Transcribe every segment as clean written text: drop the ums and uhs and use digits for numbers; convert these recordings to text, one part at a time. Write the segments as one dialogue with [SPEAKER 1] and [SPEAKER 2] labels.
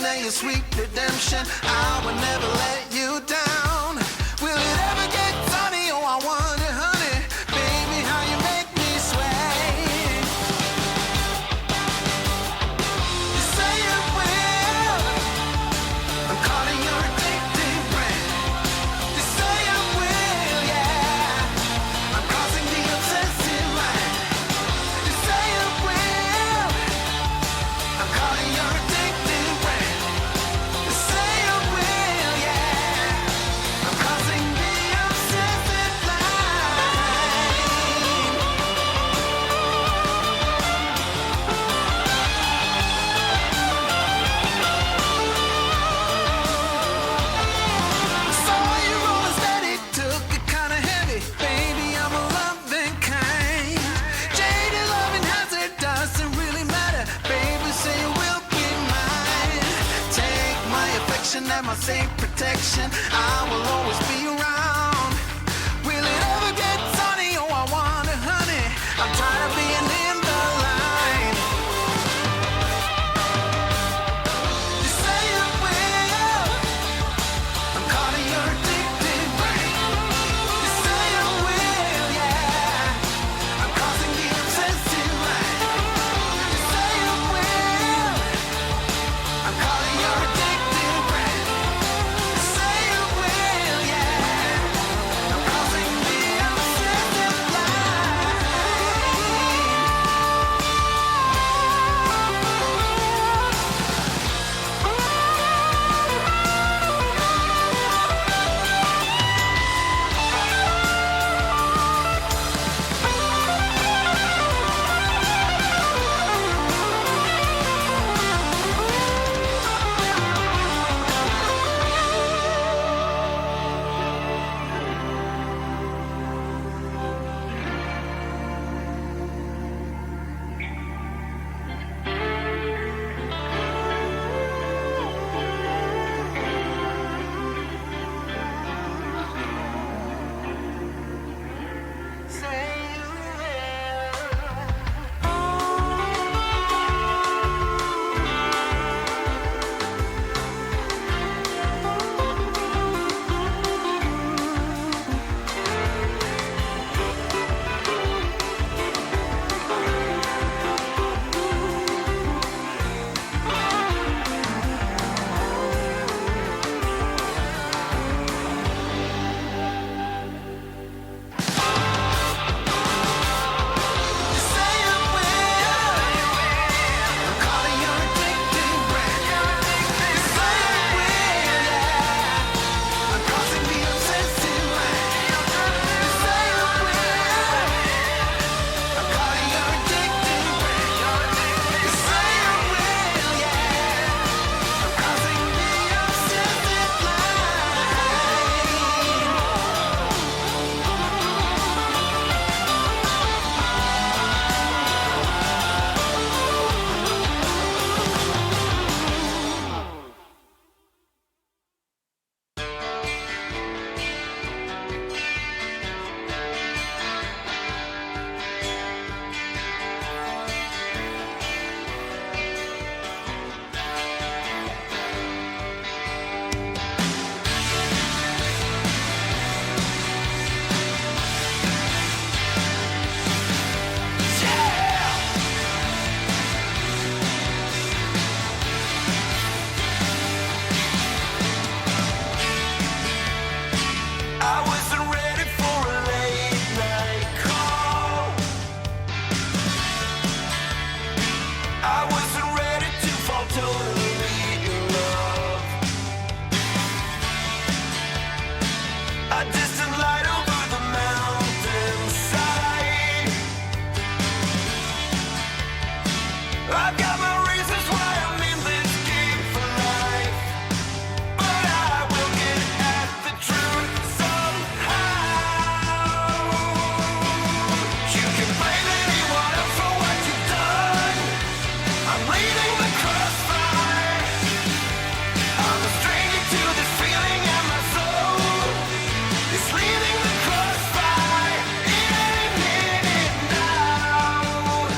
[SPEAKER 1] and your sweet redemption. I will never let you down. Will it ever get sunny? Oh, I wonder, honey, baby, how you make me sway. You say you will. I'm calling your addictive brand. You say I will, yeah. I'm crossing the obsessive line. You say I will. I'm calling your addictive brand. You say I will, yeah. I'm crossing the obsessive line. Saw you rolling steady, took it kinda heavy. Baby, I'm a loving kind. Jaded loving hazard doesn't really matter. Baby, say you will be mine. Take my affection and my safe protection. I will always be around. Will it ever get sunny? Oh, I wonder, honey. I'm tired of being in the line. You say you will. I'm calling your addictive brain. You say I will, yeah. I'm crossing the obsessive line. You say I will. I'm calling your addictive brain. You say I will, yeah. I'm crossing the obsessive line. Say you say I will. I'm calling your addictive brand. You say I will, yeah. I'm crossing the obsessive line. You say I will. I'm calling your addictive brand. You say I will, yeah. I'm crossing the obsessive I wasn't ready for a late night call. I wasn't ready to fall totally in love. A distant light over the mountainside. I've got my reasons why I'm in this game for life. But I will get at the truth somehow. You can blame anyone else for what you've done. I'm leaving the crossfire. I'm a stranger to this feeling, and my soul is leaving the crossfire. It ain't in it now.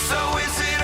[SPEAKER 1] So is it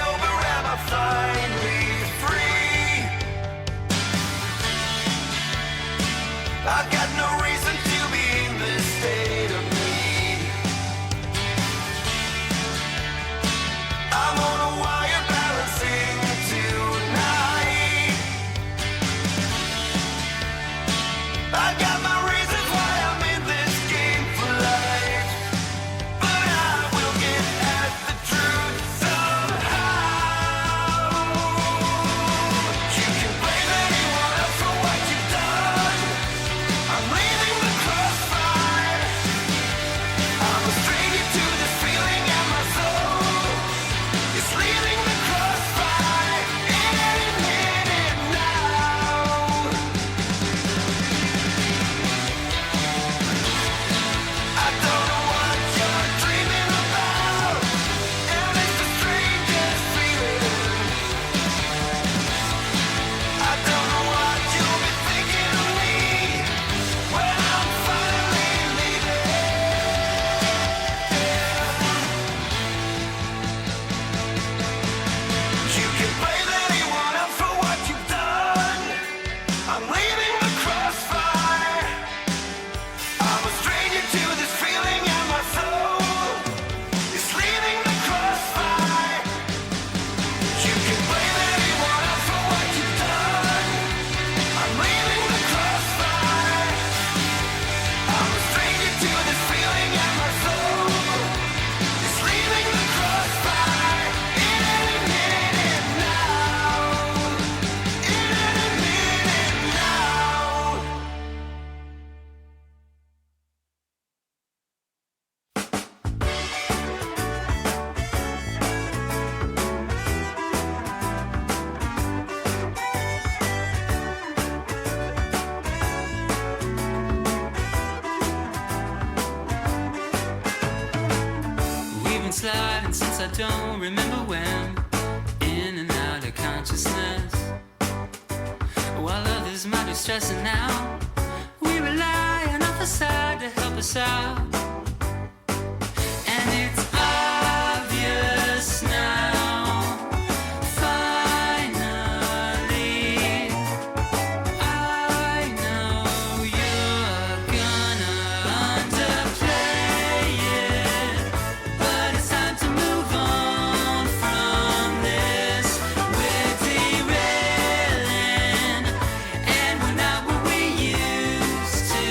[SPEAKER 2] hiding since I don't remember when. In and out of consciousness, while others might be stressing now, we rely on our side to help us out. And it's obvious now, finally, I know you're gonna underplay it, but it's time to move on from this. We're derailing, and we're not what we used to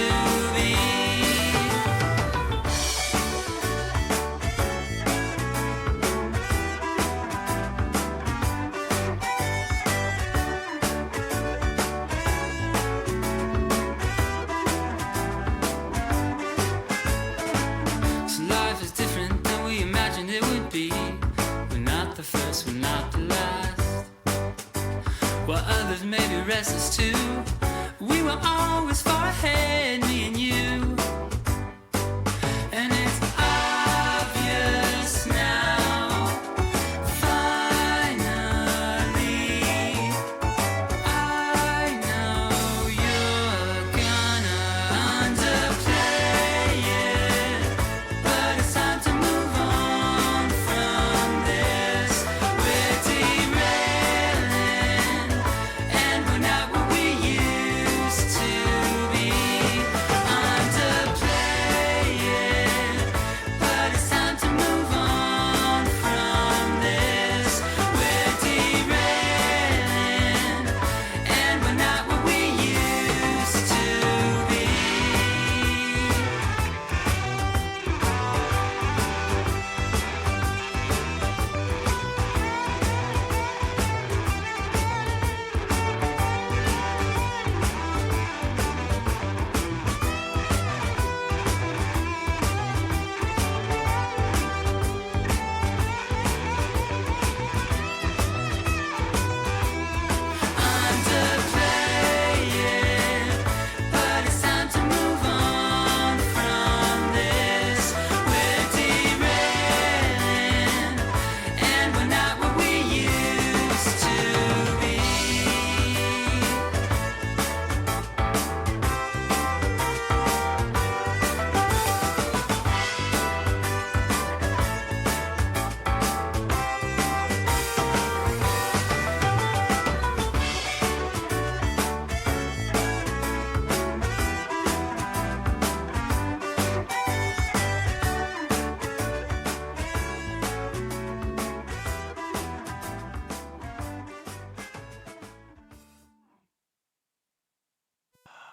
[SPEAKER 2] be. So life is different than we imagined it would be. We're not the first, we're not the last. While others may be restless too, we were always far ahead, me and you. And it's obvious now, finally, I know you're gonna underplay it, but it's time to move on from this. We're derailing, and we're not what we used to be. Underplay it, but it's time to move on from this. We're derailing, and we're not what we used to be. Underplay it, but it's time to move on from this. We're derailing, and we're not what we used to be.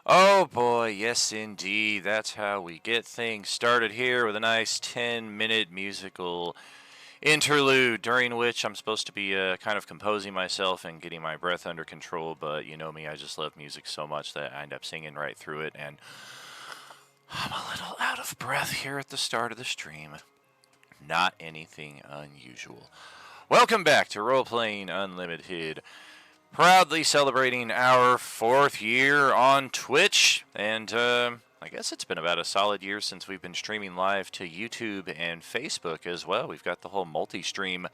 [SPEAKER 3] Oh boy, yes indeed. That's how we get things started here with a nice 10-minute musical interlude during which I'm supposed to be kind of composing myself and getting my breath under control, but you know me, I just love music so much that I end up singing right through it, and I'm a little out of breath here at the start of the stream. Not anything unusual. Welcome back to Role Playing Unlimited. Proudly celebrating our 4th year on Twitch, and I guess it's been about a solid year since we've been streaming live to YouTube and Facebook as well. We've got the whole multi-stream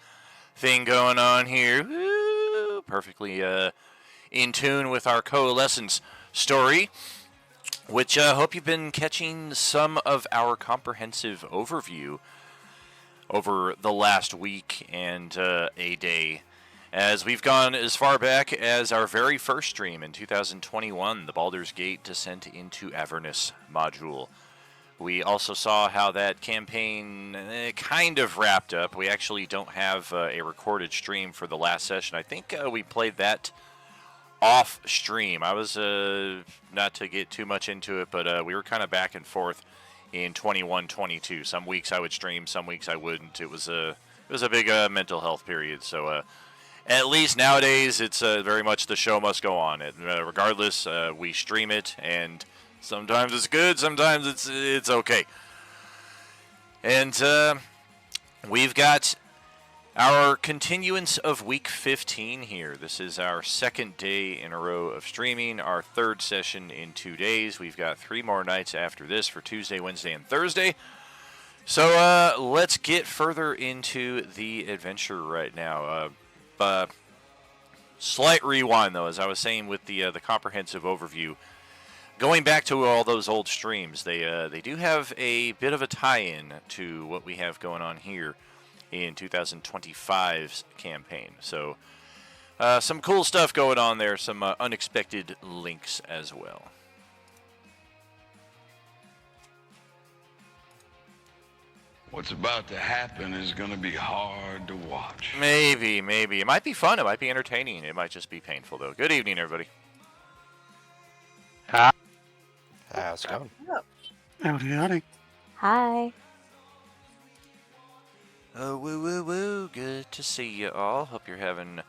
[SPEAKER 3] thing going on here. Woo! Perfectly in tune with our Coalescence story, which I hope you've been catching some of our comprehensive overview over the last week and a day, as we've gone as far back as our very first stream in 2021, the Baldur's Gate Descent into Avernus module. We also saw how that campaign kind of wrapped up. We actually don't have a recorded stream for the last session. I think we played that off stream. I was, not to get too much into it, but we were kind of back and forth in 21-22. Some weeks I would stream, some weeks I wouldn't. It was a big mental health period, so at least nowadays, it's very much the show must go on. Regardless, we stream it, and sometimes it's good, sometimes it's okay. And we've got our continuance of week 15 here. This is our second day in a row of streaming, our third session in 2 days. We've got 3 more nights after this for Tuesday, Wednesday, and Thursday. So let's get further into the adventure right now. Slight rewind though, as I was saying with the comprehensive overview. Going back to all those old streams, they do have a bit of a tie-in to what we have going on here in 2025's campaign. So some cool stuff going on there, some unexpected links as well.
[SPEAKER 4] What's about to happen is going to be hard to watch.
[SPEAKER 3] Maybe. It might be fun. It might be entertaining. It might just be painful, though. Good evening, everybody.
[SPEAKER 5] How's it going?
[SPEAKER 6] Howdy.
[SPEAKER 7] Hi.
[SPEAKER 3] Oh, woo. Good to see you all. Hope you're having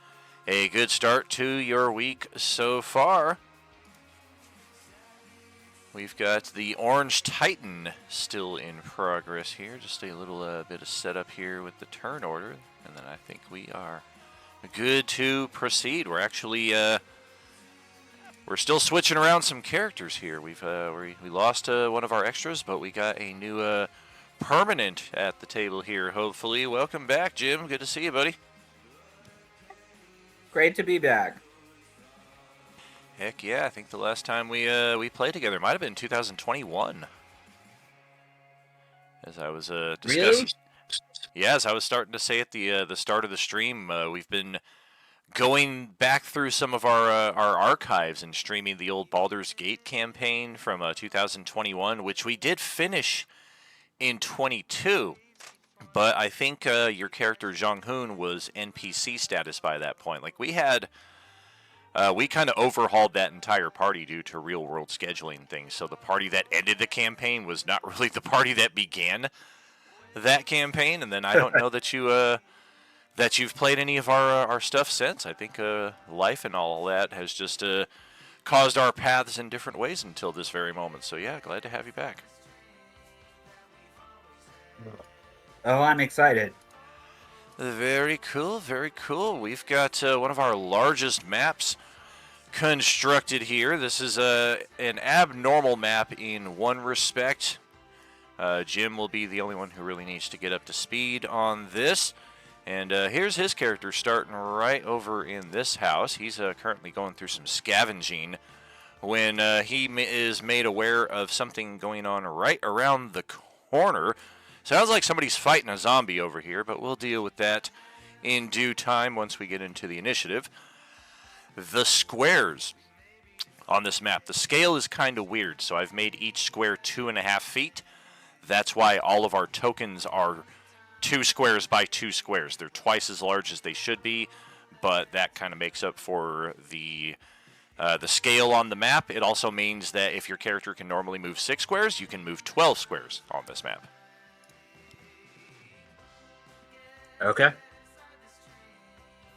[SPEAKER 3] a good start to your week so far. We've got the Orange Titan still in progress here. Just a little bit of setup here with the turn order, and then I think we are good to proceed. We're actually we're still switching around some characters here. We lost one of our extras, but we got a new permanent at the table here. Hopefully, welcome back, Jim. Good to see you, buddy.
[SPEAKER 8] Great to be back.
[SPEAKER 3] Heck yeah, I think the last time we played together might have been 2021. As I was discussing.
[SPEAKER 8] Really?
[SPEAKER 3] Yeah, as I was starting to say at the start of the stream, we've been going back through some of our archives and streaming the old Baldur's Gate campaign from 2021, which we did finish in 22. But I think your character Zhang Hun was NPC status by that point. Like we had. We kind of overhauled that entire party due to real-world scheduling things. So the party that ended the campaign was not really the party that began that campaign. And then I don't know that you've played any of our stuff since. I think life and all that has just caused our paths in different ways until this very moment. So yeah, glad to have you back.
[SPEAKER 8] Oh, I'm excited.
[SPEAKER 3] Very cool, very cool. We've got one of our largest maps constructed here. This is an abnormal map in one respect. Jim will be the only one who really needs to get up to speed on this. And here's his character starting right over in this house. He's currently going through some scavenging when he is made aware of something going on right around the corner. Sounds like somebody's fighting a zombie over here, but we'll deal with that in due time once we get into the initiative. The squares on this map. The scale is kind of weird, so I've made each square 2.5 feet. That's why all of our tokens are 2 squares by 2 squares. They're twice as large as they should be, but that kind of makes up for the scale on the map. It also means that if your character can normally move 6 squares, you can move 12 squares on this map.
[SPEAKER 8] Okay.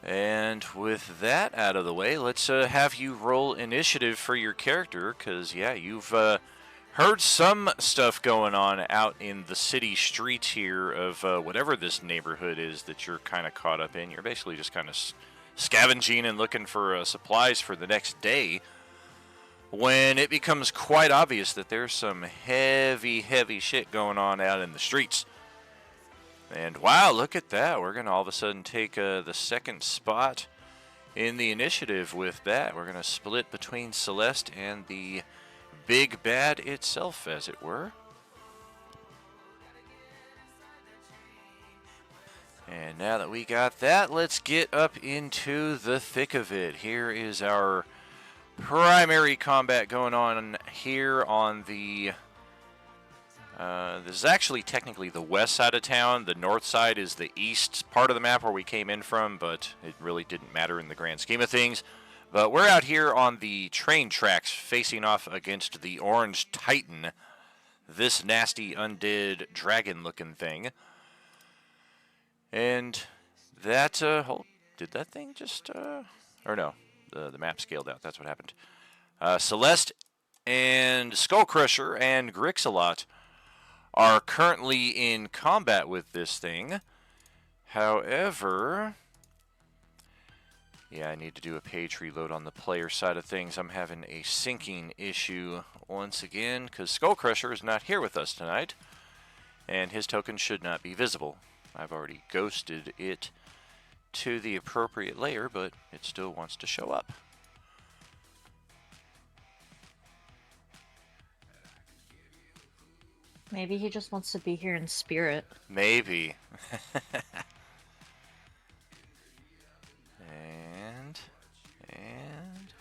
[SPEAKER 3] And with that out of the way, let's have you roll initiative for your character, because, yeah, you've heard some stuff going on out in the city streets here of whatever this neighborhood is that you're kind of caught up in. You're basically just kind of scavenging and looking for supplies for the next day, when it becomes quite obvious that there's some heavy shit going on out in the streets. And wow, look at that. We're going to all of a sudden take the second spot in the initiative with that. We're going to split between Celeste and the big bad itself, as it were. And now that we got that, let's get up into the thick of it. Here is our primary combat going on here on the... this is actually technically the west side of town. The north side is the east part of the map where we came in from, but it really didn't matter in the grand scheme of things. But we're out here on the train tracks facing off against the Orange Titan, this nasty undead dragon-looking thing. And that, did that thing just, or no, the map scaled out. That's what happened. Celeste and Skullcrusher and Grixalot are currently in combat with this thing. However, yeah, I need to do a page reload on the player side of things. I'm having a syncing issue once again because Skullcrusher is not here with us tonight. and his token should not be visible. I've already ghosted it to the appropriate layer, but it still wants to show up.
[SPEAKER 6] Maybe he just wants to be here in spirit.
[SPEAKER 3] Maybe. And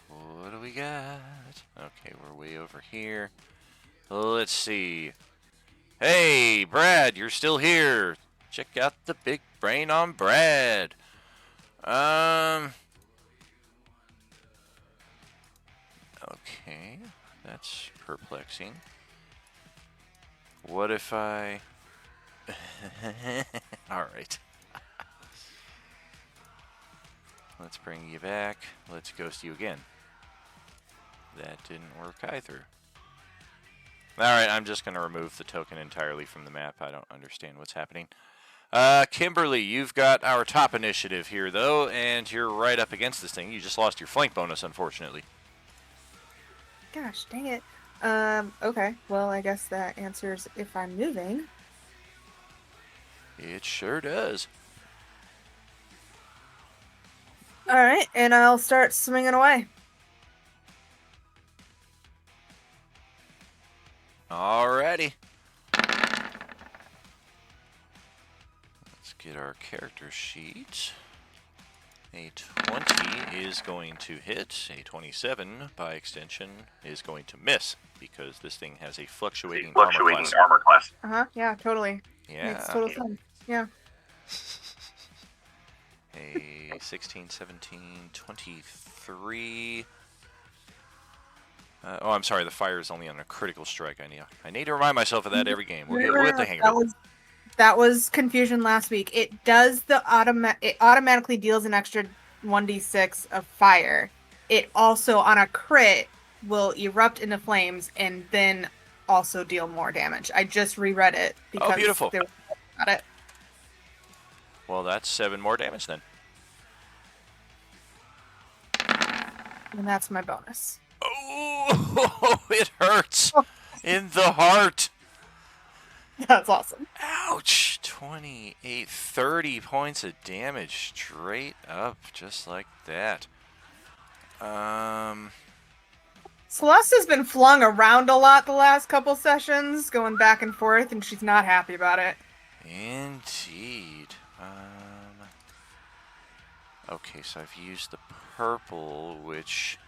[SPEAKER 3] what do we got? Okay, we're way over here. Let's see. Hey, Brad, you're still here. Check out the big brain on Brad. Okay, that's perplexing. What if I... Alright. Let's bring you back. Let's ghost you again. That didn't work either. Alright, I'm just going to remove the token entirely from the map. I don't understand what's happening. Kimberly, you've got our top initiative here, though, and you're right up against this thing. You just lost your flank bonus, unfortunately.
[SPEAKER 7] Gosh, dang it. Okay. Well, I guess that answers if I'm moving.
[SPEAKER 3] It sure does.
[SPEAKER 7] Alright, and I'll start swinging away.
[SPEAKER 3] Alrighty. Let's get our character sheet. A 20 is going to hit. A 27, by extension, is going to miss because this thing has a fluctuating armor class.
[SPEAKER 7] Uh-huh, yeah, totally.
[SPEAKER 3] Yeah.
[SPEAKER 7] Makes total sense. Yeah.
[SPEAKER 3] A 16, 17, 23. Oh, I'm sorry. The fire is only on a critical strike. I need to remind myself of that every game. We'll get the hang of it.
[SPEAKER 7] That was confusion last week. It does it automatically deals an extra 1d6 of fire. It also on a crit will erupt into flames and then also deal more damage. I just reread it because
[SPEAKER 3] beautiful.
[SPEAKER 7] They were about it.
[SPEAKER 3] Well, that's 7 more damage then.
[SPEAKER 7] And that's my bonus.
[SPEAKER 3] Oh, it hurts in the heart.
[SPEAKER 7] That's awesome.
[SPEAKER 3] Ouch! 28, 30 points of damage straight up, just like that.
[SPEAKER 7] Celeste has been flung around a lot the last couple sessions, going back and forth, and she's not happy about it.
[SPEAKER 3] Indeed. Okay, so I've used the purple, which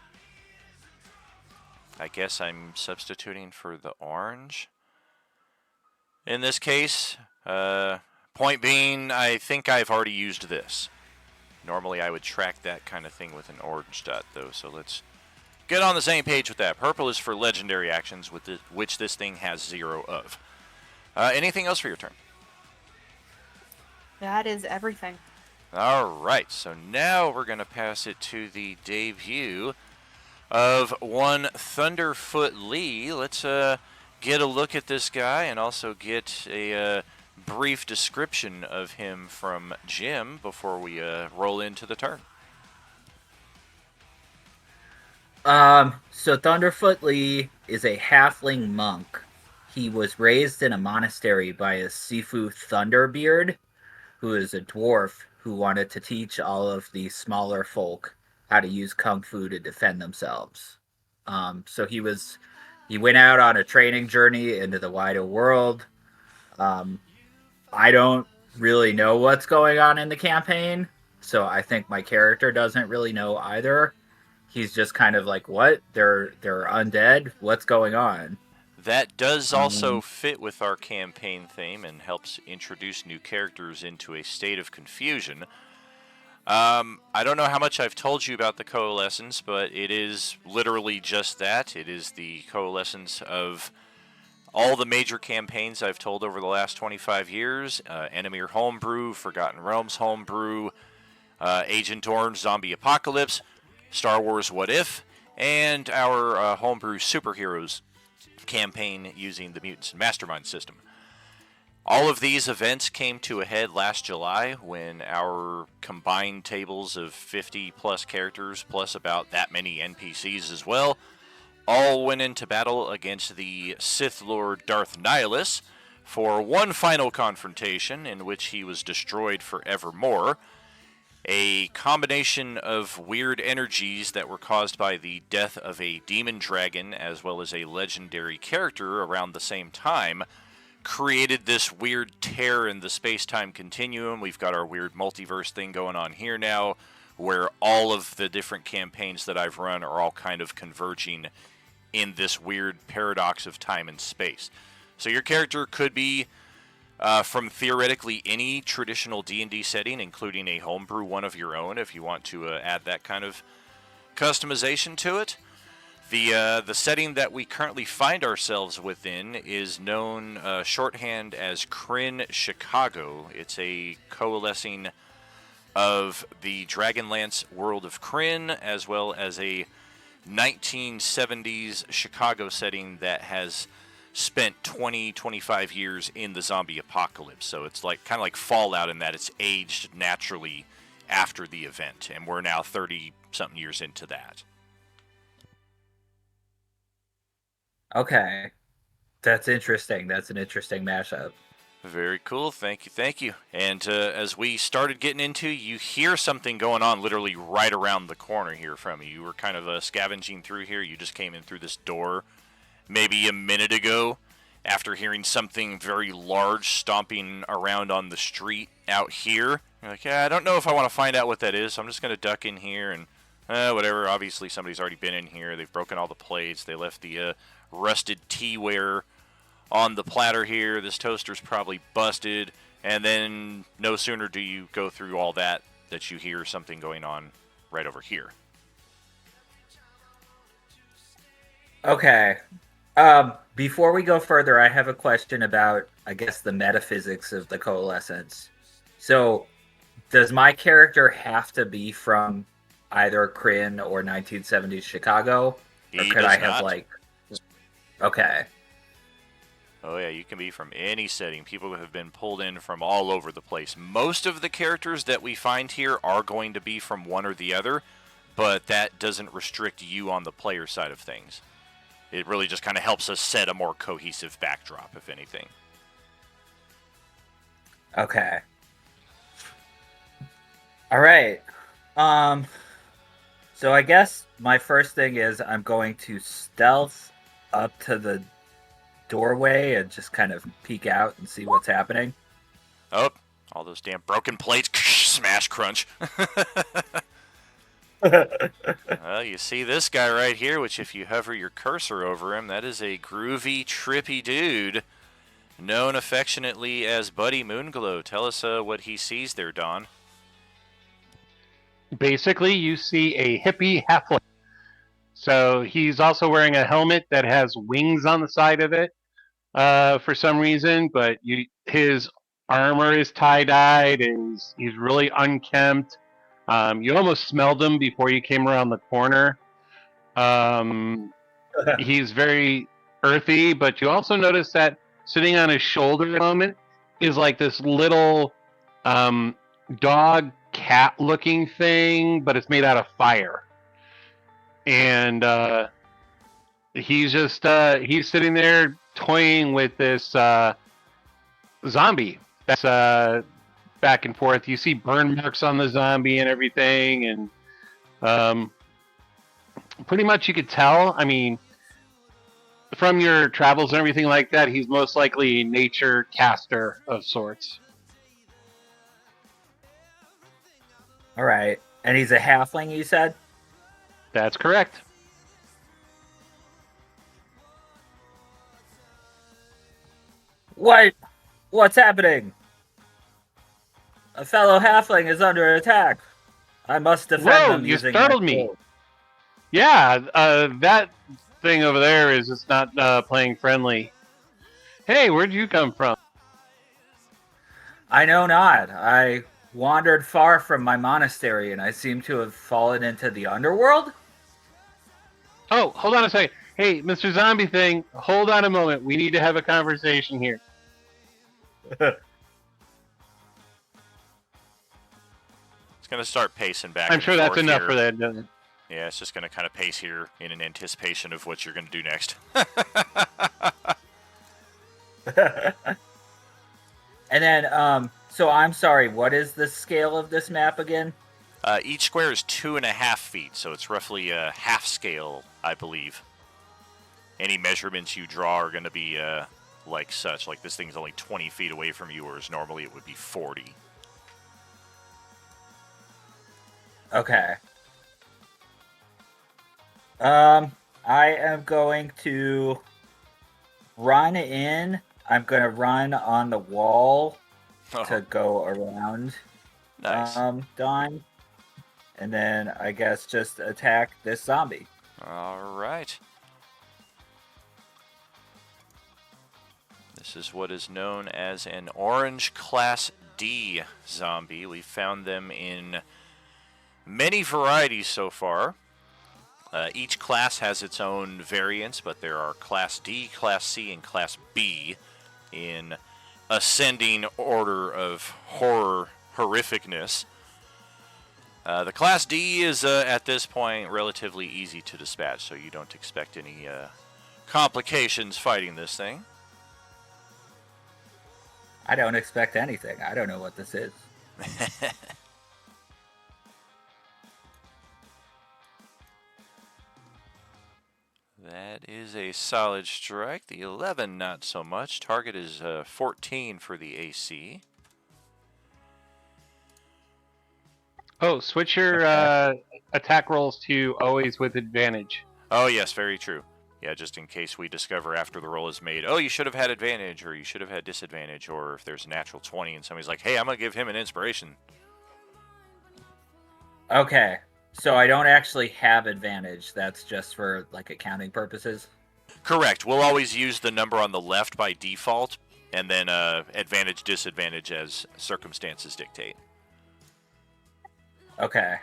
[SPEAKER 3] I guess I'm substituting for the orange. In this case, point being, I think I've already used this. Normally I would track that kind of thing with an orange dot, though, so let's get on the same page with that. Purple is for legendary actions, which this thing has 0 of. Anything else for your turn?
[SPEAKER 7] That is everything.
[SPEAKER 3] Alright, so now we're going to pass it to the debut of one Thunderfoot Lee. Let's get a look at this guy and also get a brief description of him from Jim before we roll into the turn.
[SPEAKER 8] So Thunderfoot Lee is a halfling monk. He was raised in a monastery by a Sifu Thunderbeard, who is a dwarf who wanted to teach all of the smaller folk how to use kung fu to defend themselves. So he went out on a training journey into the wider world. I don't really know what's going on in the campaign, so I think my character doesn't really know either. He's just kind of like, what? They're undead? What's going on?
[SPEAKER 3] That does also fit with our campaign theme and helps introduce new characters into a state of confusion. I don't know how much I've told you about the Coalescence, but it is literally just that. It is the coalescence of all the major campaigns I've told over the last 25 years. Enemir Homebrew, Forgotten Realms Homebrew, Agent Orange Zombie Apocalypse, Star Wars What If, and our Homebrew Superheroes campaign using the Mutants and Mastermind system. All of these events came to a head last July when our combined tables of 50 plus characters plus about that many NPCs as well all went into battle against the Sith Lord Darth Nihilus, for one final confrontation in which he was destroyed forevermore. A combination of weird energies that were caused by the death of a demon dragon as well as a legendary character around the same time created this weird tear in the space-time continuum. We've got our weird multiverse thing going on here now, where all of the different campaigns that I've run are all kind of converging in this weird paradox of time and space. So your character could be from theoretically any traditional D&D setting, including a homebrew one of your own, if you want to add that kind of customization to it. The setting that we currently find ourselves within is known shorthand as Kryn Chicago. It's a coalescing of the Dragonlance world of Kryn, as well as a 1970s Chicago setting that has spent 20-25 years in the zombie apocalypse. So it's like kind of like Fallout in that it's aged naturally after the event, and we're now 30-something years into that.
[SPEAKER 8] Okay. That's interesting. That's an interesting mashup.
[SPEAKER 3] Very cool. Thank you. Thank you. And as we started getting into, you hear something going on literally right around the corner here from you. You were kind of scavenging through here. You just came in through this door maybe a minute ago after hearing something very large stomping around on the street out here. You're like, yeah, I don't know if I want to find out what that is, so I'm just going to duck in here and whatever. Obviously, somebody's already been in here. They've broken all the plates. They left the rusted teaware on the platter here. This toaster's probably busted. And then no sooner do you go through all that you hear something going on right over here.
[SPEAKER 8] Okay. Before we go further, I have a question about, I guess, the metaphysics of the coalescence. So, does my character have to be from either Kryn or 1970s Chicago? Or could I have, like... Okay.
[SPEAKER 3] Oh yeah, you can be from any setting. People have been pulled in from all over the place. Most of the characters that we find here are going to be from one or the other, but that doesn't restrict you on the player side of things. It really just kind of helps us set a more cohesive backdrop, if anything.
[SPEAKER 8] Okay. All right. So I guess my first thing is I'm going to stealth up to the doorway and just kind of peek out and see what's happening.
[SPEAKER 3] Oh, all those damn broken plates. Smash crunch. Well, you see this guy right here, which if you hover your cursor over him, that is a groovy, trippy dude known affectionately as Buddy Moonglow. Tell us what he sees there, Don.
[SPEAKER 9] Basically, you see a hippie halfling. So he's also wearing a helmet that has wings on the side of it for some reason, but his armor is tie-dyed and he's really unkempt. You almost smelled him before you came around the corner. He's very earthy, but you also notice that sitting on his shoulder at the moment is like this little dog cat looking thing, but it's made out of fire. And he's just he's sitting there toying with this zombie that's back and forth. You see burn marks on the zombie and everything, and pretty much you could tell, I mean, from your travels and everything like that, he's most likely a nature caster of sorts.
[SPEAKER 8] All right. And he's a halfling, you said?
[SPEAKER 9] That's correct.
[SPEAKER 8] What's happening? A fellow halfling is under attack. I must defend
[SPEAKER 9] Whoa,
[SPEAKER 8] them
[SPEAKER 9] you
[SPEAKER 8] using
[SPEAKER 9] startled
[SPEAKER 8] my
[SPEAKER 9] me.
[SPEAKER 8] sword.
[SPEAKER 9] Yeah, that thing over there is just not playing friendly. Hey, where'd you come from?
[SPEAKER 8] I know not. I wandered far from my monastery, and I seem to have fallen into the underworld?
[SPEAKER 9] Oh, hold on a second. Hey, Mr. Zombie Thing, hold on a moment. We need to have a conversation here.
[SPEAKER 3] It's going to start pacing back.
[SPEAKER 9] I'm
[SPEAKER 3] and
[SPEAKER 9] sure that's
[SPEAKER 3] forth
[SPEAKER 9] enough
[SPEAKER 3] here.
[SPEAKER 9] for that, doesn't it?
[SPEAKER 3] Yeah, it's just going to kind of pace here in an anticipation of what you're going to do next.
[SPEAKER 8] And then, so I'm sorry, what is the scale of this map again?
[SPEAKER 3] Each square is 2.5 feet, so it's roughly a half scale, I believe. Any measurements you draw are going to be like such. Like this thing's only 20 feet away from you, whereas normally it would be 40.
[SPEAKER 8] Okay. I am going to run in. I'm going to run on the wall
[SPEAKER 3] Oh,
[SPEAKER 8] to go around
[SPEAKER 3] nice.
[SPEAKER 8] Dawn. And then I guess just attack this zombie.
[SPEAKER 3] All right. This is what is known as an Orange Class D zombie. We found them in many varieties so far. Each class has its own variants, but there are Class D, Class C, and Class B in ascending order of horrificness. The Class D is, at this point, relatively easy to dispatch, so you don't expect any complications fighting this thing.
[SPEAKER 8] I don't expect anything. I don't know what this is.
[SPEAKER 3] That is a solid strike. The 11, not so much. Target is 14 for the AC.
[SPEAKER 9] Oh, switch your attack rolls to always with advantage.
[SPEAKER 3] Oh, yes, very true. Yeah, just in case we discover after the roll is made, oh, you should have had advantage, or you should have had disadvantage, or if there's a natural 20 and somebody's like, hey, I'm going to give him an inspiration.
[SPEAKER 8] Okay. So I don't actually have advantage. That's just for like accounting purposes.
[SPEAKER 3] Correct. We'll always use the number on the left by default, and then advantage, disadvantage as circumstances dictate.
[SPEAKER 8] Okay.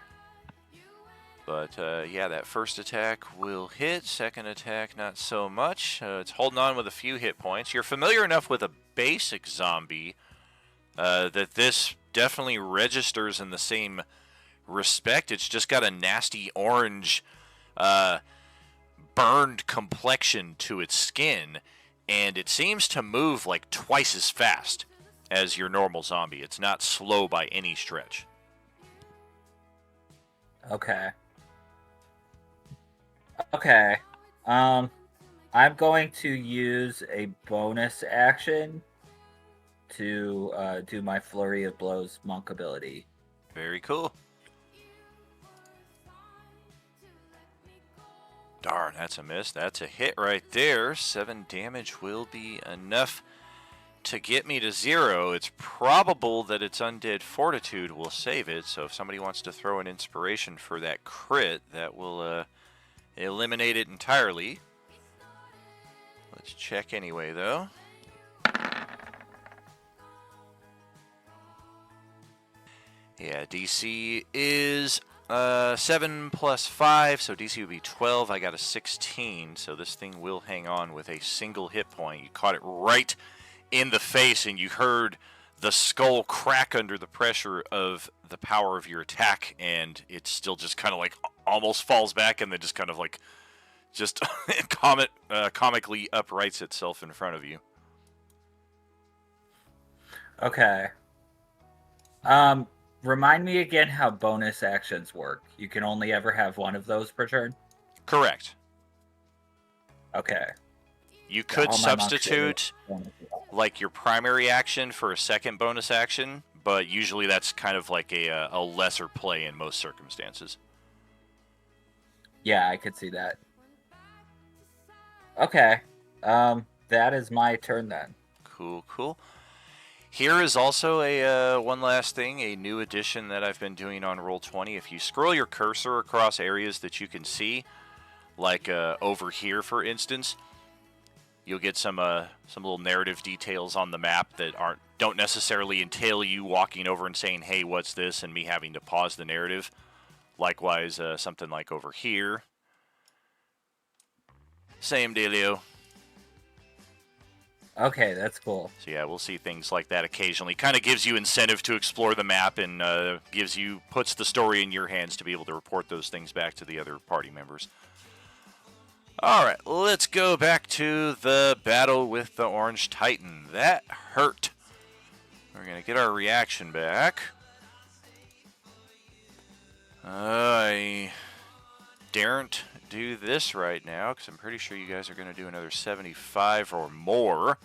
[SPEAKER 3] But, yeah, that first attack will hit. Second attack, not so much. It's holding on with a few hit points. You're familiar enough with a basic zombie that this definitely registers in the same respect. It's just got a nasty orange burned complexion to its skin, and it seems to move like twice as fast as your normal zombie. It's not slow by any stretch.
[SPEAKER 8] Okay. Okay. I'm going to use a bonus action to do my Flurry of Blows monk ability.
[SPEAKER 3] Very cool. Darn, that's a miss. That's a hit right there. 7 damage will be enough to get me to 0. It's probable that its Undead Fortitude will save it, so if somebody wants to throw an inspiration for that crit, that will eliminate it entirely. Let's check anyway, though. Yeah, DC is 7 plus 5, so DC would be 12. I got a 16, so this thing will hang on with a single hit point. You caught it right in the face, and you heard the skull crack under the pressure of the power of your attack, and it still just kind of like almost falls back, and then just kind of like just comically uprights itself in front of you.
[SPEAKER 8] Okay. Remind me again how bonus actions work. You can only ever have one of those per turn?
[SPEAKER 3] Correct.
[SPEAKER 8] Okay.
[SPEAKER 3] You could
[SPEAKER 8] All my monks get
[SPEAKER 3] substitute like your primary action for a second bonus action, but usually that's kind of like a lesser play in most circumstances.
[SPEAKER 8] Yeah, I could see that. Okay. That is my turn then.
[SPEAKER 3] Cool, cool. Here is also a one last thing, a new addition that I've been doing on Roll20. If you scroll your cursor across areas that you can see, like over here, for instance, you'll get some little narrative details on the map that don't necessarily entail you walking over and saying, "Hey, what's this?" and me having to pause the narrative. Likewise, something like over here. Same dealio.
[SPEAKER 8] Okay, that's cool.
[SPEAKER 3] So yeah, we'll see things like that occasionally. Kind of gives you incentive to explore the map and puts the story in your hands to be able to report those things back to the other party members. All right, let's go back to the battle with the Orange Titan. That hurt. We're going to get our reaction back. I daren't do this right now because I'm pretty sure you guys are going to do another 75 or more.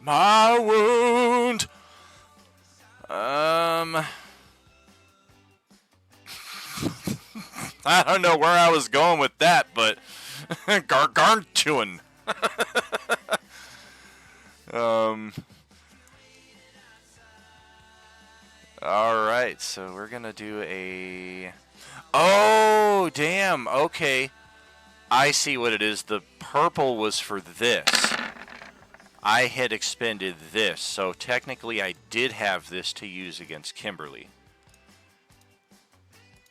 [SPEAKER 3] My wound! I don't know where I was going with that, but gargantuan. All right, so we're gonna do a. Oh, damn. Okay, I see what it is. The purple was for this. I had expended this, so technically I did have this to use against Kimberly.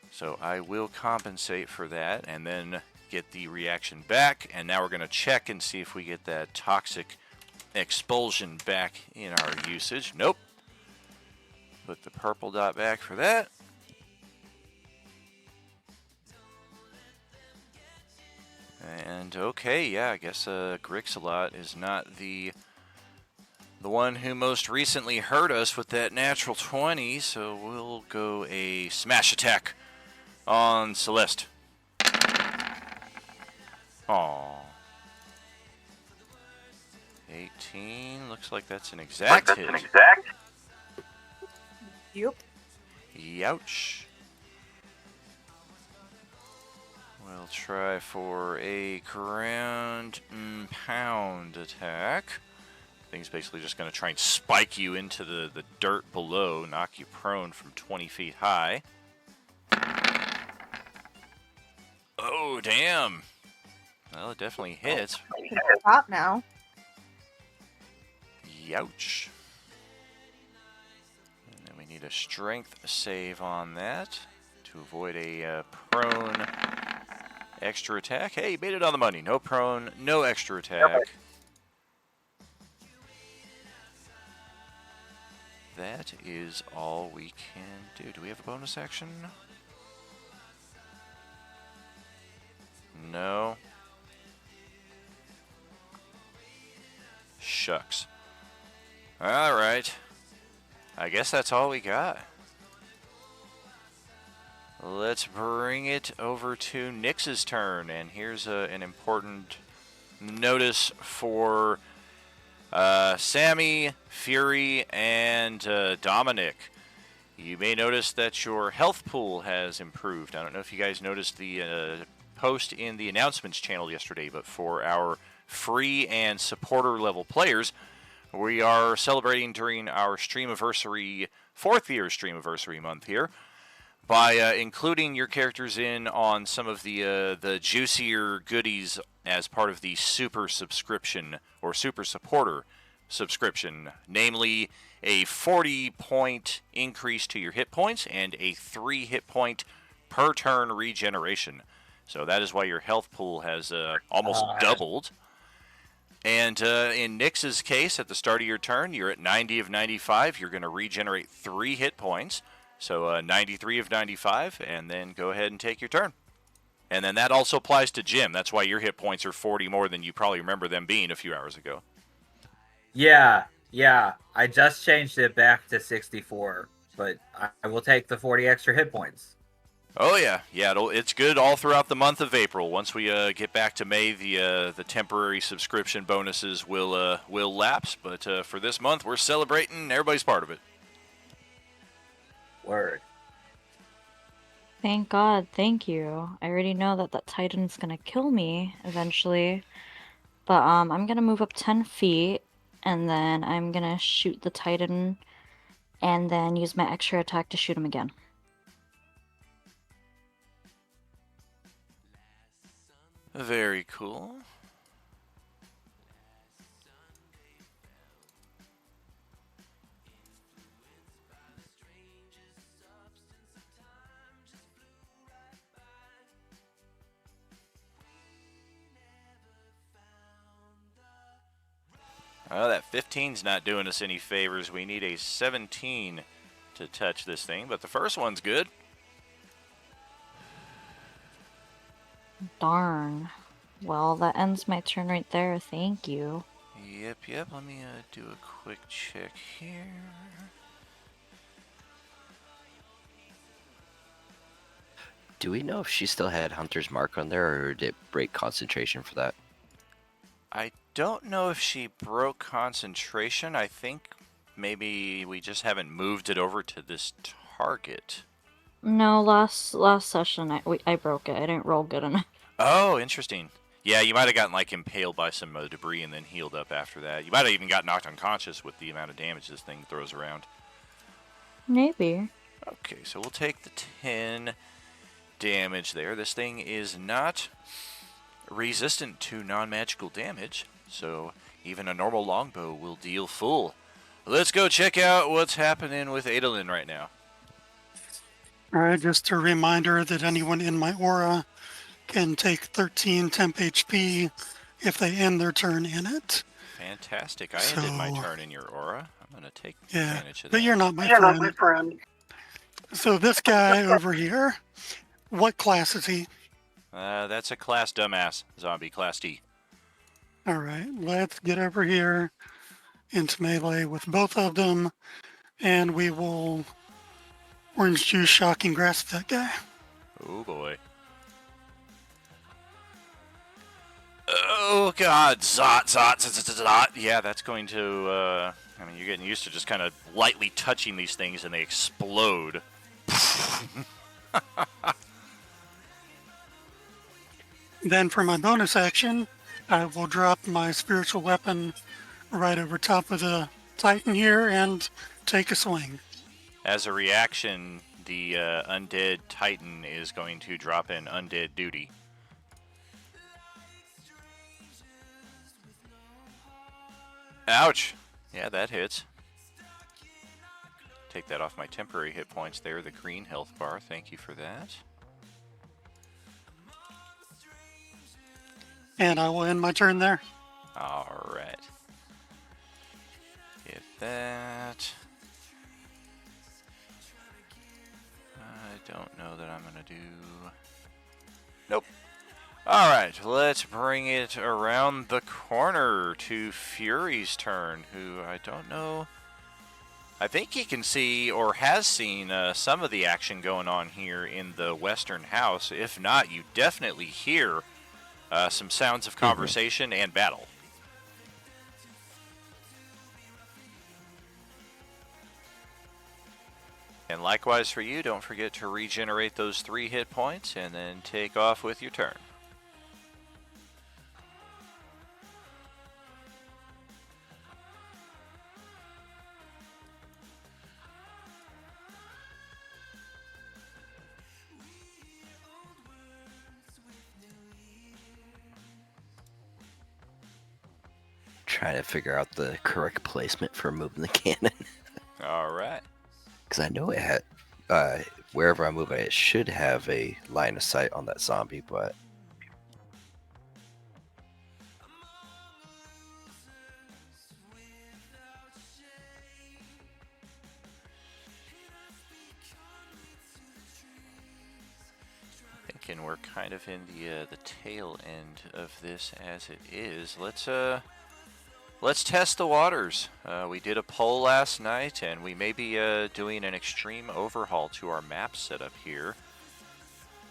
[SPEAKER 3] So I will compensate for that and then get the reaction back. And now we're going to check and see if we get that toxic expulsion back in our usage. Nope. Put the purple dot back for that. And okay, yeah, I guess Grixalot is not the one who most recently hurt us with that natural 20, so we'll go a smash attack on Celeste. Aww. 18, looks like that's an exact hit.
[SPEAKER 7] Yep.
[SPEAKER 3] Youch. We'll try for a ground and pound attack. Thing's basically just going to try and spike you into the dirt below, knock you prone from 20 feet high. Oh, damn. Well, it definitely hits.
[SPEAKER 7] Stop now.
[SPEAKER 3] Youch. And then we need a strength save on that to avoid a prone extra attack. Hey, you made it on the money. No prone, no extra attack. That is all we can do. Do we have a bonus action? No. Shucks. Alright. I guess that's all we got. Let's bring it over to Nyx's turn. And here's an important notice for Sammy, Fury, and Dominic. You may notice that your health pool has improved. I don't know if you guys noticed the post in the announcements channel yesterday, but for our free and supporter level players, we are celebrating during our Streamiversary, 4th year Streamiversary month here, by including your characters in on some of the juicier goodies as part of the super subscription or super supporter subscription, namely a 40-point increase to your hit points and a 3 hit point per turn regeneration. So that is why your health pool has almost doubled. And in Nyx's case, at the start of your turn, you're at 90 of 95. You're going to regenerate 3 hit points. So 93 of 95, and then go ahead and take your turn. And then that also applies to Jim. That's why your hit points are 40 more than you probably remember them being a few hours ago.
[SPEAKER 8] Yeah. I just changed it back to 64, but I will take the 40 extra hit points.
[SPEAKER 3] Oh yeah, it's good all throughout the month of April. Once we get back to May, the temporary subscription bonuses will lapse. But for this month, we're celebrating. Everybody's part of it.
[SPEAKER 8] Word.
[SPEAKER 6] Thank God, thank you. I already know that Titan's gonna kill me eventually. But I'm gonna move up 10 feet, and then I'm gonna shoot the Titan, and then use my extra attack to shoot him again.
[SPEAKER 3] Very cool. Well, that 15's not doing us any favors. We need a 17 to touch this thing, but the first one's good.
[SPEAKER 6] Darn. Well, that ends my turn right there. Thank you.
[SPEAKER 3] Yep. Let me do a quick check here.
[SPEAKER 5] Do we know if she still had Hunter's Mark on there, or did it break concentration for that?
[SPEAKER 3] I don't know if she broke concentration. I think maybe we just haven't moved it over to this target.
[SPEAKER 6] No, last session I broke it. I didn't roll good enough.
[SPEAKER 3] Oh, interesting. Yeah, you might have gotten like impaled by some debris and then healed up after that. You might have even got knocked unconscious with the amount of damage this thing throws around.
[SPEAKER 6] Maybe.
[SPEAKER 3] Okay, so we'll take the 10 damage there. This thing is not resistant to non-magical damage, so even a normal longbow will deal full. Let's go check out what's happening with Adolin right now.
[SPEAKER 10] Alright, just a reminder that anyone in my aura can take 13 temp HP if they end their turn in it.
[SPEAKER 3] Fantastic. I ended my turn in your aura. I'm going to take advantage of that.
[SPEAKER 10] But you're not my friend. So this guy over here, what class is he?
[SPEAKER 3] That's a class dumbass zombie, class D.
[SPEAKER 10] Alright, let's get over here into melee with both of them, and we will orange juice shocking grasp that guy.
[SPEAKER 3] Oh boy. Oh god, zot. Yeah, that's going to, I mean, you're getting used to just kind of lightly touching these things and they explode.
[SPEAKER 10] Then for my bonus action, I will drop my spiritual weapon right over top of the Titan here and take a swing.
[SPEAKER 3] As a reaction, the undead Titan is going to drop in undead duty. Ouch! Yeah, that hits. Take that off my temporary hit points there, the green health bar. Thank you for that.
[SPEAKER 10] And I will end my turn there.
[SPEAKER 3] Alright. Get that. I don't know that I'm going to do... Nope. Alright, let's bring it around the corner to Fury's turn, who I don't know... I think he can see, or has seen, some of the action going on here in the Western House. If not, you definitely hear some sounds of conversation and battle. And likewise for you, don't forget to regenerate those 3 hit points and then take off with your turn.
[SPEAKER 5] Trying to figure out the correct placement for moving the cannon.
[SPEAKER 3] Alright.
[SPEAKER 5] Because I know it had, wherever I move it should have a line of sight on that zombie, but...
[SPEAKER 3] Thinking we're kind of in the tail end of this as it is. Let's test the waters. We did a poll last night, and we may be doing an extreme overhaul to our map setup here.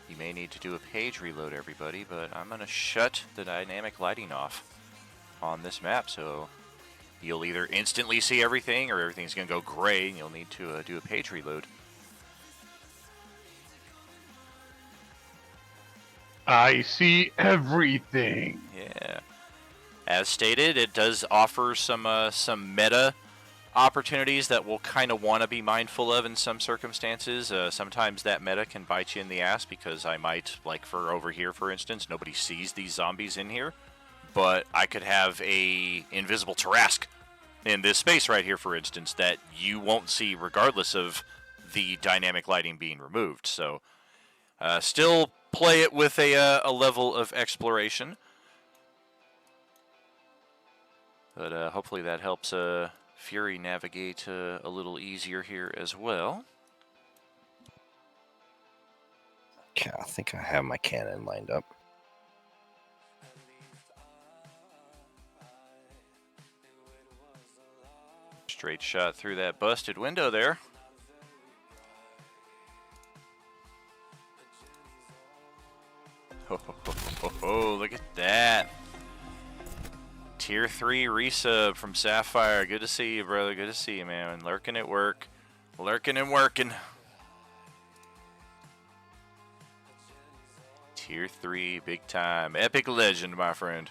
[SPEAKER 3] You may need to do a page reload, everybody, but I'm going to shut the dynamic lighting off on this map, so you'll either instantly see everything or everything's going to go gray, and you'll need to do a page reload.
[SPEAKER 9] I see everything.
[SPEAKER 3] Yeah. As stated, it does offer some meta opportunities that we'll kind of want to be mindful of in some circumstances. Sometimes that meta can bite you in the ass because I might, like for over here, for instance, nobody sees these zombies in here, but I could have a invisible Tarrasque in this space right here, for instance, that you won't see regardless of the dynamic lighting being removed. So, still play it with a level of exploration. But hopefully that helps Fury navigate a little easier here as well.
[SPEAKER 5] Okay, I think I have my cannon lined up.
[SPEAKER 3] Straight shot through that busted window there. Oh, look at that. Tier 3 resub from Sapphire. Good to see you, brother. Good to see you, man. Lurking at work. Lurking and working. Tier 3, big time. Epic legend, my friend.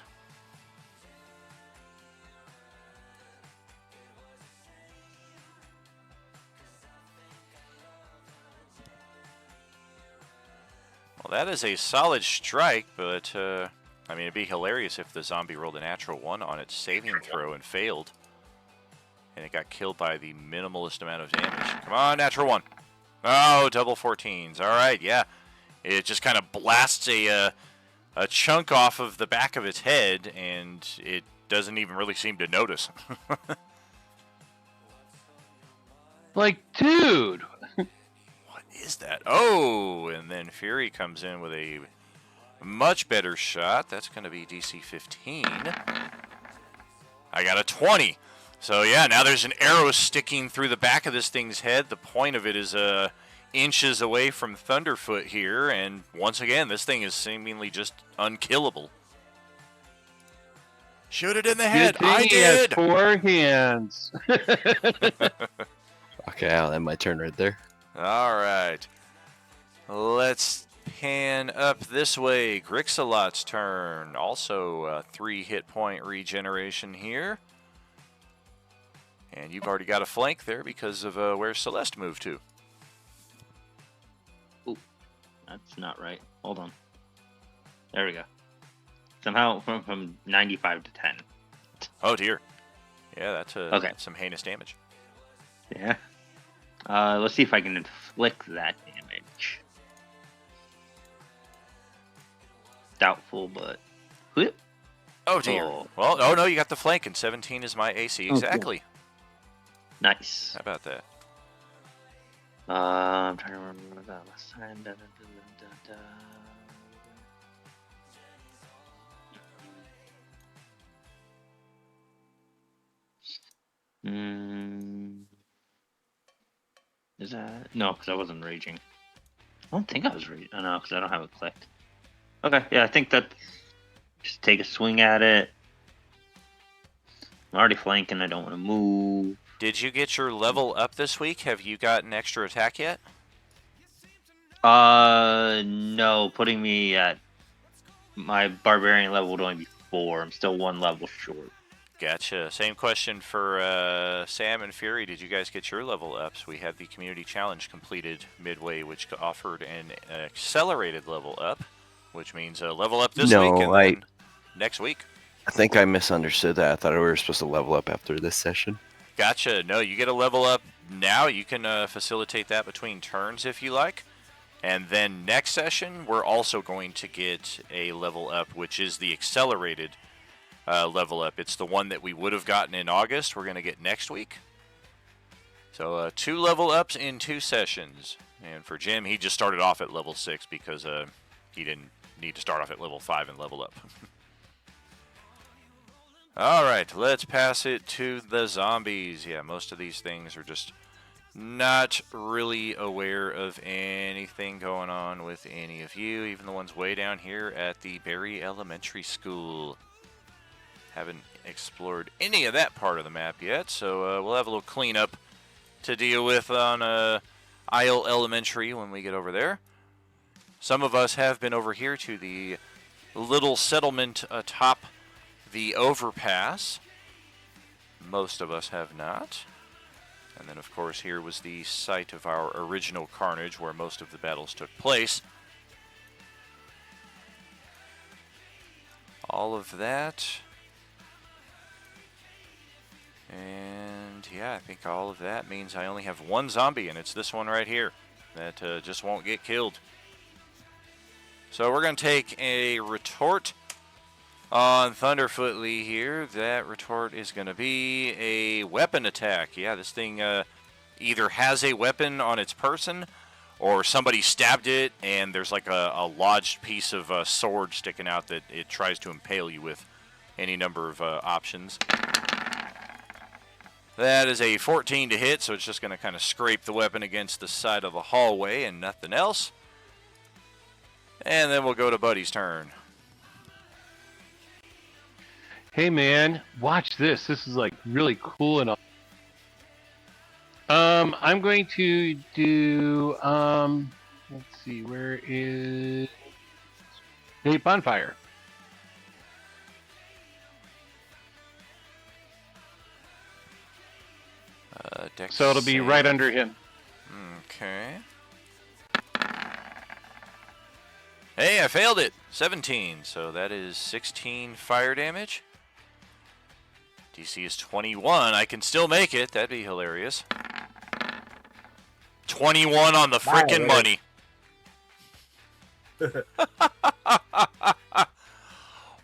[SPEAKER 3] Well, that is a solid strike, but, I mean, it'd be hilarious if the zombie rolled a natural 1 on its saving throw and failed. And it got killed by the minimalist amount of damage. Come on, natural 1. Oh, double 14s. All right, yeah. It just kind of blasts a chunk off of the back of its head, and it doesn't even really seem to notice.
[SPEAKER 9] Like, dude.
[SPEAKER 3] What is that? Oh, and then Fury comes in with a much better shot. That's going to be DC 15. I got a 20. So, yeah, now there's an arrow sticking through the back of this thing's head. The point of it is inches away from Thunderfoot here, and once again, this thing is seemingly just unkillable. Shoot it in the head.
[SPEAKER 9] Good thing
[SPEAKER 3] I
[SPEAKER 9] he has
[SPEAKER 3] did.
[SPEAKER 9] 4 hands.
[SPEAKER 5] Okay, I'll end my turn right there.
[SPEAKER 3] All right. Let's pan up this way. Grixalot's turn. Also 3 hit point regeneration here. And you've already got a flank there because of where Celeste moved to.
[SPEAKER 11] That's not right. Hold on. There we go. Somehow from 95 to 10.
[SPEAKER 3] Oh dear. Yeah, that's
[SPEAKER 11] Okay.
[SPEAKER 3] that's some heinous damage.
[SPEAKER 11] Yeah. Let's see if I can inflict that damage. Doubtful, but... Whoop.
[SPEAKER 3] Oh dear.
[SPEAKER 11] Oh.
[SPEAKER 3] Well, oh no, you got the flank, and 17 is my AC
[SPEAKER 11] Oh, cool.
[SPEAKER 3] exactly.
[SPEAKER 11] Nice.
[SPEAKER 3] How about that?
[SPEAKER 11] I'm trying to remember what that last time. Da, da, da, da, da. Is that... No, because I wasn't raging. I don't think I was raging. Oh, no, because I don't have it clicked. Okay, yeah, I think that... Just take a swing at it. I'm already flanking. I don't want to move.
[SPEAKER 3] Did you get your level up this week? Have you got an extra attack yet?
[SPEAKER 11] No. Putting me at... My barbarian level would only be 4. I'm still 1 level short.
[SPEAKER 3] Gotcha. Same question for Sam and Fury. Did you guys get your level ups? We had the community challenge completed midway, which offered an accelerated level up, which means a level up this week and then next week.
[SPEAKER 5] I think I misunderstood that. I thought we were supposed to level up after this session.
[SPEAKER 3] Gotcha. No, you get a level up now. You can facilitate that between turns if you like. And then next session, we're also going to get a level up, which is the accelerated level up. It's the one that we would have gotten in August. We're going to get next week. So 2 level ups in 2 sessions. And for Jim, he just started off at level 6 because he didn't need to start off at level 5 and level up. All right, let's pass it to the zombies. Yeah, most of these things are just not really aware of anything going on with any of you, even the ones way down here at the Berry Elementary School. Haven't explored any of that part of the map yet, so we'll have a little cleanup to deal with on Isle Elementary when we get over there. Some of us have been over here to the little settlement atop the overpass. Most of us have not. And then, of course, here was the site of our original carnage where most of the battles took place. All of that. And, yeah, I think all of that means I only have 1 zombie, and it's this one right here that just won't get killed. So we're going to take a retort on Thunderfoot Lee here. That retort is going to be a weapon attack. Yeah, this thing either has a weapon on its person or somebody stabbed it and there's like a lodged piece of sword sticking out that it tries to impale you with. Any number of options. That is a 14 to hit, so it's just going to kind of scrape the weapon against the side of the hallway and nothing else. And then we'll go to Buddy's turn.
[SPEAKER 9] Hey man, watch this. This is like really cool and all. I'm going to do let's see, where is a bonfire?
[SPEAKER 3] Dex
[SPEAKER 9] So it'll be
[SPEAKER 3] save.
[SPEAKER 9] right under him.
[SPEAKER 3] Okay. Hey, I failed it. 17, so that is 16 fire damage. DC is 21. I can still make it. That'd be hilarious. 21 on the frickin' money.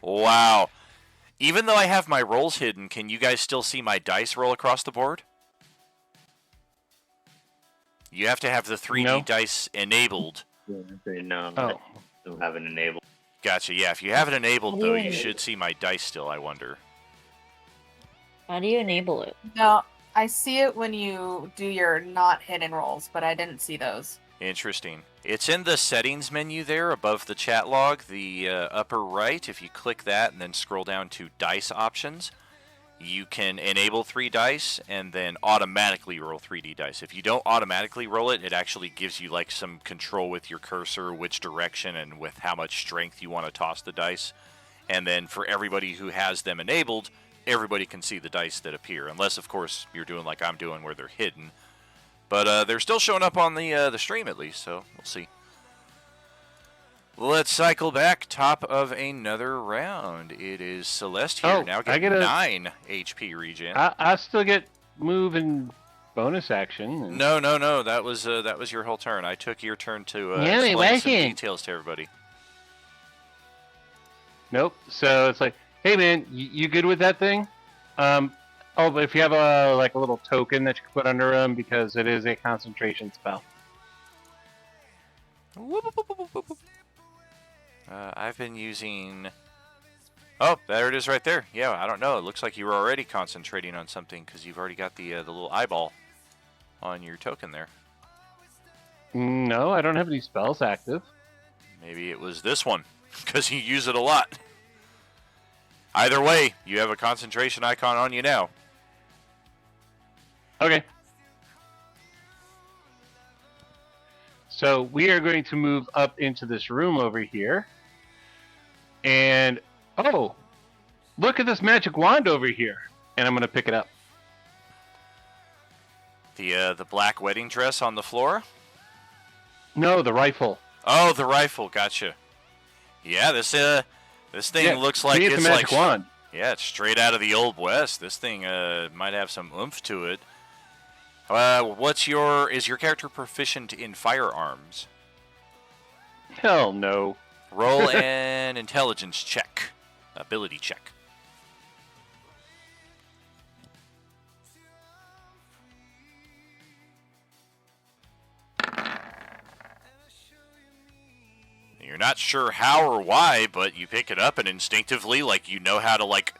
[SPEAKER 3] Wow. Even though I have my rolls hidden, can you guys still see my dice roll across the board? You have to have the 3D
[SPEAKER 9] No.
[SPEAKER 3] dice enabled.
[SPEAKER 11] No,
[SPEAKER 9] Oh.
[SPEAKER 11] I don't have it enabled.
[SPEAKER 3] Gotcha, yeah. If you have it enabled, though, you
[SPEAKER 6] Yeah.
[SPEAKER 3] should see my dice still, I wonder.
[SPEAKER 6] How do you enable it?
[SPEAKER 7] No, I see it when you do your not hidden rolls, but I didn't see those.
[SPEAKER 3] Interesting. It's in the settings menu there above the chat log, the upper right. If you click that and then scroll down to dice options, you can enable 3 dice and then automatically roll 3D dice. If you don't automatically roll it, it actually gives you like some control with your cursor, which direction and with how much strength you want to toss the dice. And then for everybody who has them enabled, everybody can see the dice that appear, unless of course you're doing like I'm doing where they're hidden. But they're still showing up on the stream at least, so we'll see. Let's cycle back, top of another round. It is Celeste here,
[SPEAKER 9] Oh,
[SPEAKER 3] now
[SPEAKER 9] I
[SPEAKER 3] getting
[SPEAKER 9] get a-
[SPEAKER 3] 9 HP regen.
[SPEAKER 9] I still get move and bonus action. And...
[SPEAKER 3] No, that was your whole turn. I took your turn to
[SPEAKER 9] Yeah, it
[SPEAKER 3] explain some
[SPEAKER 9] wasn't.
[SPEAKER 3] details to everybody.
[SPEAKER 9] Nope. So it's like, hey man, you good with that thing? But if you have a little token that you can put under them because it is a concentration spell.
[SPEAKER 3] I've been using... Oh, there it is right there. Yeah, I don't know. It looks like you were already concentrating on something because you've already got the little eyeball on your token there.
[SPEAKER 9] No, I don't have any spells active.
[SPEAKER 3] Maybe it was this one because you use it a lot. Either way, you have a concentration icon on you now.
[SPEAKER 9] Okay. So we are going to move up into this room over here. And, oh, look at this magic wand over here. And I'm going to pick it up.
[SPEAKER 3] The black wedding dress on the floor?
[SPEAKER 9] No, the rifle.
[SPEAKER 3] Oh, the rifle. Gotcha. Yeah, this thing
[SPEAKER 9] Yeah,
[SPEAKER 3] looks like
[SPEAKER 9] see,
[SPEAKER 3] it's
[SPEAKER 9] a magic
[SPEAKER 3] like
[SPEAKER 9] wand.
[SPEAKER 3] Yeah, it's straight out of the Old West. This thing might have some oomph to it. Is your character proficient in firearms?
[SPEAKER 9] Hell no.
[SPEAKER 3] Roll an intelligence check. Ability check. You're not sure how or why, but you pick it up and instinctively, like, you know how to, like,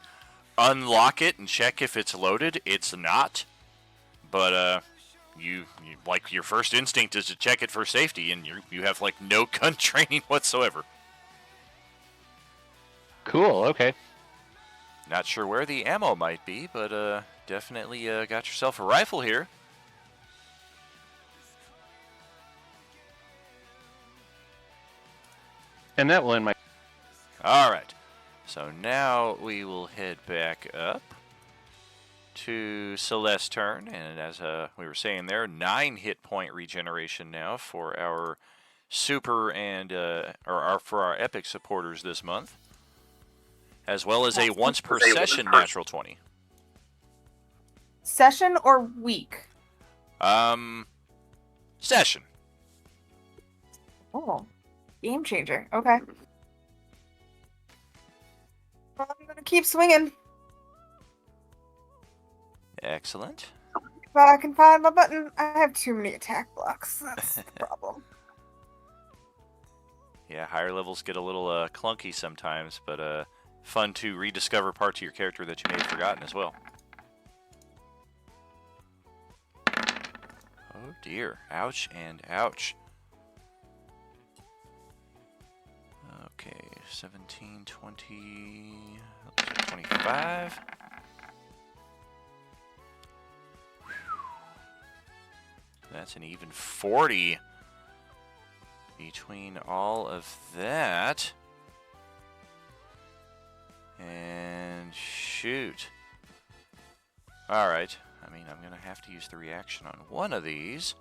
[SPEAKER 3] unlock it and check if it's loaded. It's not. But, you like, your first instinct is to check it for safety, and you have, like, no gun training whatsoever.
[SPEAKER 9] Cool, okay.
[SPEAKER 3] Not sure where the ammo might be, but, definitely, got yourself a rifle here.
[SPEAKER 9] And that will end my...
[SPEAKER 3] Alright, so now we will head back up to Celeste's turn, and as we were saying there, 9 hit point regeneration now for our super and for our epic supporters this month, as well as a once per session natural 20.
[SPEAKER 7] Session or week?
[SPEAKER 3] Session.
[SPEAKER 7] Oh, game changer. Okay. Well, I'm gonna keep swinging.
[SPEAKER 3] Excellent.
[SPEAKER 7] If I can find my button, I have too many attack blocks. That's the problem.
[SPEAKER 3] Yeah, higher levels get a little clunky sometimes, but fun to rediscover parts of your character that you may have forgotten as well. dear. Ouch and ouch. Okay, 17, 20, 25. That's an even 40 between all of that. And shoot. Alright. I mean, I'm going to have to use the reaction on one of these.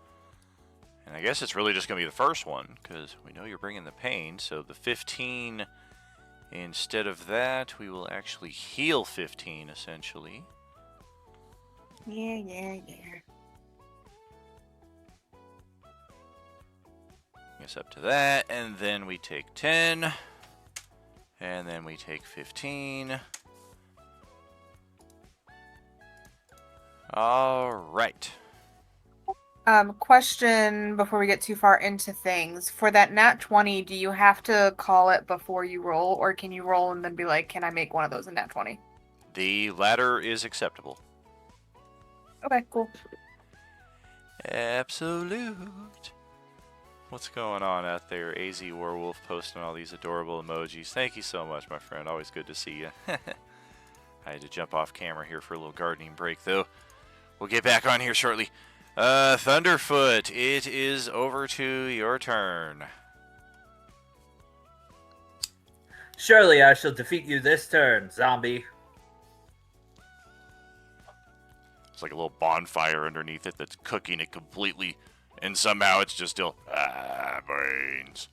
[SPEAKER 3] And I guess it's really just going to be the first one, because we know you're bringing the pain. So the 15, instead of that, we will actually heal 15, essentially.
[SPEAKER 7] Yeah.
[SPEAKER 3] Guess up to that, and then we take 10. And then we take 15. Alright.
[SPEAKER 7] Question before we get too far into things. For that nat 20, do you have to call it before you roll, or can you roll and then be like, can I make one of those in nat 20?
[SPEAKER 3] The latter is acceptable.
[SPEAKER 7] Okay, cool.
[SPEAKER 3] Absolute. What's going on out there? AZ Warwolf posting all these adorable emojis. Thank you so much, my friend. Always good to see you. I had to jump off camera here for a little gardening break, though. We'll get back on here shortly. Thunderfoot, it is over to your turn.
[SPEAKER 8] Surely I shall defeat you this turn, zombie.
[SPEAKER 3] It's like a little bonfire underneath it that's cooking it completely. And somehow it's just still, brains.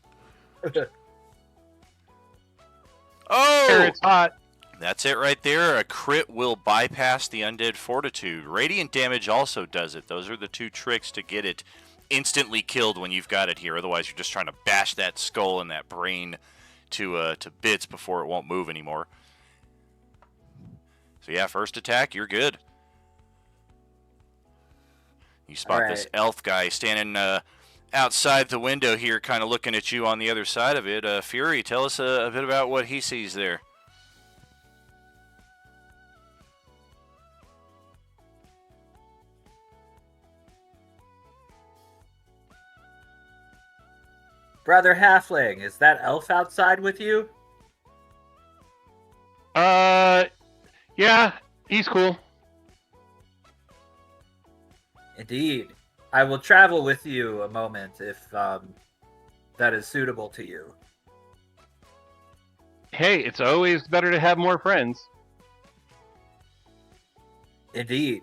[SPEAKER 3] Oh!
[SPEAKER 9] It's hot.
[SPEAKER 3] That's it right there. A crit will bypass the Undead Fortitude. Radiant damage also does it. Those are the two tricks to get it instantly killed when you've got it here. Otherwise, you're just trying to bash that skull and that brain to bits before it won't move anymore. So yeah, first attack, you're good. You spot this elf guy standing outside the window here, kind of looking at you on the other side of it. Fury, tell us a bit about what he sees there.
[SPEAKER 8] Brother Halfling, is that elf outside with you?
[SPEAKER 9] Yeah, he's cool.
[SPEAKER 8] Indeed. I will travel with you a moment if that is suitable to you.
[SPEAKER 9] Hey, it's always better to have more friends.
[SPEAKER 8] Indeed.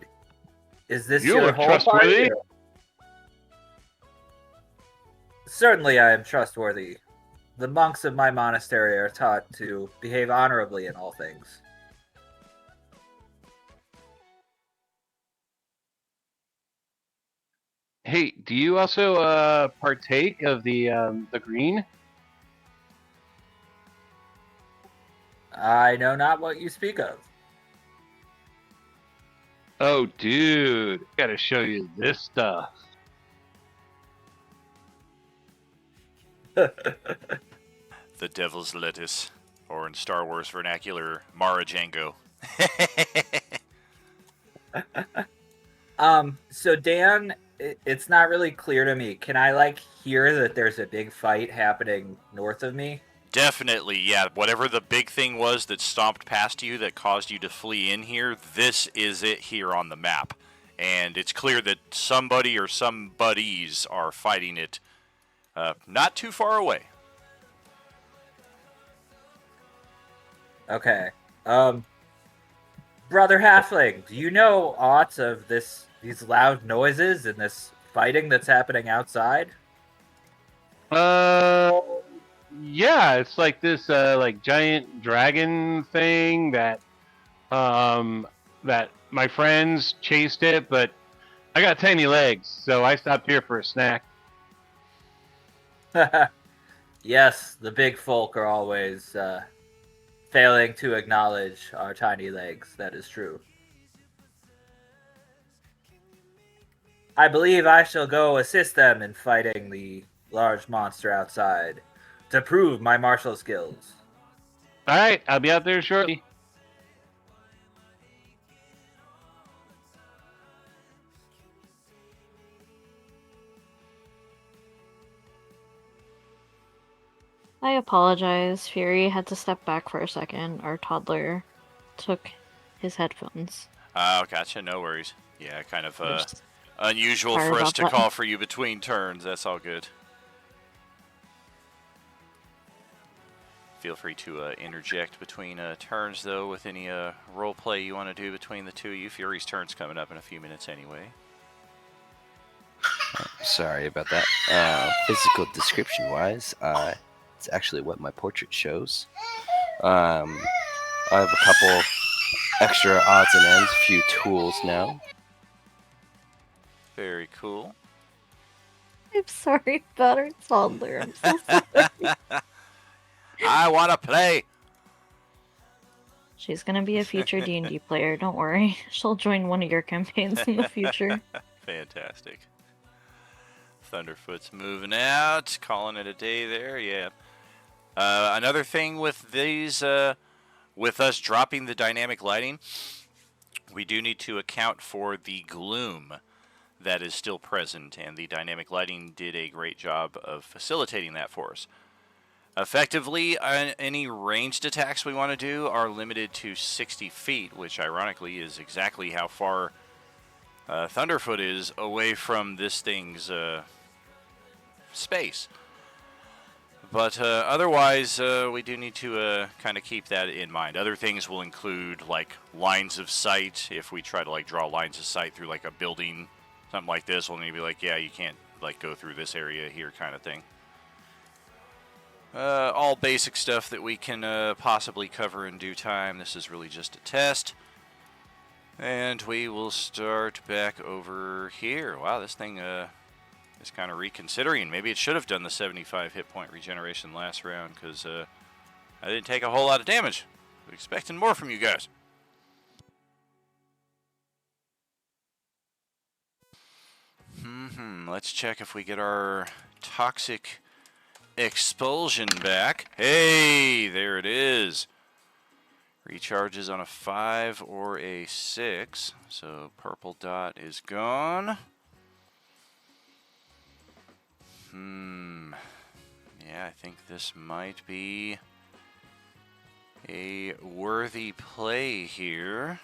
[SPEAKER 8] Is this
[SPEAKER 9] You
[SPEAKER 8] your
[SPEAKER 9] look
[SPEAKER 8] whole
[SPEAKER 9] trustworthy.
[SPEAKER 8] party? Certainly I am trustworthy. The monks of my monastery are taught to behave honorably in all things.
[SPEAKER 9] Hey, do you also partake of the green?
[SPEAKER 8] I know not what you speak of.
[SPEAKER 9] Oh, dude, gotta show you this stuff.
[SPEAKER 3] The Devil's Lettuce, or in Star Wars vernacular, Mara Django.
[SPEAKER 8] So Dan, it's not really clear to me. Can I hear that there's a big fight happening north of me?
[SPEAKER 3] Definitely, yeah. Whatever the big thing was that stomped past you that caused you to flee in here, this is it here on the map. And it's clear that somebody or some buddies are fighting it not too far away.
[SPEAKER 8] Okay. Brother Halfling, do you know aught of these loud noises and this fighting that's happening outside?
[SPEAKER 9] Yeah, it's like this giant dragon thing that that my friends chased it, but I got tiny legs, so I stopped here for a snack.
[SPEAKER 8] Yes, the big folk are always failing to acknowledge our tiny legs. That is true. I believe I shall go assist them in fighting the large monster outside to prove my martial skills.
[SPEAKER 9] All right, I'll be out there shortly.
[SPEAKER 6] I apologize. Fury had to step back for a second. Our toddler took his headphones.
[SPEAKER 3] Oh, gotcha. No worries. Yeah, kind of
[SPEAKER 6] We're just
[SPEAKER 3] unusual
[SPEAKER 6] sorry
[SPEAKER 3] for us
[SPEAKER 6] about
[SPEAKER 3] to
[SPEAKER 6] that.
[SPEAKER 3] call for you between turns. That's all good. Feel free to interject between turns, though, with any role play you want to do between the two of you. Fury's turn's coming up in a few minutes anyway.
[SPEAKER 5] Sorry about that. Physical description wise, it's actually what my portrait shows. I have a couple extra odds and ends, a few tools now.
[SPEAKER 3] Very cool.
[SPEAKER 6] I'm sorry about our toddler. I'm so sorry.
[SPEAKER 3] I want to play.
[SPEAKER 6] She's gonna be a future D&D player. Don't worry. She'll join one of your campaigns in the future.
[SPEAKER 3] Fantastic. Thunderfoot's moving out, calling it a day there. Yeah. Another thing with these, with us dropping the dynamic lighting, we do need to account for the gloom that is still present, and the dynamic lighting did a great job of facilitating that for us. Effectively, any ranged attacks we want to do are limited to 60 feet, which ironically is exactly how far Thunderfoot is away from this thing's space. But otherwise, we do need to kind of keep that in mind. Other things will include like lines of sight. If we try to like draw lines of sight through like a building, something like this, we'll need to be like, yeah, you can't like go through this area here, kind of thing. All basic stuff that we can possibly cover in due time. This is really just a test. And we will start back over here. Wow, this thing is kind of reconsidering. Maybe it should have done the 75 hit point regeneration last round, because I didn't take a whole lot of damage. I'm expecting more from you guys. Let's check if we get our toxic expulsion back. Hey, there it is. Recharges on a 5 or a 6. So purple dot is gone. Yeah, I think this might be a worthy play here.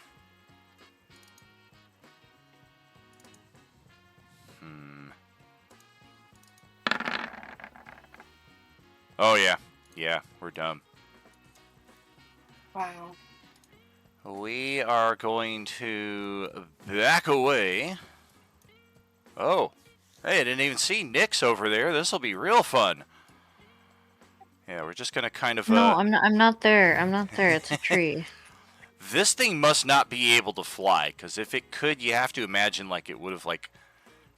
[SPEAKER 3] Oh, yeah. Yeah, we're dumb.
[SPEAKER 7] Wow.
[SPEAKER 3] We are going to back away. Oh. Hey, I didn't even see Nyx over there. This will be real fun. Yeah, we're just going to kind of...
[SPEAKER 6] No, I'm not there. I'm not there. It's a tree.
[SPEAKER 3] This thing must not be able to fly, because if it could, you have to imagine like it would have like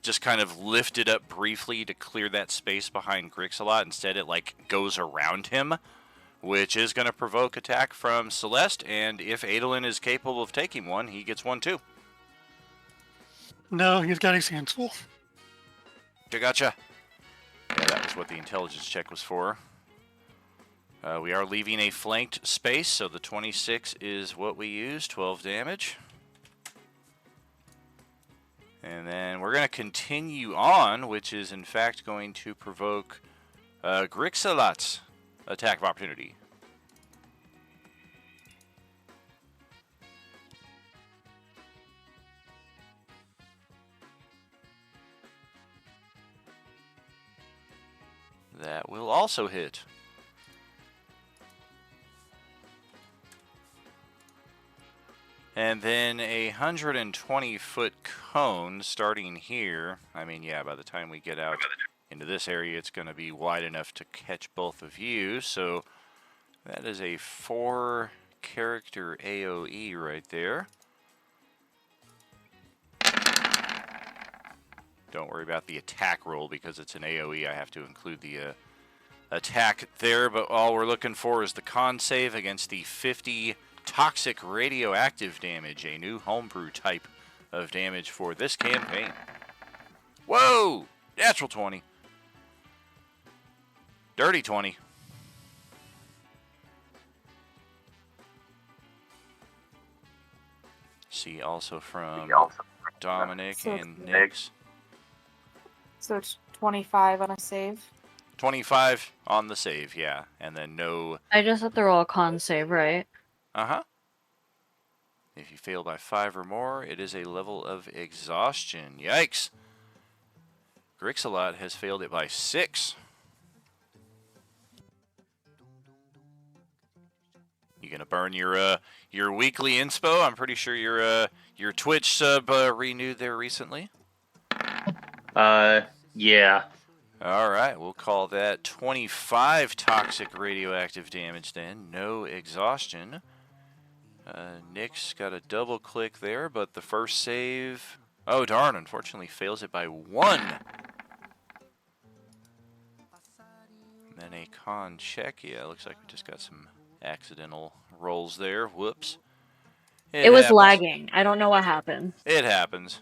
[SPEAKER 3] just kind of lifted up briefly to clear that space behind Grixalot. Instead, it like goes around him, which is going to provoke attack from Celeste, and if Adolin is capable of taking one, he gets one too.
[SPEAKER 10] No, he's got his hands full.
[SPEAKER 3] Gotcha. Yeah, that was what the intelligence check was for. We are leaving a flanked space, so the 26 is what we use, 12 damage. And then we're going to continue on, which is in fact going to provoke Grixalot's attack of opportunity. That will also hit. And then a 120-foot cone starting here. I mean, yeah, by the time we get out into this area, it's going to be wide enough to catch both of you. So that is a 4-character AoE right there. Don't worry about the attack roll because it's an AoE. I have to include the attack there, but all we're looking for is the con save against the 50 toxic radioactive damage, a new homebrew type of damage for this campaign. Whoa! Natural 20. Dirty 20. See also from Dominic and Nyx.
[SPEAKER 7] So it's 25 on a save.
[SPEAKER 3] 25 on the save, yeah. And then no...
[SPEAKER 6] I just have to roll a con save, right?
[SPEAKER 3] Uh-huh. If you fail by 5 or more, it is a level of exhaustion. Yikes. Grixalot has failed it by 6. You gonna burn your weekly inspo? I'm pretty sure your Twitch sub renewed there recently.
[SPEAKER 11] Yeah.
[SPEAKER 3] All right, we'll call that 25 toxic radioactive damage then. No exhaustion. Nick's got a double click there, but the first save... Oh, darn, unfortunately fails it by 1. And then a con check. Yeah, looks like we just got some accidental rolls there. Whoops.
[SPEAKER 6] It was
[SPEAKER 3] happens.
[SPEAKER 6] lagging. I don't know what happened.
[SPEAKER 3] It happens.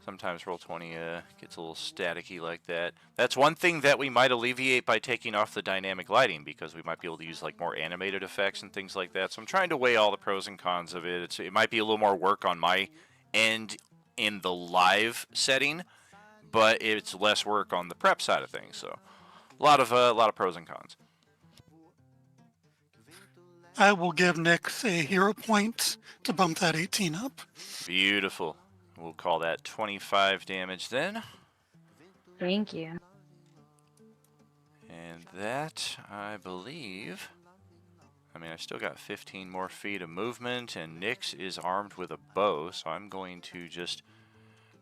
[SPEAKER 3] Sometimes Roll20 gets a little staticky like that. That's one thing that we might alleviate by taking off the dynamic lighting, because we might be able to use like more animated effects and things like that. So I'm trying to weigh all the pros and cons of it. It might be a little more work on my end in the live setting, but it's less work on the prep side of things. So a lot of pros and cons.
[SPEAKER 10] I will give Nyx a hero point to bump that 18 up.
[SPEAKER 3] Beautiful. We'll call that 25 damage then.
[SPEAKER 6] Thank you.
[SPEAKER 3] And that, I believe... I mean, I've still got 15 more feet of movement, and Nyx is armed with a bow, so I'm going to just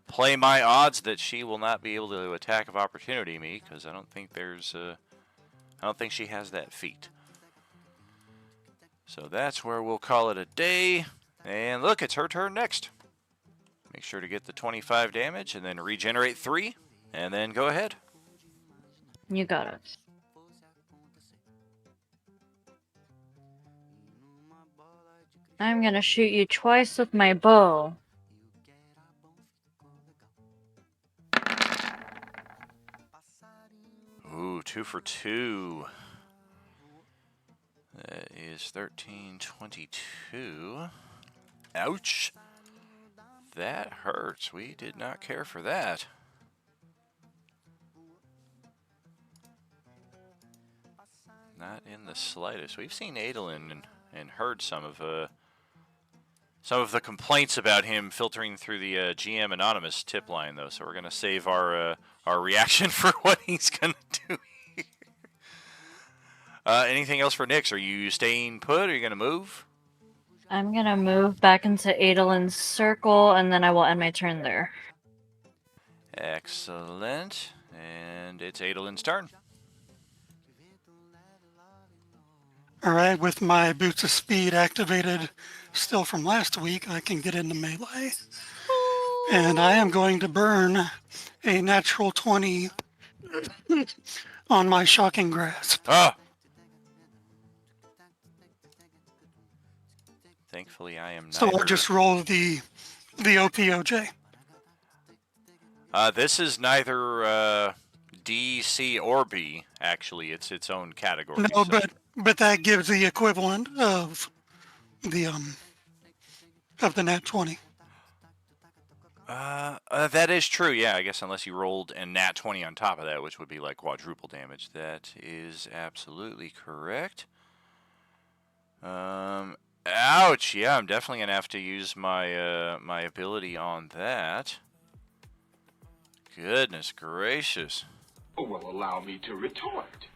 [SPEAKER 3] play my odds that she will not be able to attack of opportunity me, because I don't think there's... I don't think she has that feat. So that's where we'll call it a day. And look, it's her turn next. Make sure to get the 25 damage and then regenerate 3 and then go ahead.
[SPEAKER 6] You got it. I'm gonna shoot you twice with my bow.
[SPEAKER 3] Ooh, 2 for 2. That is 13, 22. Ouch. That hurts. We did not care for that. Not in the slightest. We've seen Adolin and heard some of the complaints about him filtering through the GM Anonymous tip line, though. So we're gonna save our reaction for what he's gonna do. Anything else for Nyx? Are you staying put? Are you gonna move?
[SPEAKER 6] I'm gonna move back into Adolin's circle, and then I will end my turn there.
[SPEAKER 3] Excellent. And it's Adolin's turn.
[SPEAKER 10] All right, with my Boots of Speed activated still from last week, I can get into melee. And I am going to burn a natural 20 on my Shocking Grasp.
[SPEAKER 3] Ah! Thankfully, I am not.
[SPEAKER 10] So I'll just roll the OPOJ.
[SPEAKER 3] This is neither D, C, or B. Actually, it's its own category.
[SPEAKER 10] No, but that gives the equivalent of the nat 20.
[SPEAKER 3] That is true. Yeah, I guess unless you rolled a nat 20 on top of that, which would be like quadruple damage. That is absolutely correct. Ouch! Yeah, I'm definitely gonna have to use my my ability on that. Goodness gracious.
[SPEAKER 4] Well, allow me to retort.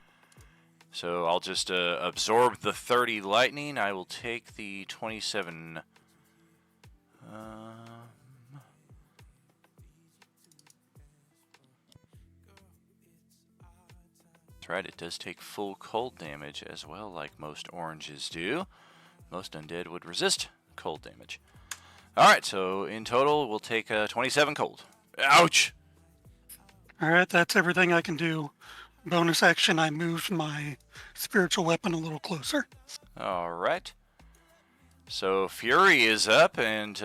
[SPEAKER 3] So I'll just absorb the 30 lightning. I will take the 27. That's right, it does take full cold damage as well, like most oranges do. Most undead would resist cold damage. Alright, so in total, we'll take 27 cold. Ouch!
[SPEAKER 10] All right, that's everything I can do. Bonus action, I moved my spiritual weapon a little closer.
[SPEAKER 3] Alright. So Fury is up, and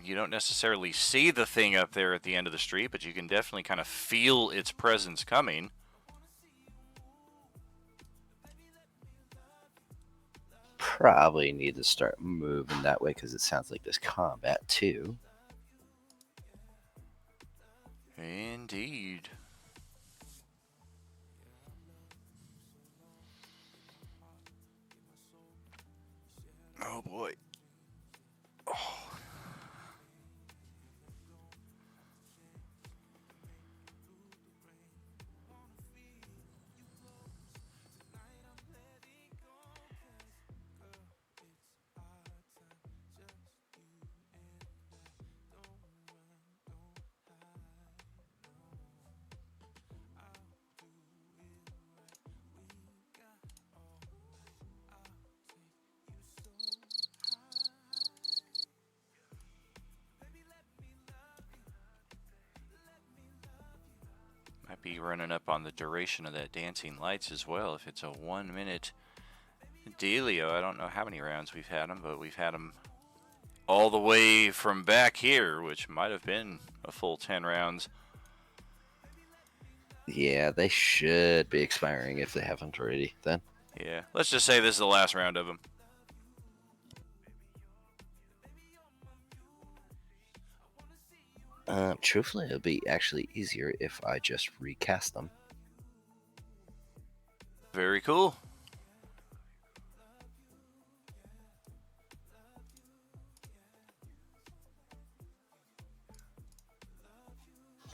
[SPEAKER 3] you don't necessarily see the thing up there at the end of the street, but you can definitely kind of feel its presence coming.
[SPEAKER 5] Probably need to start moving that way because it sounds like there's combat too.
[SPEAKER 3] Indeed. running up on the duration of that Dancing Lights as well. If it's a 1 minute dealio, I don't know how many rounds we've had them, but we've had them all the way from back here, which might have been a full 10 rounds.
[SPEAKER 5] Yeah, they should be expiring if they haven't already then.
[SPEAKER 3] Yeah, let's just say this is the last round of them.
[SPEAKER 5] Truthfully, it would be actually easier if I just recast them.
[SPEAKER 3] Very cool.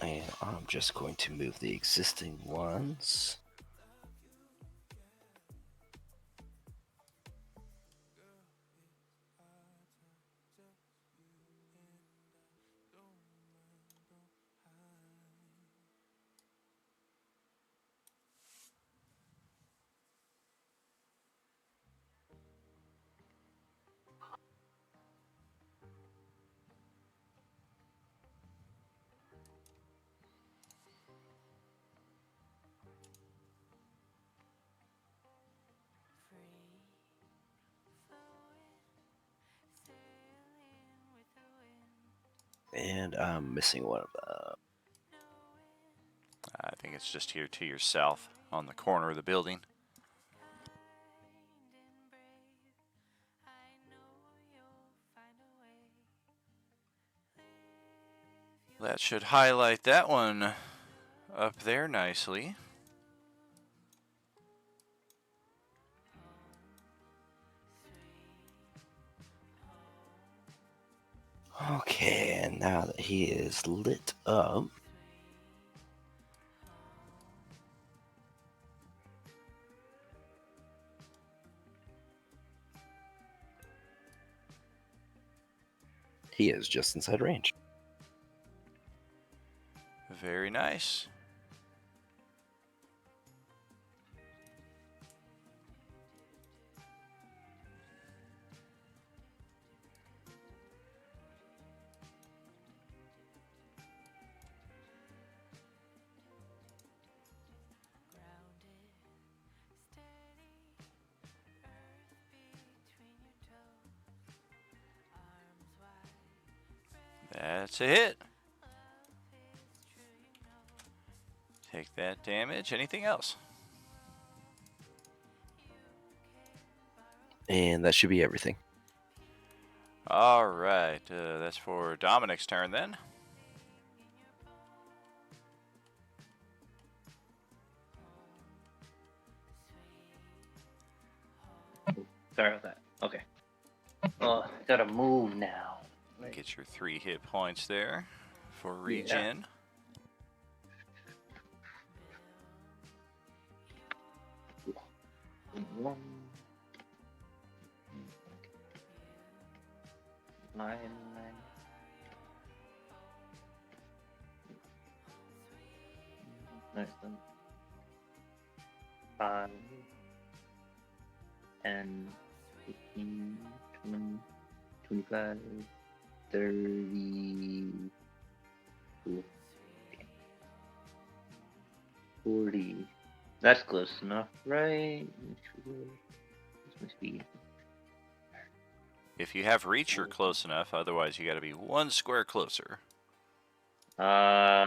[SPEAKER 5] And I'm just going to move the existing ones. And I'm missing one of them.
[SPEAKER 3] I think it's just here to your south on the corner of the building. That should highlight that one up there nicely.
[SPEAKER 5] Okay, and now that he is lit up, he is just inside range.
[SPEAKER 3] Very nice. That's a hit. Take that damage. Anything else?
[SPEAKER 5] And that should be everything.
[SPEAKER 3] All right. That's for Dominic's turn then.
[SPEAKER 11] Sorry about that. Okay. Gotta move now.
[SPEAKER 3] Get your 3 hit points there for regen.
[SPEAKER 11] One. 9. Nice then. 5. 10. 15. 20. 25. 30. 40. That's close enough, right? This must be.
[SPEAKER 3] If you have reach, you're close enough. Otherwise, you got to be 1 square closer.
[SPEAKER 11] Yeah,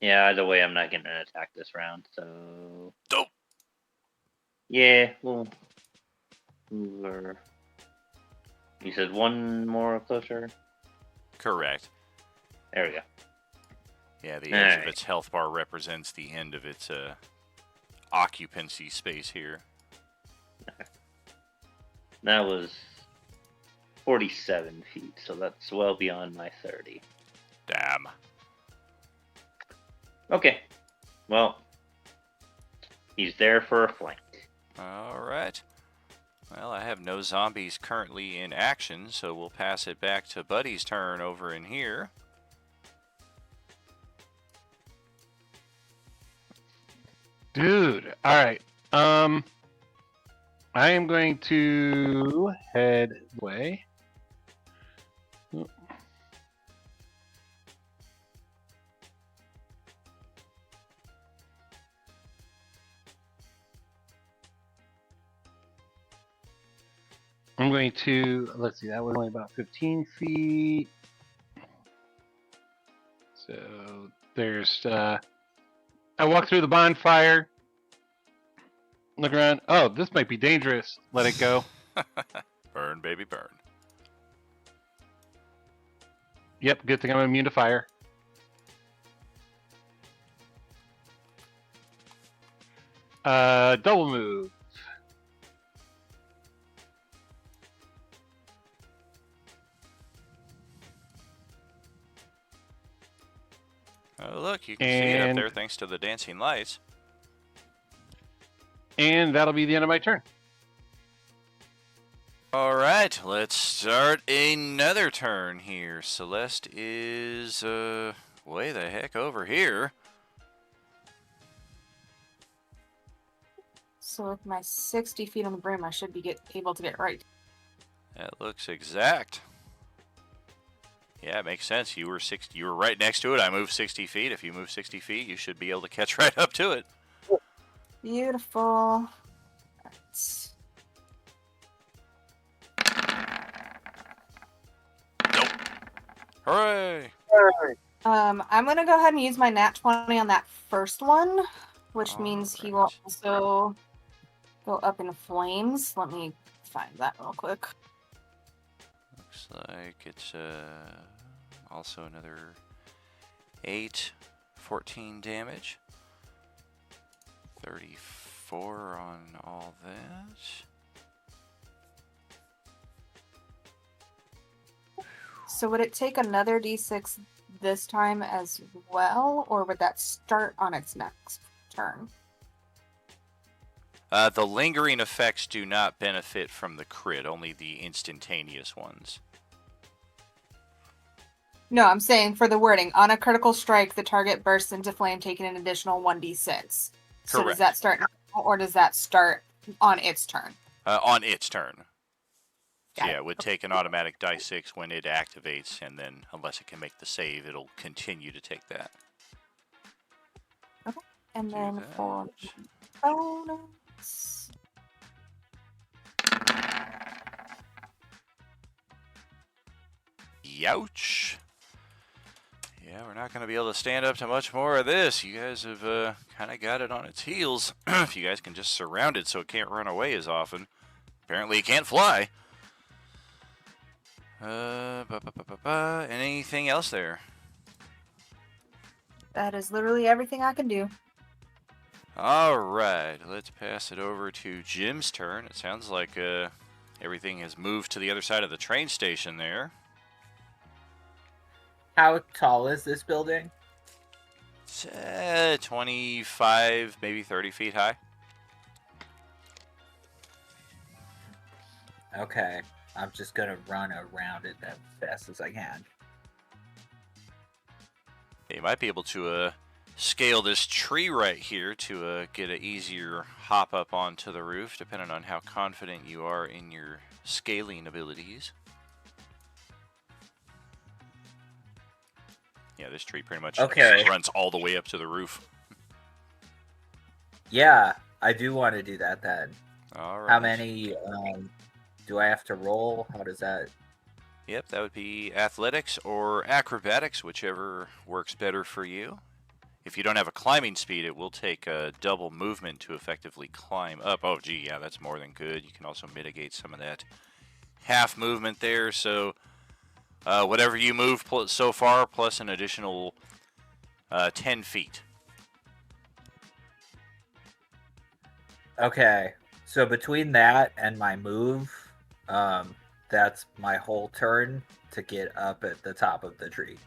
[SPEAKER 11] either way, I'm not getting an attack this round, so.
[SPEAKER 3] Dope.
[SPEAKER 11] Yeah, we'll move her. You said 1 more closer?
[SPEAKER 3] Correct.
[SPEAKER 11] There we go.
[SPEAKER 3] Yeah, the edge of
[SPEAKER 11] Alright.
[SPEAKER 3] its health bar represents the end of its occupancy space here.
[SPEAKER 11] That was 47 feet, so that's well beyond my 30.
[SPEAKER 3] Damn.
[SPEAKER 11] Okay. Well, he's there for a flank.
[SPEAKER 3] All right. Well, I have no zombies currently in action, so we'll pass it back to Buddy's turn over in here.
[SPEAKER 9] Dude, all right. I am going to head away. I'm going to, let's see, that was only about 15 feet. So there's, I walk through the bonfire, look around. Oh, this might be dangerous. Let it go.
[SPEAKER 3] Burn, baby, burn.
[SPEAKER 9] Yep, good thing I'm immune to fire. Double move.
[SPEAKER 3] Oh, look, you can see it up
[SPEAKER 9] And-
[SPEAKER 3] there thanks to the dancing lights.
[SPEAKER 9] And that'll be the end of my turn.
[SPEAKER 3] All right, let's start another turn here. Celeste is way the heck over here.
[SPEAKER 7] So with my 60 feet on the brim, I should be able to get right.
[SPEAKER 3] That looks exact. Yeah, it makes sense. You were right next to it. I moved 60 feet. If you move 60 feet, you should be able to catch right up to it.
[SPEAKER 7] Beautiful.
[SPEAKER 3] Hooray!
[SPEAKER 7] I'm gonna go ahead and use my nat 20 on that first one, which means he will
[SPEAKER 3] Alright.
[SPEAKER 7] also go up in flames. Let me find that real quick.
[SPEAKER 3] Looks like it's also another 8, 14 damage. 34 on all that.
[SPEAKER 7] So would it take another d6 this time as well, or would that start on its next turn?
[SPEAKER 3] The lingering effects do not benefit from the crit, only the instantaneous ones.
[SPEAKER 7] No, I'm saying for the wording, on a critical strike, the target bursts into flame, taking an additional 1d6. So does
[SPEAKER 3] Correct.
[SPEAKER 7] that start now, or does that start on its turn?
[SPEAKER 3] On its turn. So
[SPEAKER 7] Got
[SPEAKER 3] yeah,
[SPEAKER 7] it.
[SPEAKER 3] it would take an automatic die 6 when it activates, and then unless it can make the save, it'll continue to take that.
[SPEAKER 7] And
[SPEAKER 3] Do
[SPEAKER 7] then
[SPEAKER 3] that.
[SPEAKER 7] for bonus.
[SPEAKER 3] Youch. Yeah, we're not going to be able to stand up to much more of this. You guys have kind of got it on its heels. If you guys can just surround it so it can't run away as often. Apparently it can't fly. Anything else there?
[SPEAKER 7] That is literally everything I can do.
[SPEAKER 3] All right, let's pass it over to Jim's turn. It sounds like everything has moved to the other side of the train station there.
[SPEAKER 8] How tall is this building?
[SPEAKER 3] It's 25, maybe 30 feet high.
[SPEAKER 8] Okay, I'm just gonna run around it as fast as I can.
[SPEAKER 3] You might be able to scale this tree right here to get an easier hop up onto the roof, depending on how confident you are in your scaling abilities. Yeah, this tree pretty much
[SPEAKER 8] Okay.
[SPEAKER 3] runs all the way up to the roof.
[SPEAKER 8] Yeah, I do want to do that then.
[SPEAKER 3] All right.
[SPEAKER 8] How many do I have to roll? How does that?
[SPEAKER 3] Yep, that would be athletics or acrobatics, whichever works better for you. If you don't have a climbing speed, it will take a double movement to effectively climb up. Oh, gee, yeah, that's more than good. You can also mitigate some of that half movement there. So whatever you move so far, plus an additional 10 feet.
[SPEAKER 8] Okay, so between that and my move, that's my whole turn to get up at the top of the tree.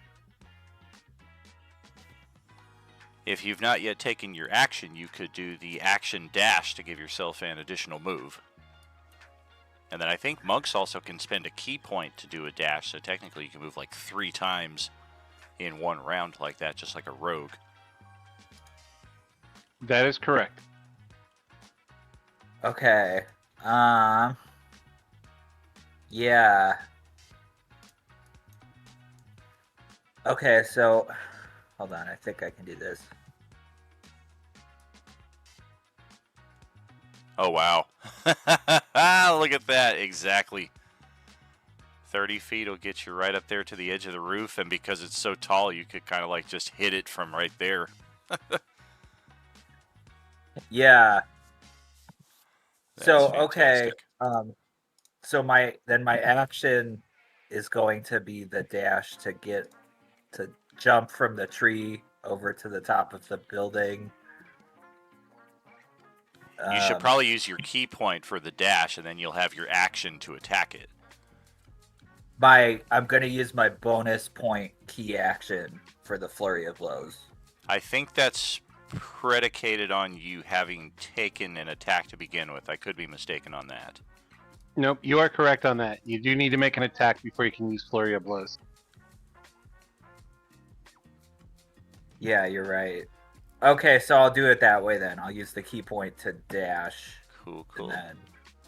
[SPEAKER 3] If you've not yet taken your action, you could do the action dash to give yourself an additional move. And then I think monks also can spend a key point to do a dash, so technically you can move like 3 times in one round like that, just like a rogue.
[SPEAKER 9] That is correct.
[SPEAKER 8] Okay. Yeah. Okay, so hold on, I think I can do this.
[SPEAKER 3] Oh, wow. Look at that. Exactly. 30 feet will get you right up there to the edge of the roof, and because it's so tall, you could kind of like just hit it from right there.
[SPEAKER 8] Yeah.
[SPEAKER 3] That's
[SPEAKER 8] So okay.
[SPEAKER 3] fantastic.
[SPEAKER 8] So my action is going to be the dash to jump from the tree over to the top of the building.
[SPEAKER 3] You should probably use your key point for the dash, and then you'll have your action to attack it.
[SPEAKER 8] I'm going to use my bonus point key action for the flurry of blows.
[SPEAKER 3] I think that's predicated on you having taken an attack to begin with. I could be mistaken on that.
[SPEAKER 9] Nope, you are correct on that. You do need to make an attack before you can use Flurry of Blows.
[SPEAKER 8] Yeah, you're right. Okay, so I'll do it that way then. I'll use the key point to dash.
[SPEAKER 3] Cool.
[SPEAKER 8] And then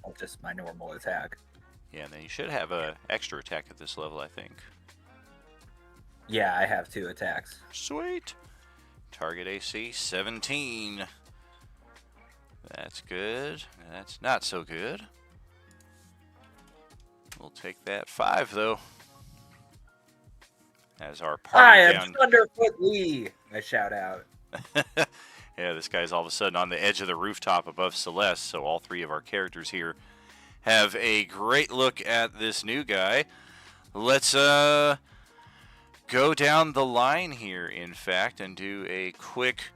[SPEAKER 8] I'll just my normal attack.
[SPEAKER 3] Yeah, and then you should have a extra attack at this level, I think.
[SPEAKER 8] Yeah, I have 2 attacks.
[SPEAKER 3] Sweet. Target AC 17. That's good. That's not so good. We'll take that 5 though. As our party
[SPEAKER 8] I am
[SPEAKER 3] down.
[SPEAKER 8] Thunderfoot Lee! I shout out.
[SPEAKER 3] Yeah, this guy's all of a sudden on the edge of the rooftop above Celeste, so all 3 of our characters here have a great look at this new guy. Let's go down the line here, in fact, and do a quick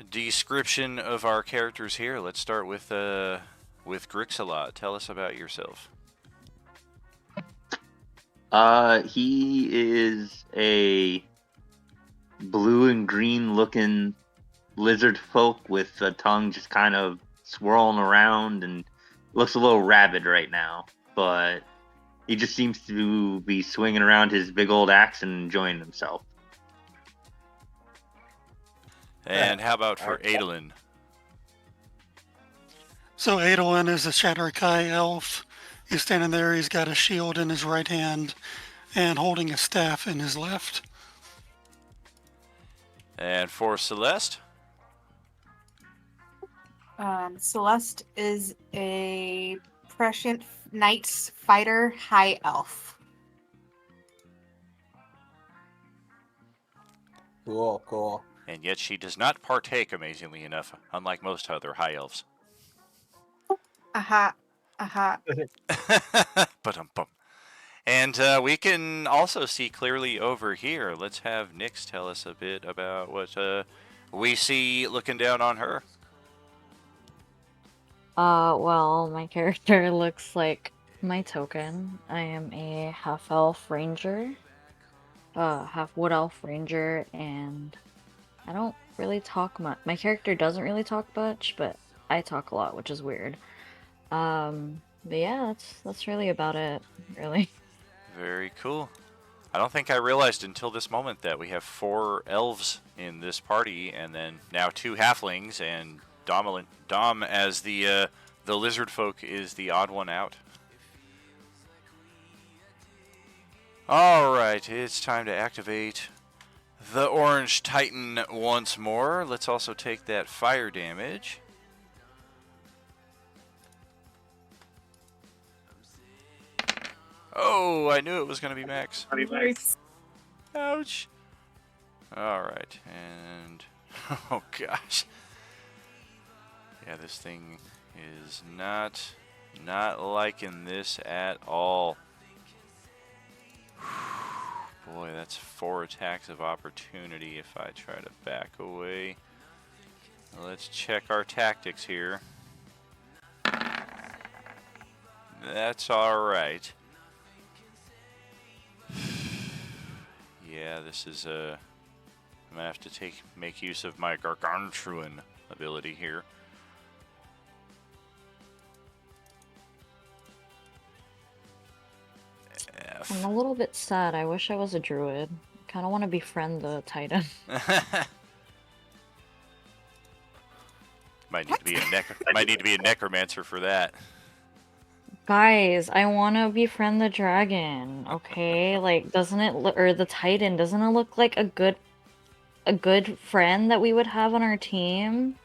[SPEAKER 3] description of our characters here. Let's start with Grixalot. Tell us about yourself.
[SPEAKER 11] He is a blue and green looking lizard folk with a tongue just kind of swirling around and looks a little rabid right now, but he just seems to be swinging around his big old axe and enjoying himself.
[SPEAKER 3] And how about for Adolin?
[SPEAKER 10] So Adolin is a Shatterkai elf. He's standing there. He's got a shield in his right hand and holding a staff in his left.
[SPEAKER 3] And for Celeste?
[SPEAKER 7] Celeste is a prescient knights fighter high elf.
[SPEAKER 8] Cool.
[SPEAKER 3] And yet she does not partake, amazingly enough, unlike most other high elves. Ba-dum-bum. And we can also see clearly over here. Let's have Nyx tell us a bit about what we see looking down on her.
[SPEAKER 6] Well, my character looks like my token. I am a half-elf ranger, half-wood elf ranger, and I don't really talk much. My character doesn't really talk much, but I talk a lot, which is weird. But yeah, that's really about it, really.
[SPEAKER 3] Very cool. I don't think I realized until this moment that we have 4 elves in this party, and then now 2 halflings, and Dom as the lizard folk is the odd one out. All right, it's time to activate the Orange Titan once more. Let's also take that fire damage. Oh, I knew it was going to be max. Ouch. All right, and oh gosh. Yeah, this thing is not liking this at all. Boy, that's 4 attacks of opportunity if I try to back away. Let's check our tactics here. That's all right. Yeah, this is I'm gonna have to make use of my Gargantuan ability here.
[SPEAKER 6] I'm a little bit sad. I wish I was a druid. I kind of want to befriend the Titan.
[SPEAKER 3] Might need to be a necromancer for that.
[SPEAKER 6] Guys, I want to befriend the dragon, okay? Like, doesn't it or the Titan, doesn't it look like a good friend that we would have on our team?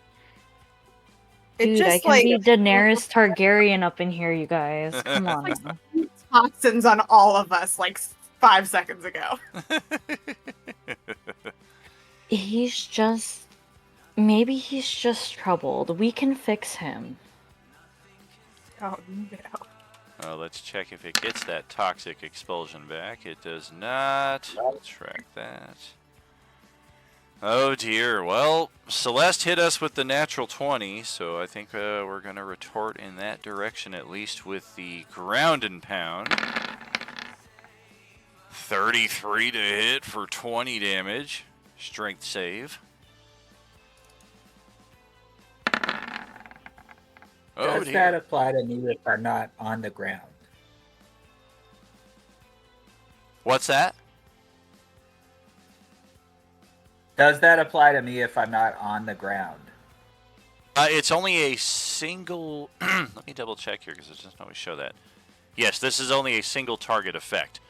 [SPEAKER 7] It
[SPEAKER 6] Dude, I
[SPEAKER 7] just
[SPEAKER 6] can
[SPEAKER 7] like
[SPEAKER 6] be Daenerys Targaryen up in here, you guys. Come on now.
[SPEAKER 7] toxins on all of us like 5 seconds ago.
[SPEAKER 6] He's just. Maybe he's just troubled. We can fix him.
[SPEAKER 7] Oh no.
[SPEAKER 3] Let's check if it gets that toxic expulsion back. It does not. We'll track that. Oh dear. Well, Celeste hit us with the natural 20, so I think we're going to retort in that direction, at least with the ground and pound. 33 to hit for 20 damage. Strength save. Oh
[SPEAKER 8] Does
[SPEAKER 3] dear.
[SPEAKER 8] that apply to me if I'm not on the ground?
[SPEAKER 3] What's that?
[SPEAKER 8] Does that apply to me if I'm not on the ground?
[SPEAKER 3] It's only a single. Let me double check here because it doesn't always show that. Yes, this is only a single target effect.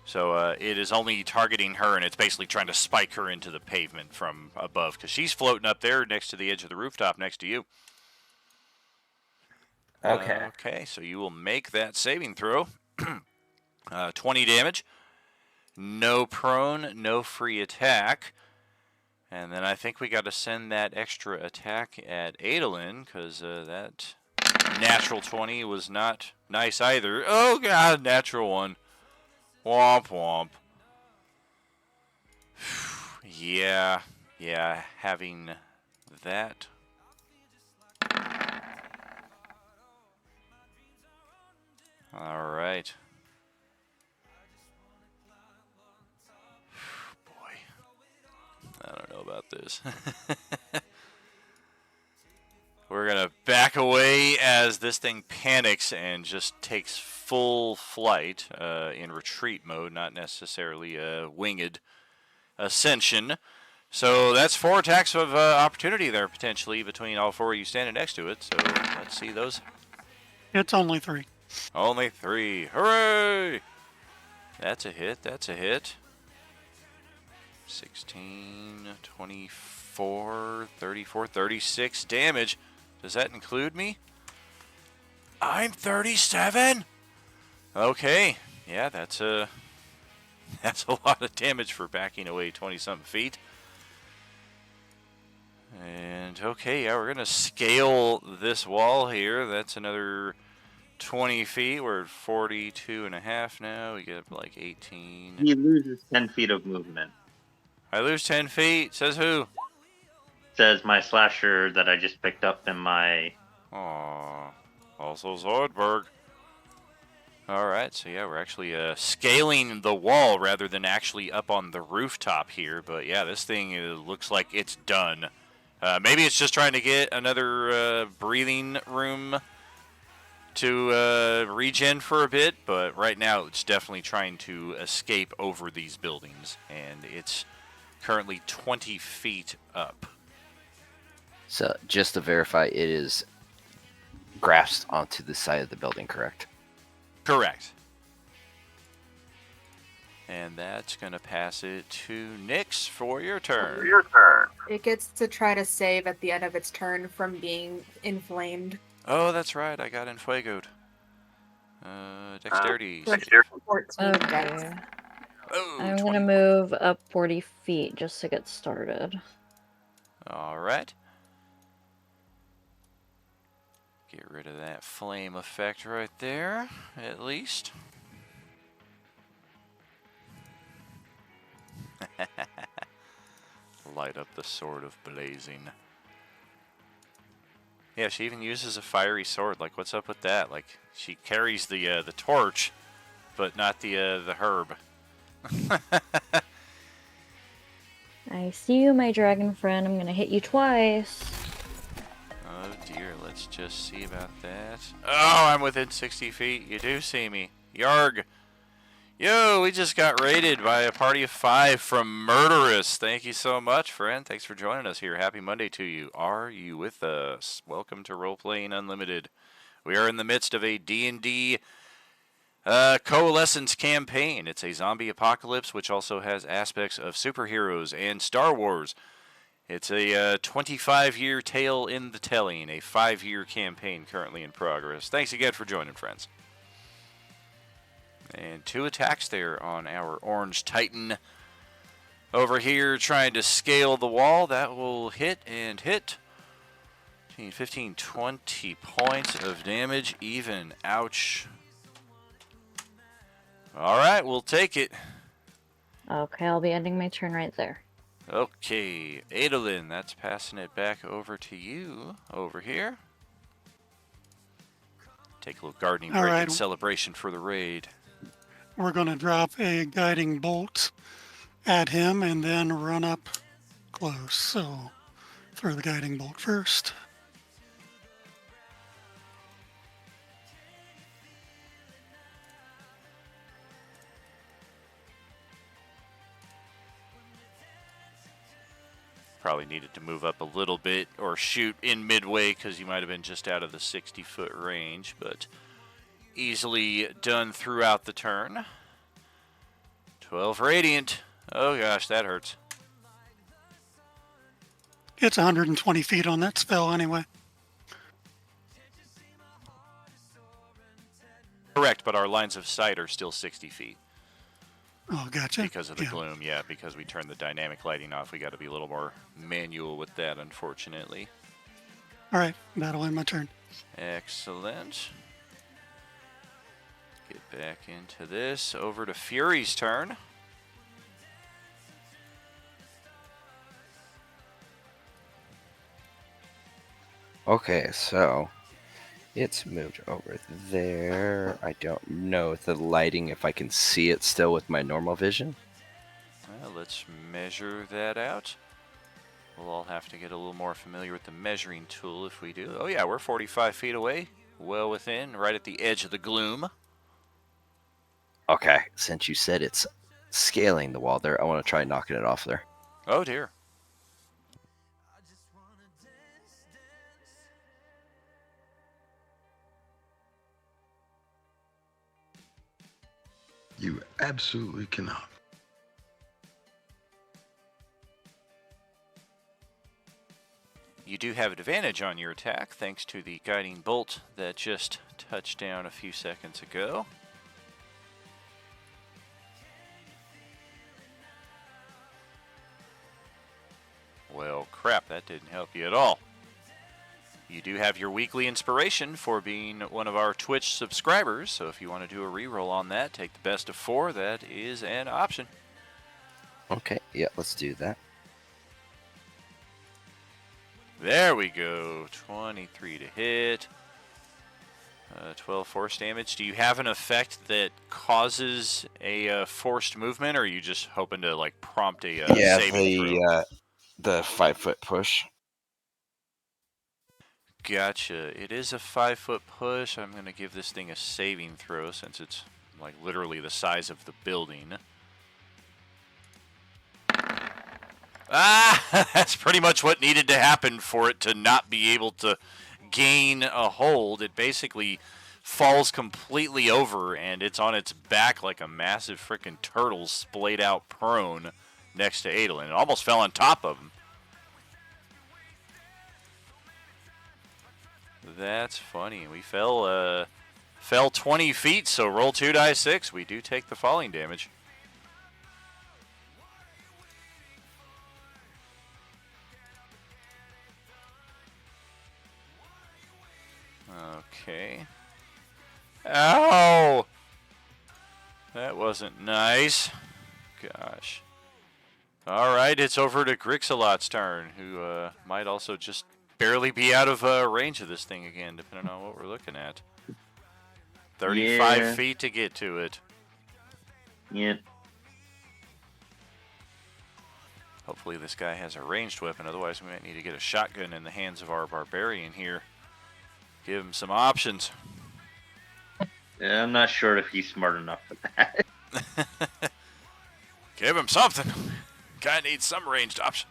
[SPEAKER 3] So it is only targeting her, and it's basically trying to spike her into the pavement from above because she's floating up there next to the edge of the rooftop next to you.
[SPEAKER 8] Okay.
[SPEAKER 3] Okay, so you will make that saving throw. 20 damage. No prone, no free attack. And then I think we got to send that extra attack at Adolin because that natural 20 was not nice either. Oh, God, natural 1. Womp womp. Yeah, having that. All right. Boy, I don't know about this. We're going to back away as this thing panics and just takes full flight in retreat mode, not necessarily a winged ascension. So that's 4 attacks of opportunity there, potentially, between all 4 of you standing next to it. So let's see those.
[SPEAKER 10] It's only 3.
[SPEAKER 3] Only 3. Hooray! That's a hit. That's a hit. 16, 24, 34, 36 damage. Does that include me? I'm 37? Okay. Yeah, that's a lot of damage for backing away 20-something feet. And, okay, yeah, we're going to scale this wall here. That's another 20 feet. We're at 42 and a half now. We get up to like 18.
[SPEAKER 11] He loses 10 feet of movement.
[SPEAKER 3] I lose 10 feet. Says who?
[SPEAKER 11] Says my slasher that I just picked up in my...
[SPEAKER 3] Aww. Also Zoidberg. Alright, so yeah, we're actually scaling the wall rather than actually up on the rooftop here. But yeah, this thing looks like it's done. Maybe it's just trying to get another breathing room to regen for a bit. But right now, it's definitely trying to escape over these buildings. And it's currently 20 feet up.
[SPEAKER 5] So just to verify, it is grasped onto the side of the building, correct?
[SPEAKER 3] Correct. And that's going to pass it to Nyx for your turn.
[SPEAKER 7] It gets to try to save at the end of its turn from being inflamed.
[SPEAKER 3] Oh, that's right. I got enfuegoed. Dexterity.
[SPEAKER 7] Like 14
[SPEAKER 6] Okay.
[SPEAKER 7] dex.
[SPEAKER 3] Oh,
[SPEAKER 6] I'm
[SPEAKER 3] 20.
[SPEAKER 6] gonna move up 40 feet just to get started.
[SPEAKER 3] All right. Get rid of that flame effect right there, at least. Light up the sword of blazing. Yeah, she even uses a fiery sword. Like, what's up with that? Like, she carries the torch, but not the herb.
[SPEAKER 6] I see you, my dragon friend. I'm gonna hit you twice.
[SPEAKER 3] Oh dear, let's just see about that. Oh, I'm within 60 feet. You do see me. Yarg. Yo, we just got raided by a party of 5 from Murderous. Thank you so much, friend. Thanks for joining us here. Happy Monday to you. Are you with us? Welcome to Roleplaying Unlimited. We are in the midst of a D&D Coalescence campaign. It's a zombie apocalypse, which also has aspects of superheroes and Star Wars. It's a 25-year tale in the telling, a 5-year campaign currently in progress. Thanks again for joining, friends. And 2 attacks there on our Orange Titan. Over here trying to scale the wall. That will hit and hit. 15, 20 points of damage even. Ouch. Alright, we'll take it.
[SPEAKER 6] Okay, I'll be ending my turn right there.
[SPEAKER 3] Okay, Adolin, that's passing it back over to you over here. Take a little gardening break
[SPEAKER 10] Alright.
[SPEAKER 3] and celebration for the raid.
[SPEAKER 10] We're going to drop a guiding bolt at him and then run up close. So throw the guiding bolt first.
[SPEAKER 3] Probably needed to move up a little bit or shoot in midway because you might have been just out of the 60-foot range, but easily done throughout the turn. 12 radiant. Oh gosh, that hurts.
[SPEAKER 10] It's 120 feet on that spell anyway.
[SPEAKER 3] Correct, but our lines of sight are still 60 feet.
[SPEAKER 10] Oh, gotcha.
[SPEAKER 3] Because of the
[SPEAKER 10] Yeah.
[SPEAKER 3] gloom, yeah, because we turned the dynamic lighting off. We got to be a little more manual with that, unfortunately.
[SPEAKER 10] All right, that'll end my turn.
[SPEAKER 3] Excellent. Get back into this. Over to Fury's turn.
[SPEAKER 5] Okay, so it's moved over there. I don't know with the lighting if I can see it still with my normal vision.
[SPEAKER 3] Well, let's measure that out. We'll all have to get a little more familiar with the measuring tool if we do. Oh yeah, we're 45 feet away. Well within, right at the edge of the gloom.
[SPEAKER 5] Okay, since you said it's scaling the wall there, I want to try knocking it off there.
[SPEAKER 3] Oh dear.
[SPEAKER 4] You absolutely cannot.
[SPEAKER 3] You do have advantage on your attack thanks to the guiding bolt that just touched down a few seconds ago. Well, crap, that didn't help you at all. You do have your weekly inspiration for being one of our Twitch subscribers, so if you want to do a reroll on that, take the best of 4, that is an option.
[SPEAKER 5] Okay, yeah, let's do that.
[SPEAKER 3] There we go, 23 to hit. 12 force damage. Do you have an effect that causes a forced movement, or are you just hoping to like prompt a
[SPEAKER 5] Yeah,
[SPEAKER 3] saving throw?
[SPEAKER 5] the 5-foot push.
[SPEAKER 3] Gotcha. It is a 5-foot push. I'm going to give this thing a saving throw since it's like literally the size of the building. Ah, that's pretty much what needed to happen for it to not be able to gain a hold. It basically falls completely over and it's on its back like a massive freaking turtle splayed out prone next to Adolin. It almost fell on top of him. That's funny. We fell 20 feet, so roll 2d6. We do take the falling damage. Okay. Ow! That wasn't nice. Gosh. Alright, it's over to Grixalot's turn, who might also just barely be out of range of this thing again, depending on what we're looking at. 35
[SPEAKER 11] Yeah.
[SPEAKER 3] feet to get to it.
[SPEAKER 11] Yep.
[SPEAKER 3] Hopefully this guy has a ranged weapon, otherwise we might need to get a shotgun in the hands of our barbarian here. Give him some options.
[SPEAKER 11] Yeah, I'm not sure if he's smart enough for that.
[SPEAKER 3] Give him something. Guy needs some ranged option.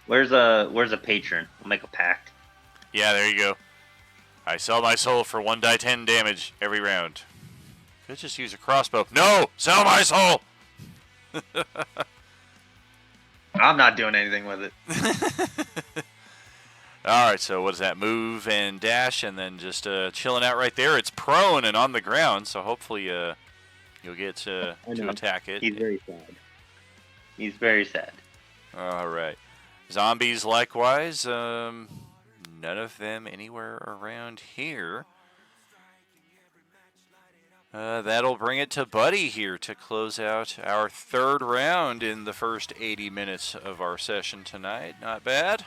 [SPEAKER 11] Where's a patron? I'll make a pact.
[SPEAKER 3] Yeah, there you go. I sell my soul for 1d10 damage every round. Could just use a crossbow. No! Sell my soul!
[SPEAKER 11] I'm not doing anything with it.
[SPEAKER 3] All right, so what is that? Move and dash, and then just chilling out right there. It's prone and on the ground, so hopefully you'll get to attack it.
[SPEAKER 11] He's very sad. He's very sad.
[SPEAKER 3] All right. Zombies likewise. None of them anywhere around here. That'll bring it to Buddy here to close out our third round in the first 80 minutes of our session tonight. Not bad.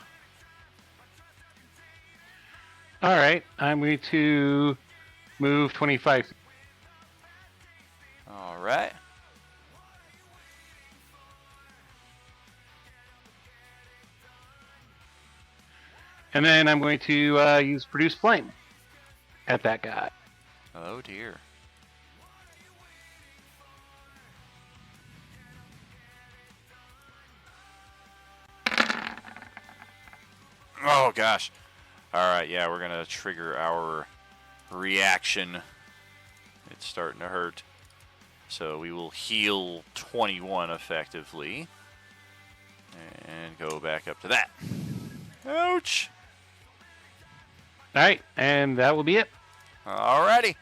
[SPEAKER 9] All right, I'm going to move 25.
[SPEAKER 3] All right.
[SPEAKER 9] And then I'm going to use Produce Flame at that guy.
[SPEAKER 3] Oh, dear. Oh, gosh. All right, yeah, we're going to trigger our reaction. It's starting to hurt. So we will heal 21 effectively. And go back up to that. Ouch.
[SPEAKER 9] All right, and that will be it.
[SPEAKER 3] Alrighty.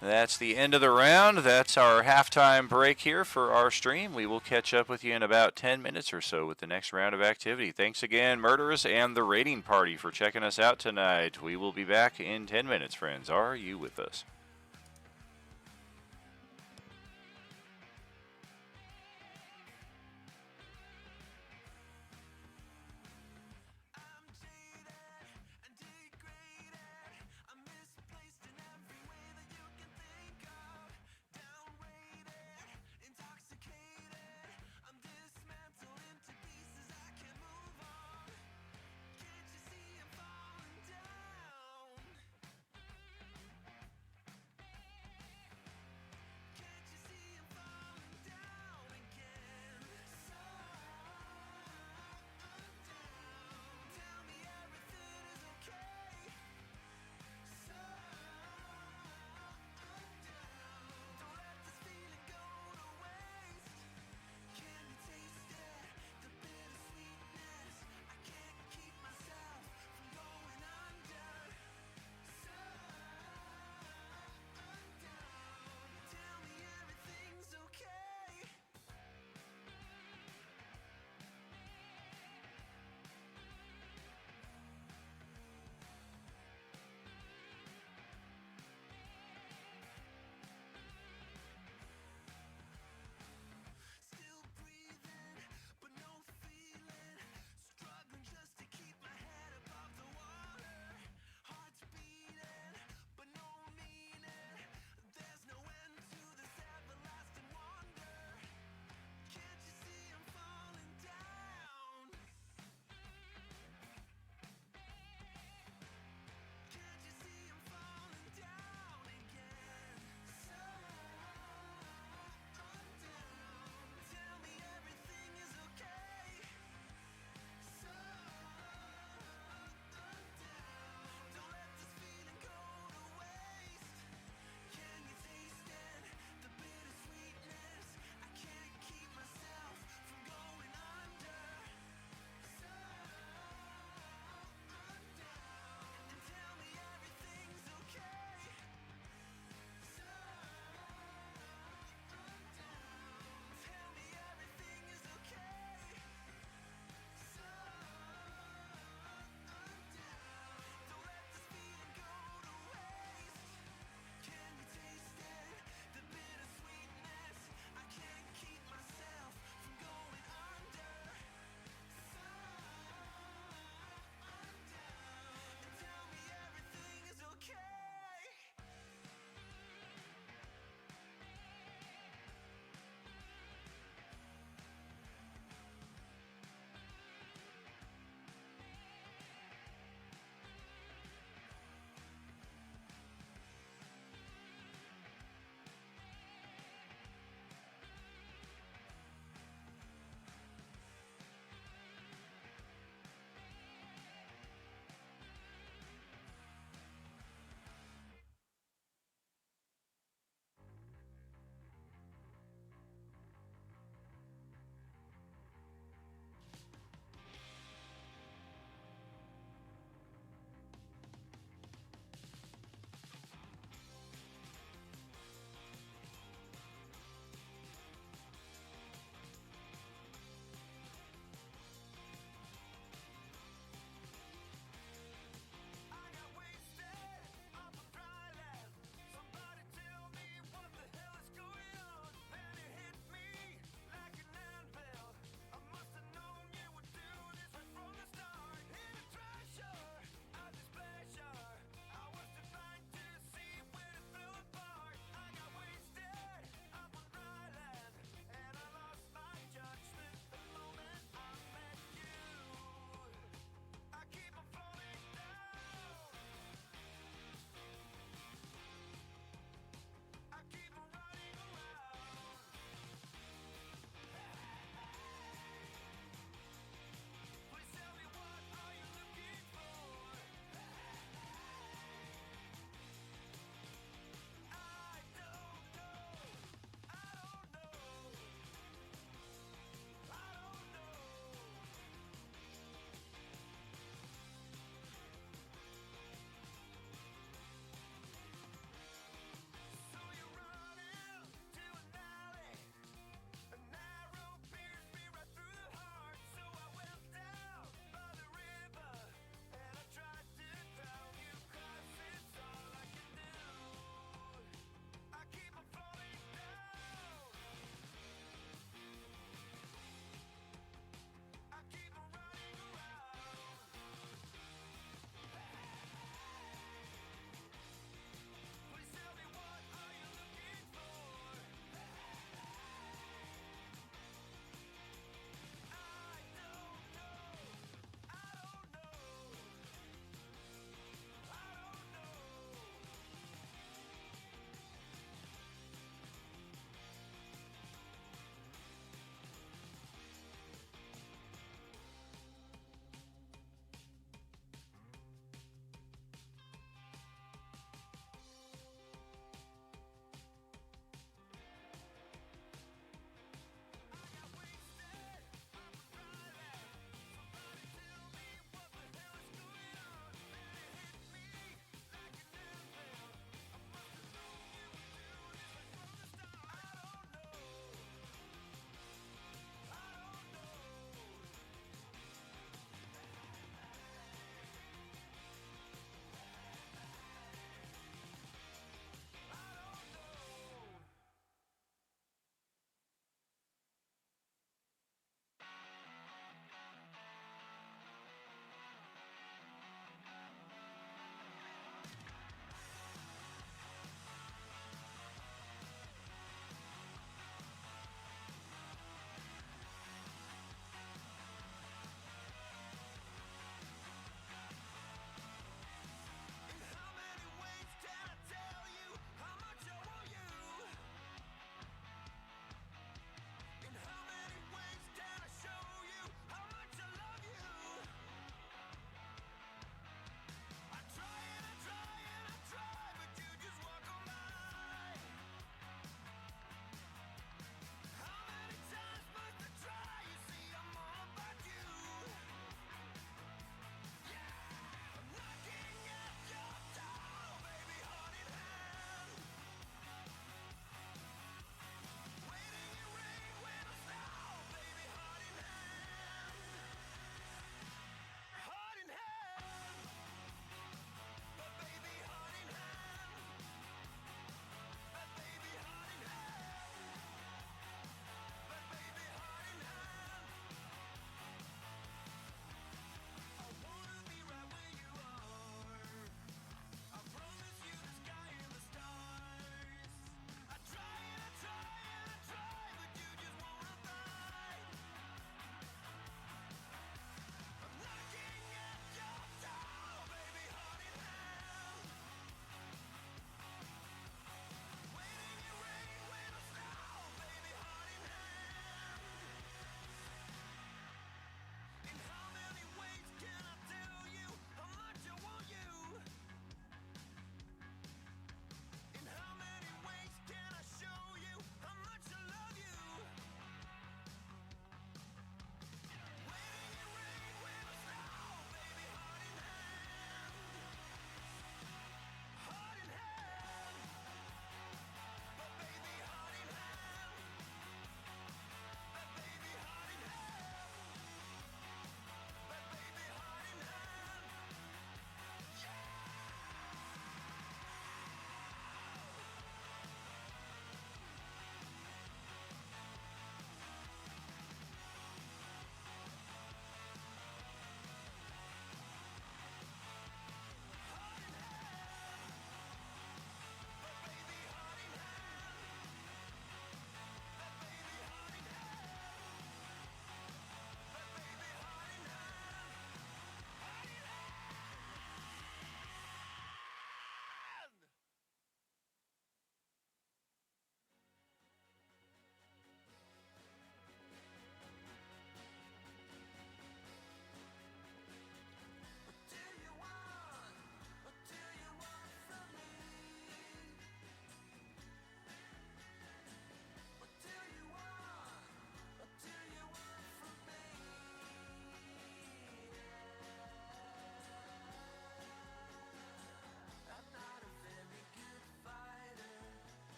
[SPEAKER 3] That's the end of the round. That's our halftime break here for our stream. We will catch up with you in about 10 minutes or so with the next round of activity. Thanks again, Murderous and the Raiding Party, for checking us out tonight. We will be back in 10 minutes, friends. Are you with us?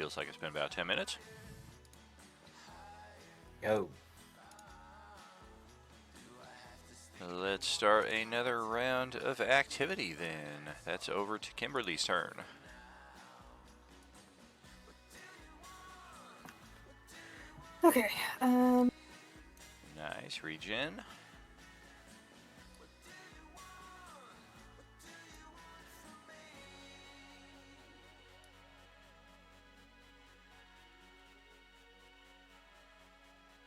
[SPEAKER 3] Feels like it's been about 10 minutes.
[SPEAKER 8] Yo.
[SPEAKER 3] Let's start another round of activity then. That's over to Kimberly's turn.
[SPEAKER 7] Okay.
[SPEAKER 3] Nice, regen.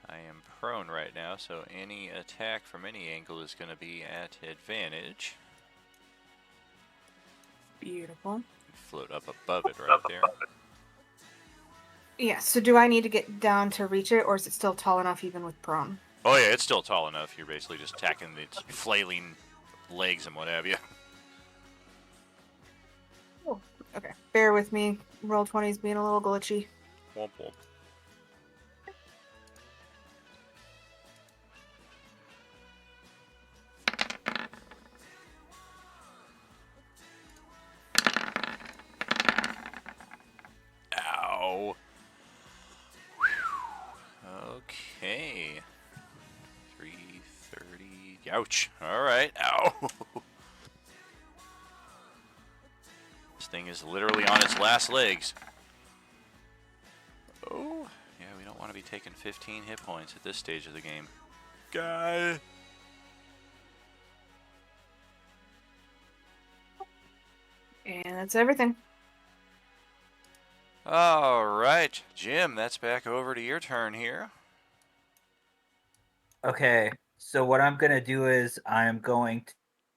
[SPEAKER 3] I am prone right now, so any attack from any angle is going to be at advantage.
[SPEAKER 7] Beautiful.
[SPEAKER 3] Float up above it right there.
[SPEAKER 7] Yeah, so do I need to get down to reach it, or is it still tall enough even with prone?
[SPEAKER 3] Oh yeah, it's still tall enough. You're basically just attacking its flailing legs and what have you.
[SPEAKER 7] Oh, okay. Bear with me. Roll 20's being a little glitchy.
[SPEAKER 3] Womp womp. Ow. Whew. Okay. 330. Ouch. Alright. Ow. This thing is literally on its last legs. Oh. Yeah, we don't want to be taking 15 hit points at this stage of the game. Guy.
[SPEAKER 7] And that's everything.
[SPEAKER 3] Alright, Jim, that's back over to your turn here.
[SPEAKER 8] Okay, so what I'm going to do is I'm going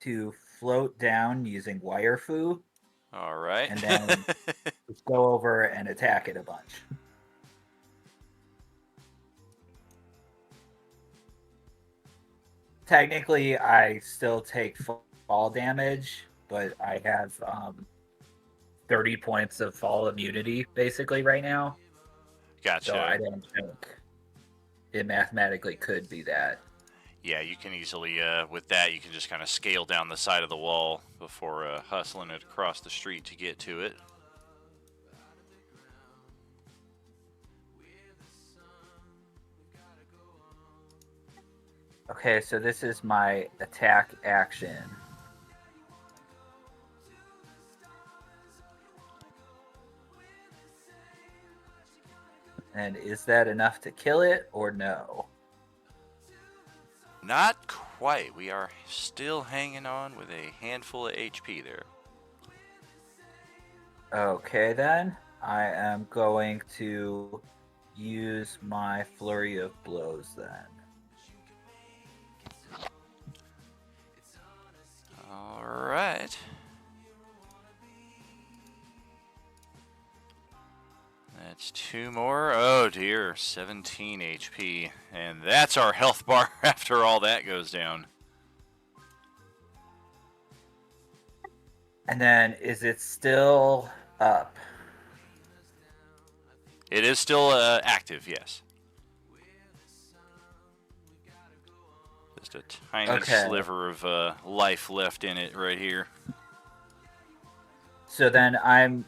[SPEAKER 8] to float down using wire foo.
[SPEAKER 3] Alright.
[SPEAKER 8] And then just go over and attack it a bunch. Technically, I still take fall damage, but I have 30 points of fall immunity basically right now.
[SPEAKER 3] Gotcha.
[SPEAKER 8] So I don't think it mathematically could be that.
[SPEAKER 3] Yeah, you can easily, with that, you can just kind of scale down the side of the wall before hustling it across the street to get to it.
[SPEAKER 8] Okay, so this is my attack action. And is that enough to kill it or no?
[SPEAKER 3] Not quite. We are still hanging on with a handful of HP there.
[SPEAKER 8] Okay, then. I am going to use my flurry of blows then.
[SPEAKER 3] Alright. That's two more. Oh dear, 17 HP. And that's our health bar after all that goes down.
[SPEAKER 8] And then, is it still up?
[SPEAKER 3] It is still active, yes. Just a tiny sliver of life left in it right here.
[SPEAKER 8] So then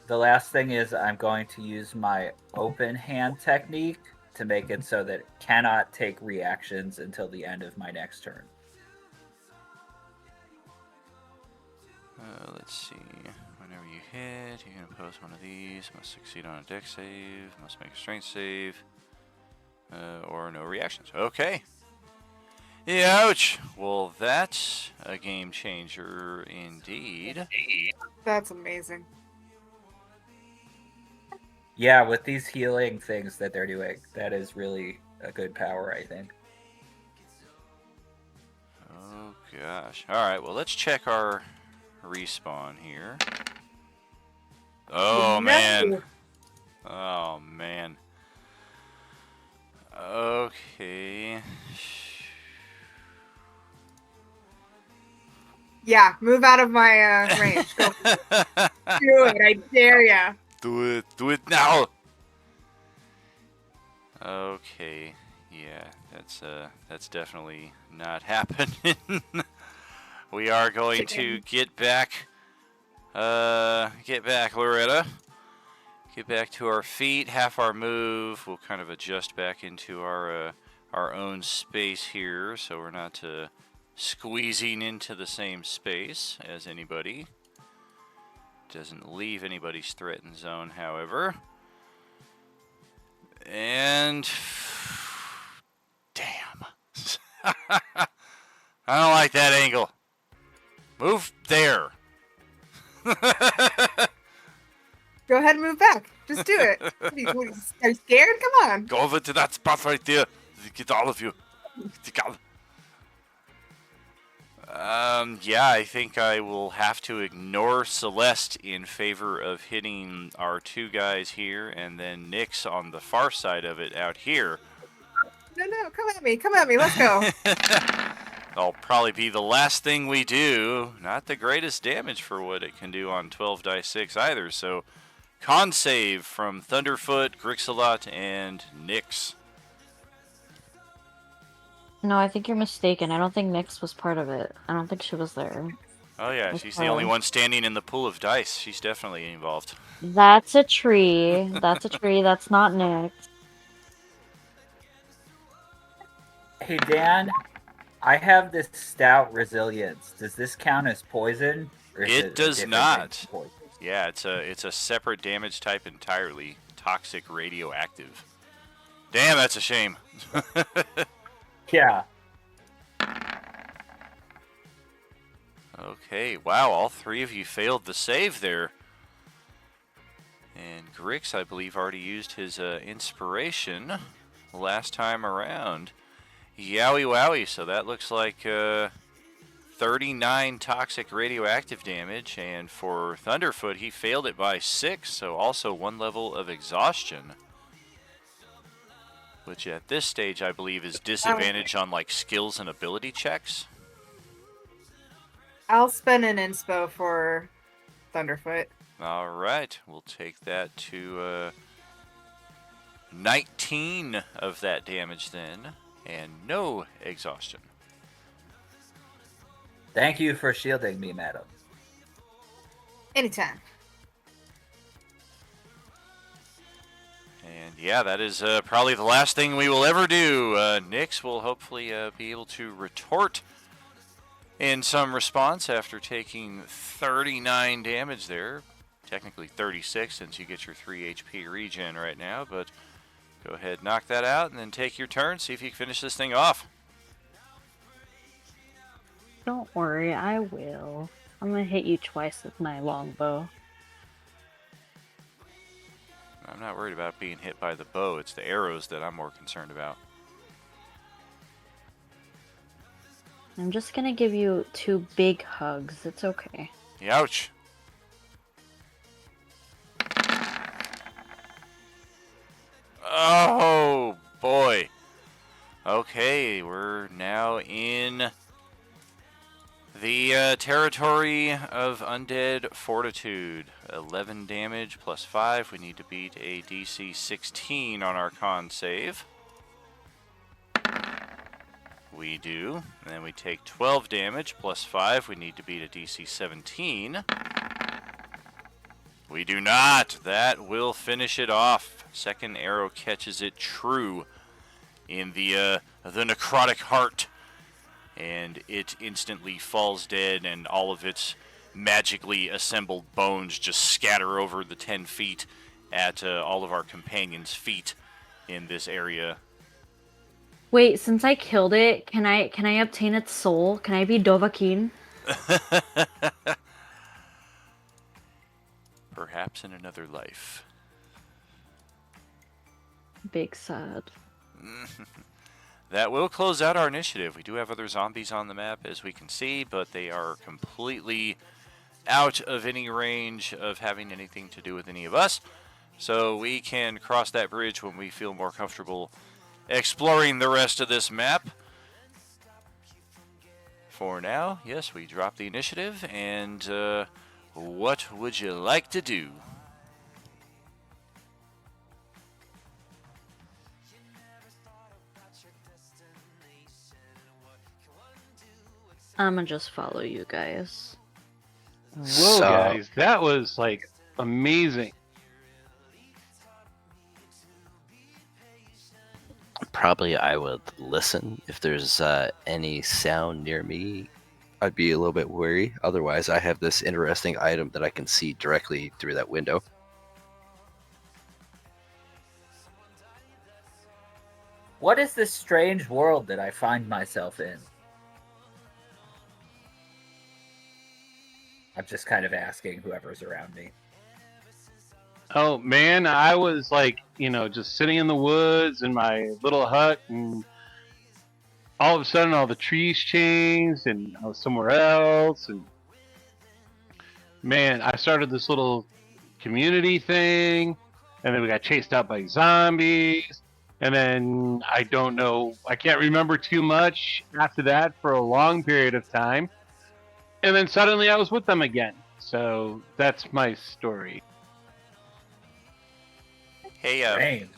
[SPEAKER 8] the last thing is I'm going to use my open hand technique to make it so that it cannot take reactions until the end of my next turn.
[SPEAKER 3] Let's see. Whenever you hit, you can post one of these. Must succeed on a dex save. Must make a strength save. Or no reactions. Okay. Ouch. Well, that's a game changer indeed.
[SPEAKER 7] That's amazing.
[SPEAKER 8] Yeah, with these healing things that they're doing, that is really a good power, I think.
[SPEAKER 3] Oh, gosh. Alright, well, let's check our respawn here. Oh, man. Oh, man. Okay.
[SPEAKER 7] Yeah, move out of my range. Go. Do it, I dare ya.
[SPEAKER 3] Do it now. Okay, yeah, that's definitely not happening. We are going to get back Loretta, Get back to our feet, half our move. We'll kind of adjust back into our own space here, so we're not squeezing into the same space as anybody. Doesn't leave anybody's threatened zone, however. And damn. I don't like that angle. Move there.
[SPEAKER 7] Go ahead and move back. Just do it. Are you scared? Come on.
[SPEAKER 3] Go over to that spot right there. Get all of you. Yeah, I think I will have to ignore Celeste in favor of hitting our two guys here, and then Nyx on the far side of it out here.
[SPEAKER 7] No, come at me. Come at me. Let's go.
[SPEAKER 3] That'll probably be the last thing we do. Not the greatest damage for what it can do on 12 dice 6 either. So, con save from Thunderfoot, Grixalot, and Nyx.
[SPEAKER 6] No, I think you're mistaken. I don't think Nyx was part of it. I don't think she was there.
[SPEAKER 3] Oh yeah, she's the only one standing in the pool of dice. She's definitely involved.
[SPEAKER 6] That's a tree. That's a tree. That's not Nyx.
[SPEAKER 8] Hey Dan, I have this stout resilience. Does this count as poison? Or is
[SPEAKER 3] It
[SPEAKER 8] a
[SPEAKER 3] does
[SPEAKER 8] different
[SPEAKER 3] not.
[SPEAKER 8] thing from poison?
[SPEAKER 3] Yeah, it's a separate damage type entirely. Toxic radioactive. Damn, that's a shame.
[SPEAKER 8] Yeah.
[SPEAKER 3] Okay, wow, all three of you failed the save there. And Grix, I believe, already used his inspiration last time around. Yowie wowie, so that looks like 39 toxic radioactive damage, and for Thunderfoot, he failed it by 6, so also 1 level of exhaustion. Which at this stage, I believe, is disadvantage on like skills and ability checks.
[SPEAKER 7] I'll spend an inspo for Thunderfoot.
[SPEAKER 3] All right, we'll take that to 19 of that damage then, and no exhaustion.
[SPEAKER 8] Thank you for shielding me, madam.
[SPEAKER 7] Anytime.
[SPEAKER 3] And yeah, that is probably the last thing we will ever do. Nyx will hopefully be able to retort in some response after taking 39 damage there. Technically 36 since you get your 3 HP regen right now, but go ahead, knock that out, and then take your turn, see if you can finish this thing off.
[SPEAKER 6] Don't worry, I will. I'm gonna hit you twice with my longbow.
[SPEAKER 3] I'm not worried about being hit by the bow, it's the arrows that I'm more concerned about.
[SPEAKER 6] I'm just gonna give you 2 big hugs. It's okay.
[SPEAKER 3] Ouch. Oh, boy. Okay, we're now in the territory of Undead Fortitude. 11 damage plus 5. We need to beat a DC 16 on our con save. We do. And then we take 12 damage plus 5. We need to beat a DC 17. We do not. That will finish it off. Second arrow catches it true in the necrotic heart, and it instantly falls dead, and all of its magically assembled bones just scatter over the 10 feet at all of our companions' feet in this area.
[SPEAKER 6] Wait, since I killed it, can I obtain its soul? Can I be Dovahkiin?
[SPEAKER 3] Perhaps in another life.
[SPEAKER 6] Big sad.
[SPEAKER 3] That will close out our initiative. We do have other zombies on the map, as we can see, but they are completely out of any range of having anything to do with any of us. So we can cross that bridge when we feel more comfortable exploring the rest of this map. For now, yes, we drop the initiative, and what would you like to do?
[SPEAKER 6] I'm gonna just follow you guys.
[SPEAKER 9] Whoa, guys, that was like amazing.
[SPEAKER 5] probably I would listen. If there's any sound near me, I'd be a little bit wary. Otherwise, I have this interesting item that I can see directly through that window.
[SPEAKER 8] What is this strange world that I find myself in? I'm just kind of asking whoever's around me.
[SPEAKER 9] Oh man, I was like, just sitting in the woods in my little hut, and all of a sudden all the trees changed and I was somewhere else, and man, I started this little community thing, and then we got chased out by zombies, and then I don't know, I can't remember too much after that for a long period of time, and then suddenly I was with them again. So that's my story.
[SPEAKER 3] Hey,
[SPEAKER 8] Strange.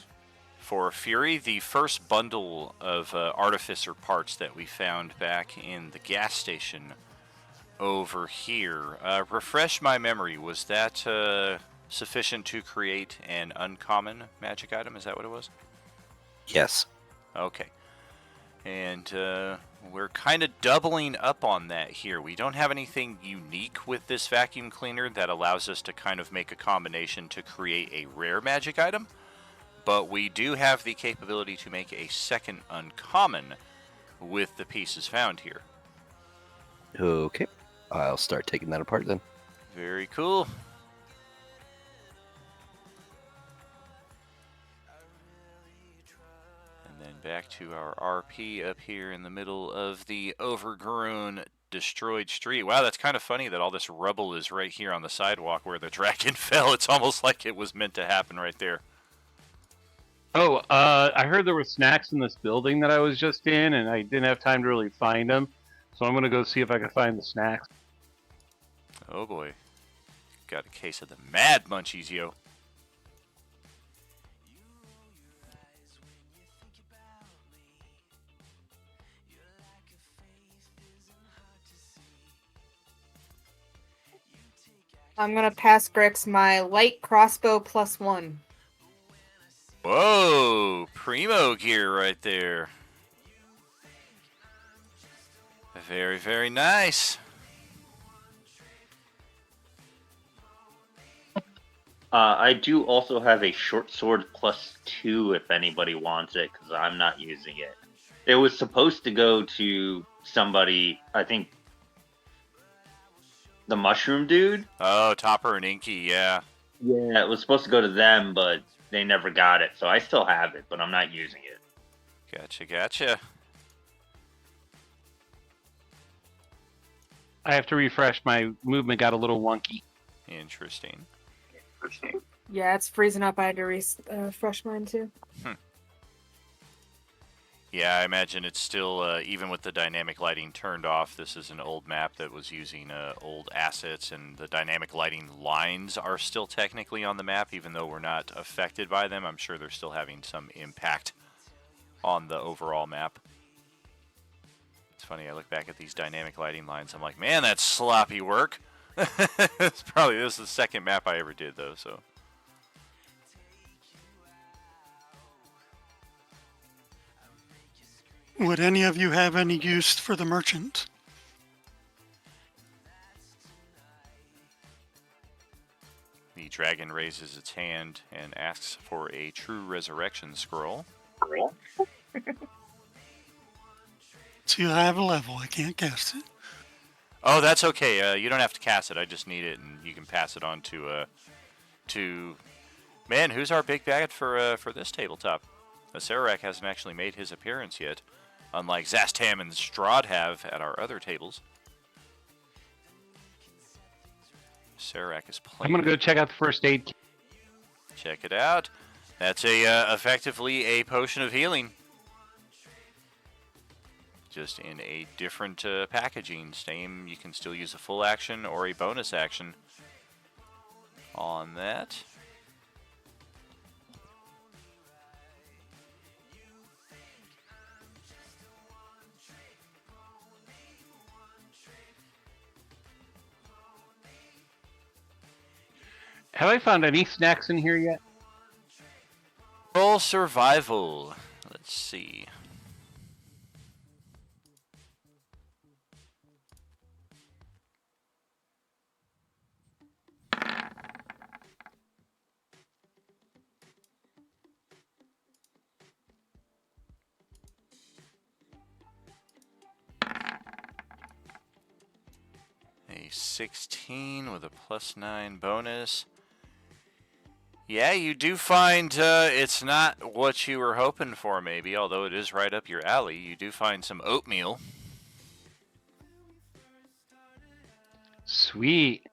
[SPEAKER 3] for Fury, the first bundle of Artificer parts that we found back in the gas station over here, refresh my memory, was that sufficient to create an uncommon magic item? Is that what it was?
[SPEAKER 5] Yes.
[SPEAKER 3] Okay. And we're kind of doubling up on that here. We don't have anything unique with this vacuum cleaner that allows us to kind of make a combination to create a rare magic item, but we do have the capability to make a second uncommon with the pieces found here.
[SPEAKER 5] Okay. I'll start taking that apart then.
[SPEAKER 3] Very cool. And then back to our RP up here in the middle of the overgrown, destroyed street. Wow, that's kind of funny that all this rubble is right here on the sidewalk where the dragon fell. It's almost like it was meant to happen right there.
[SPEAKER 9] Oh, I heard there were snacks in this building that I was just in, and I didn't have time to really find them. So I'm going to go see if I can find the snacks.
[SPEAKER 3] Oh boy. Got a case of the Mad Munchies, yo.
[SPEAKER 7] I'm gonna pass Grix my light crossbow +1.
[SPEAKER 3] Whoa, primo gear right there. Very, very nice.
[SPEAKER 11] I do also have a short sword +2 if anybody wants it, because I'm not using it. It was supposed to go to somebody, I think, the mushroom dude.
[SPEAKER 3] Oh, Topper and Inky, yeah.
[SPEAKER 11] Yeah, it was supposed to go to them, but they never got it, so I still have it, but I'm not using it.
[SPEAKER 3] Gotcha, gotcha.
[SPEAKER 9] I have to refresh. My movement got a little wonky.
[SPEAKER 3] Interesting.
[SPEAKER 7] Yeah, it's freezing up. I had to refresh mine too.
[SPEAKER 3] Yeah, I imagine it's still, even with the dynamic lighting turned off, this is an old map that was using old assets, and the dynamic lighting lines are still technically on the map, even though we're not affected by them. I'm sure they're still having some impact on the overall map. It's funny, I look back at these dynamic lighting lines, I'm like, man, that's sloppy work. This is the second map I ever did, though, so.
[SPEAKER 10] Would any of you have any use for the merchant?
[SPEAKER 3] The dragon raises its hand and asks for a true resurrection scroll.
[SPEAKER 10] Too high of a level. I can't cast it.
[SPEAKER 3] Oh, that's okay. You don't have to cast it. I just need it, and you can pass it on to man. Who's our big bad for this tabletop? Sararak hasn't actually made his appearance yet, unlike Zastam and Strahd have at our other tables. Sararak is playing.
[SPEAKER 9] I'm going to go check out the first aid kit.
[SPEAKER 3] Check it out. That's effectively a potion of healing. Just in a different packaging. Same, you can still use a full action or a bonus action on that.
[SPEAKER 9] Have I found any snacks in here yet?
[SPEAKER 3] Full survival. Let's Let's see. A 16 with a +9 bonus. Yeah, you do find it's not what you were hoping for, maybe, although it is right up your alley. You do find some oatmeal.
[SPEAKER 9] Sweet.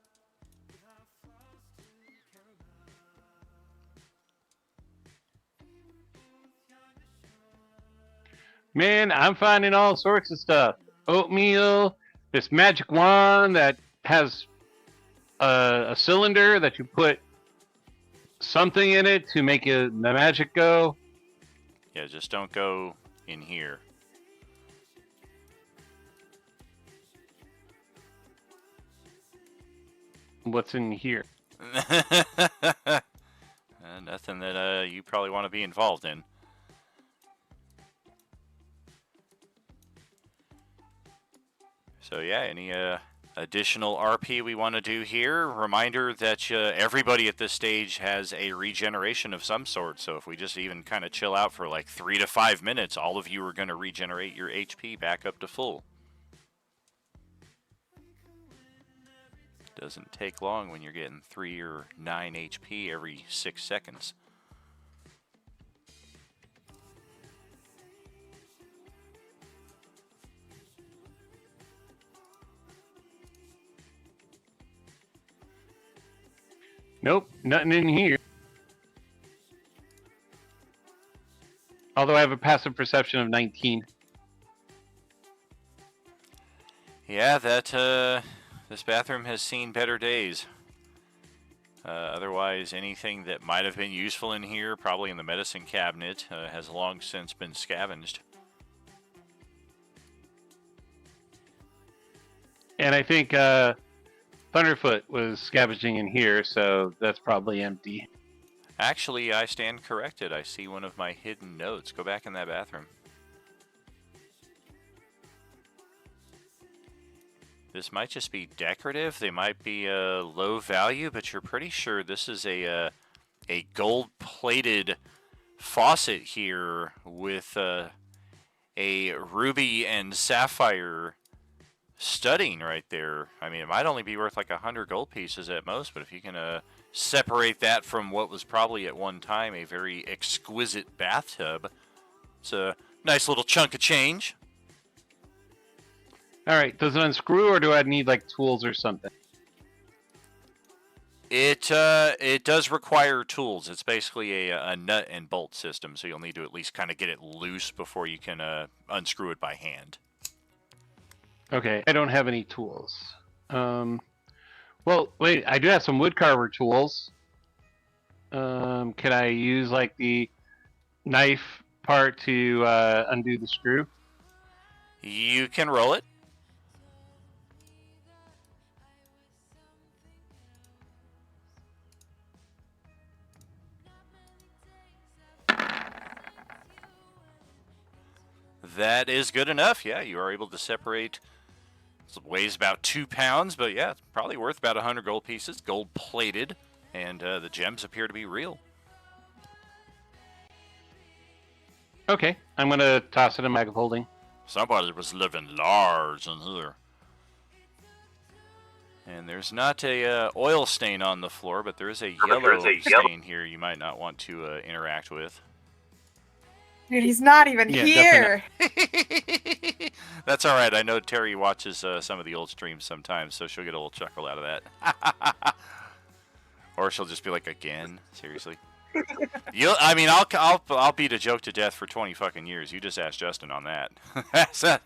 [SPEAKER 9] Man, I'm finding all sorts of stuff. Oatmeal, this magic wand that has a cylinder that you put something in it to make the magic go.
[SPEAKER 3] Yeah, just don't go in here.
[SPEAKER 9] What's in here?
[SPEAKER 3] Nothing that you probably want to be involved in. So yeah, any additional RP we want to do here? Reminder that everybody at this stage has a regeneration of some sort, so if we just even kind of chill out for like 3 to 5 minutes, all of you are going to regenerate your HP back up to full. Doesn't take long when you're getting 3 or 9 HP every 6 seconds.
[SPEAKER 9] Nope, nothing in here. Although I have a passive perception of 19.
[SPEAKER 3] Yeah, that this bathroom has seen better days. Otherwise, anything that might have been useful in here, probably in the medicine cabinet, has long since been scavenged.
[SPEAKER 9] And I think Thunderfoot was scavenging in here, so that's probably empty.
[SPEAKER 3] Actually, I stand corrected. I see one of my hidden notes. Go back in that bathroom. This might just be decorative. They might be low value, but you're pretty sure this is a gold-plated faucet here with a ruby and sapphire studding right there. I mean, it might only be worth like 100 gold pieces at most, but if you can separate that from what was probably at one time a very exquisite bathtub, it's a nice little chunk of change.
[SPEAKER 9] All right, does it unscrew, or do I need like tools or something?
[SPEAKER 3] It does require tools. It's basically a nut and bolt system, so you'll need to at least kind of get it loose before you can unscrew it by hand.
[SPEAKER 9] Okay, I don't have any tools. Well, wait, I do have some woodcarver tools. Can I use like the knife part to undo the screw?
[SPEAKER 3] You can roll it. That is good enough. Yeah, you are able to separate. It weighs about 2 pounds, but yeah, it's probably worth about 100 gold pieces, gold plated, and the gems appear to be real.
[SPEAKER 9] Okay, I'm gonna toss it in bag of holding.
[SPEAKER 3] Somebody was living large in here. And there's not a oil stain on the floor, but there is a yellow stain here you might not want to interact with.
[SPEAKER 7] Dude, he's not even here.
[SPEAKER 3] That's all right. I know Terry watches some of the old streams sometimes, so she'll get a little chuckle out of that. Or she'll just be like, "Again, seriously." I'll beat a joke to death for 20 fucking years. You just ask Justin on that.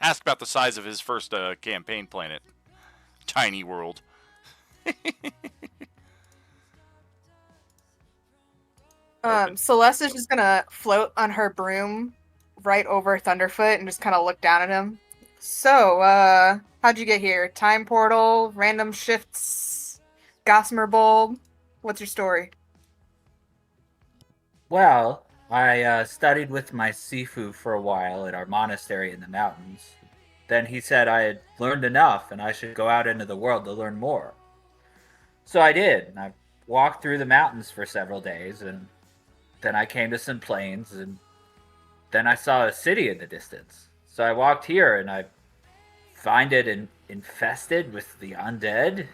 [SPEAKER 3] Ask about the size of his first campaign planet. Tiny world.
[SPEAKER 7] Celeste is just gonna float on her broom right over Thunderfoot and just kind of look down at him. So, how'd you get here? Time portal, random shifts, Gossamer Bulb? What's your story?
[SPEAKER 8] Well, I studied with my Sifu for a while at our monastery in the mountains. Then he said I had learned enough and I should go out into the world to learn more. So I did, and I walked through the mountains for several days, and then I came to some plains, and then I saw a city in the distance. So I walked here, and I find it infested with the undead.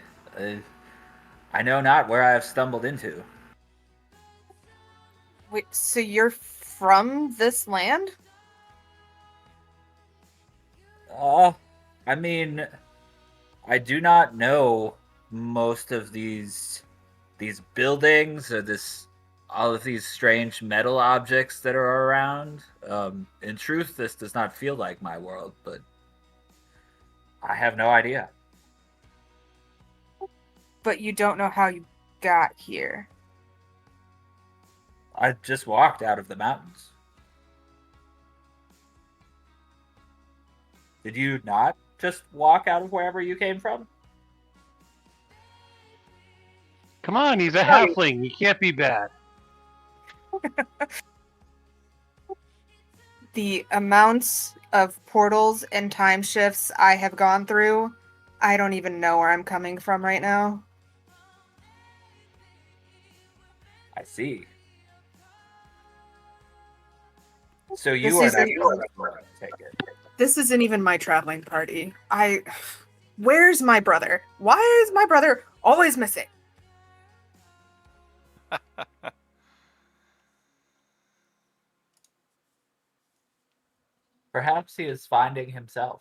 [SPEAKER 8] I know not where I have stumbled into.
[SPEAKER 7] Wait, so you're from this land?
[SPEAKER 8] I mean, I do not know most of these buildings or all of these strange metal objects that are around. In truth, this does not feel like my world, but I have no idea.
[SPEAKER 7] But you don't know how you got here.
[SPEAKER 8] I just walked out of the mountains. Did you not just walk out of wherever you came from?
[SPEAKER 9] Come on, he's a halfling. He can't be bad.
[SPEAKER 7] The amounts of portals and time shifts I have gone through, I don't even know where I'm coming from right now.
[SPEAKER 8] I see. So you are not going to take it.
[SPEAKER 7] This isn't even my traveling party. Where's my brother? Why is my brother always missing?
[SPEAKER 8] Perhaps he is finding himself.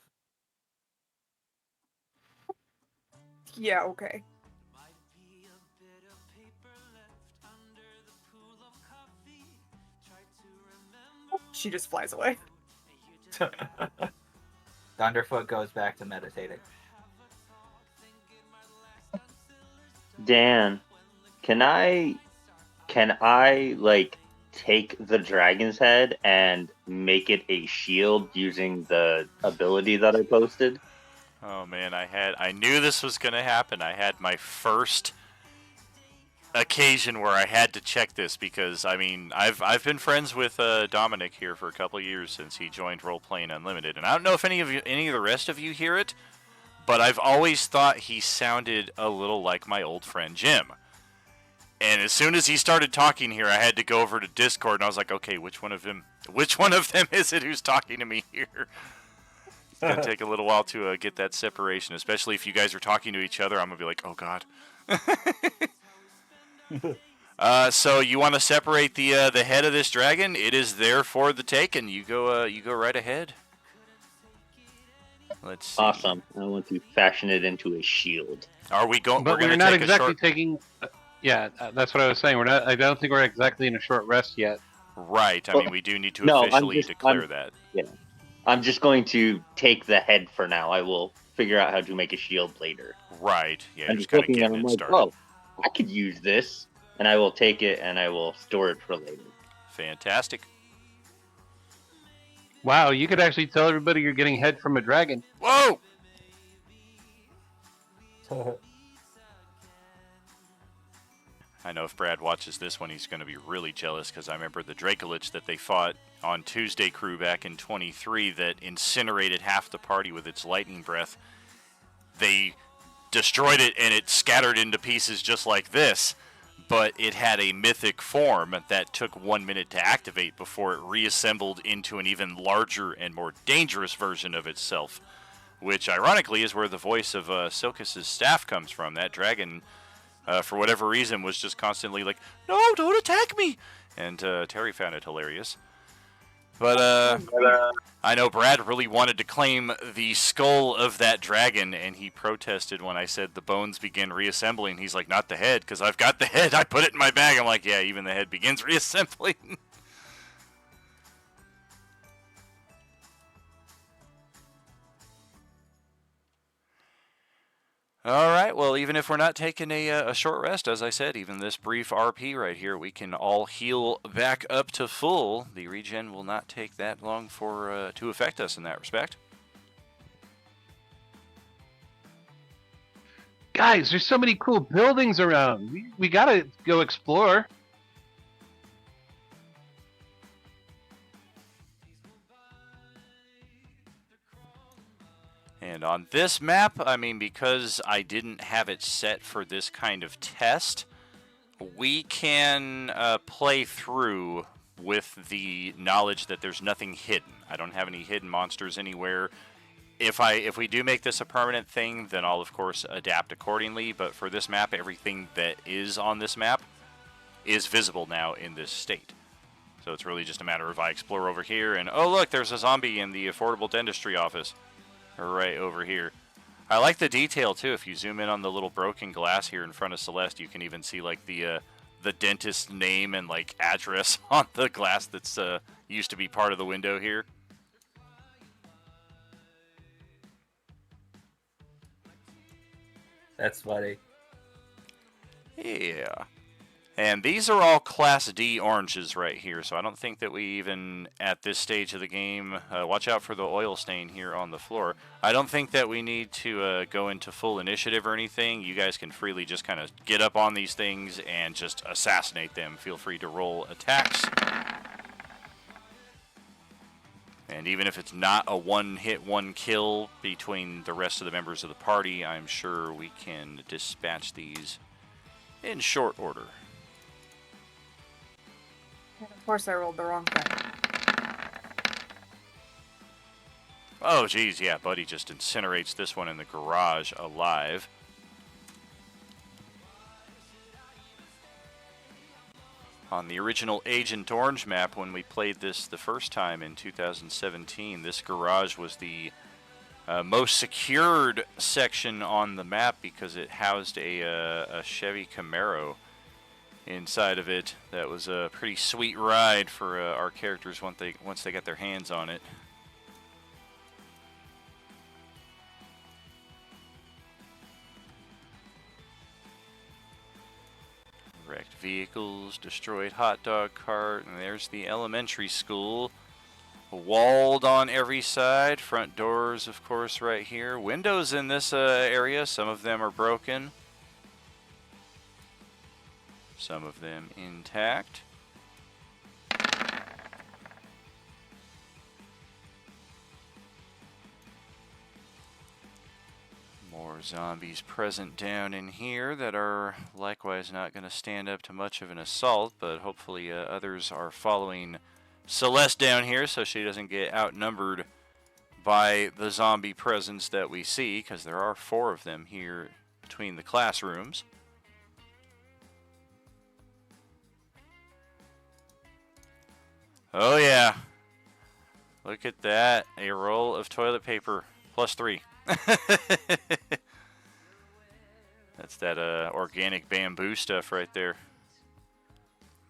[SPEAKER 7] Yeah, okay. She just flies away.
[SPEAKER 8] Thunderfoot goes back to meditating.
[SPEAKER 11] Dan, can I like take the dragon's head and make it a shield using the ability that I posted?
[SPEAKER 3] Oh man, I knew this was gonna happen. I had my first occasion where I had to check this because I mean I've been friends with Dominic here for a couple of years since he joined Role Playing Unlimited, and I don't know if any of the rest of you hear it, but I've always thought he sounded a little like my old friend Jim. And as soon as he started talking here, I had to go over to Discord, and I was like, okay, which one of them is it who's talking to me here? It's gonna take a little while to get that separation, especially if you guys are talking to each other. I'm gonna be like, oh god. So you want to separate the head of this dragon? It is there for the taking. You go right ahead. Let's see.
[SPEAKER 11] Awesome. I want to fashion it into a shield.
[SPEAKER 3] Are we going?
[SPEAKER 9] But we're not exactly taking. Yeah, that's what I was saying. We're not. I don't think we're exactly in a short rest yet.
[SPEAKER 3] Right. I mean, we do need to officially declare that.
[SPEAKER 11] Yeah. I'm just going to take the head for now. I will figure out how to make a shield later.
[SPEAKER 3] Right. Yeah.
[SPEAKER 11] I'm
[SPEAKER 3] just kind of
[SPEAKER 11] looking at
[SPEAKER 3] getting
[SPEAKER 11] it, I'm
[SPEAKER 3] it
[SPEAKER 11] like,
[SPEAKER 3] started.
[SPEAKER 11] oh, I could use this, and I will take it and I will store it for later.
[SPEAKER 3] Fantastic.
[SPEAKER 9] Wow, you could actually tell everybody you're getting head from a dragon.
[SPEAKER 3] Whoa! I know if Brad watches this one, he's going to be really jealous because I remember the Dracolich that they fought on Tuesday Crew back in 23 that incinerated half the party with its lightning breath. They destroyed it and it scattered into pieces just like this, but it had a mythic form that took 1 minute to activate before it reassembled into an even larger and more dangerous version of itself, which ironically is where the voice of Silcus's staff comes from. That dragon, for whatever reason, was just constantly like, no, don't attack me! And Terry found it hilarious. But I know Brad really wanted to claim the skull of that dragon, and he protested when I said the bones begin reassembling. He's like, not the head, because I've got the head. I put it in my bag. I'm like, yeah, even the head begins reassembling. All right, well, even if we're not taking a short rest, as I said, even this brief RP right here, we can all heal back up to full. The regen will not take that long to affect us in that respect.
[SPEAKER 9] Guys, there's so many cool buildings around. We gotta go explore.
[SPEAKER 3] And on this map, I mean, because I didn't have it set for this kind of test, we can play through with the knowledge that there's nothing hidden. I don't have any hidden monsters anywhere. If we do make this a permanent thing, then I'll of course adapt accordingly. But for this map, everything that is on this map is visible now in this state. So it's really just a matter of I explore over here and, oh look, there's a zombie in the affordable dentistry office. Right over here. I like the detail too. If you zoom in on the little broken glass here in front of Celeste, you can even see like the dentist's name and like address on the glass that's used to be part of the window here.
[SPEAKER 8] That's funny.
[SPEAKER 3] Yeah. And these are all Class D oranges right here, so I don't think that we even, at this stage of the game, watch out for the oil stain here on the floor. I don't think that we need to go into full initiative or anything. You guys can freely just kind of get up on these things and just assassinate them. Feel free to roll attacks. And even if it's not a one-hit, one-kill between the rest of the members of the party, I'm sure we can dispatch these in short order.
[SPEAKER 7] Of course, I rolled the wrong thing.
[SPEAKER 3] Oh, geez, yeah, Buddy just incinerates this one in the garage alive. On the original Agent Orange map, when we played this the first time in 2017, this garage was the most secured section on the map because it housed a Chevy Camaro inside of it. That was a pretty sweet ride for our characters once they got their hands on it. Wrecked vehicles, destroyed hot dog cart, and there's the elementary school. Walled on every side, front doors of course right here. Windows in this area, some of them are broken. Some of them intact. More zombies present down in here that are likewise not going to stand up to much of an assault, but hopefully others are following Celeste down here so she doesn't get outnumbered by the zombie presence that we see, because there are 4 of them here between the classrooms. Oh yeah. Look at that. A roll of toilet paper. +3. That's that organic bamboo stuff right there.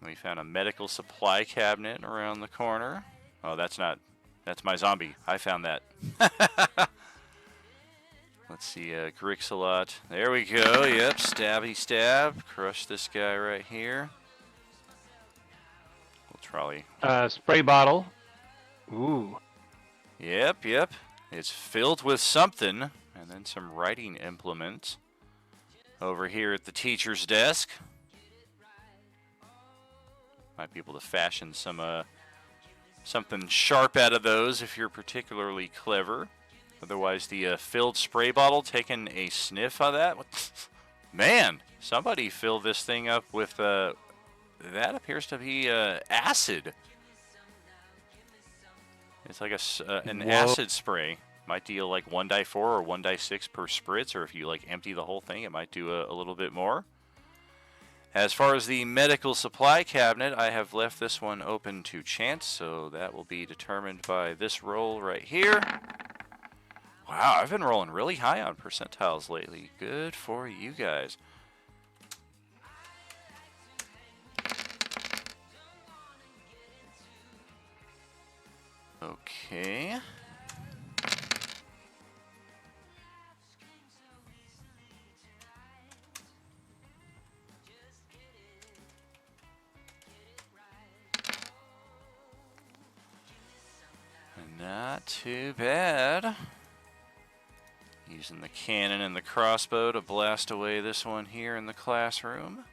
[SPEAKER 3] We found a medical supply cabinet around the corner. Oh, that's my zombie. I found that. Let's see, Grixalot. There we go. Yep, stabby stab. Crush this guy right here. Trolley.
[SPEAKER 9] Spray bottle. Ooh.
[SPEAKER 3] Yep. It's filled with something, and then some writing implements. Over here at the teacher's desk. Might be able to fashion some something sharp out of those if you're particularly clever. Otherwise, the filled spray bottle, taking a sniff of that. Man, somebody filled this thing up with that appears to be acid. It's like an acid spray. Might deal like 1d4 or 1d6 per spritz, or if you like empty the whole thing, it might do a little bit more. As far as the medical supply cabinet, I have left this one open to chance, so that will be determined by this roll right here. Wow, I've been rolling really high on percentiles lately. Good for you guys. Okay. Not too bad. Using the cannon and the crossbow to blast away this one here in the classroom.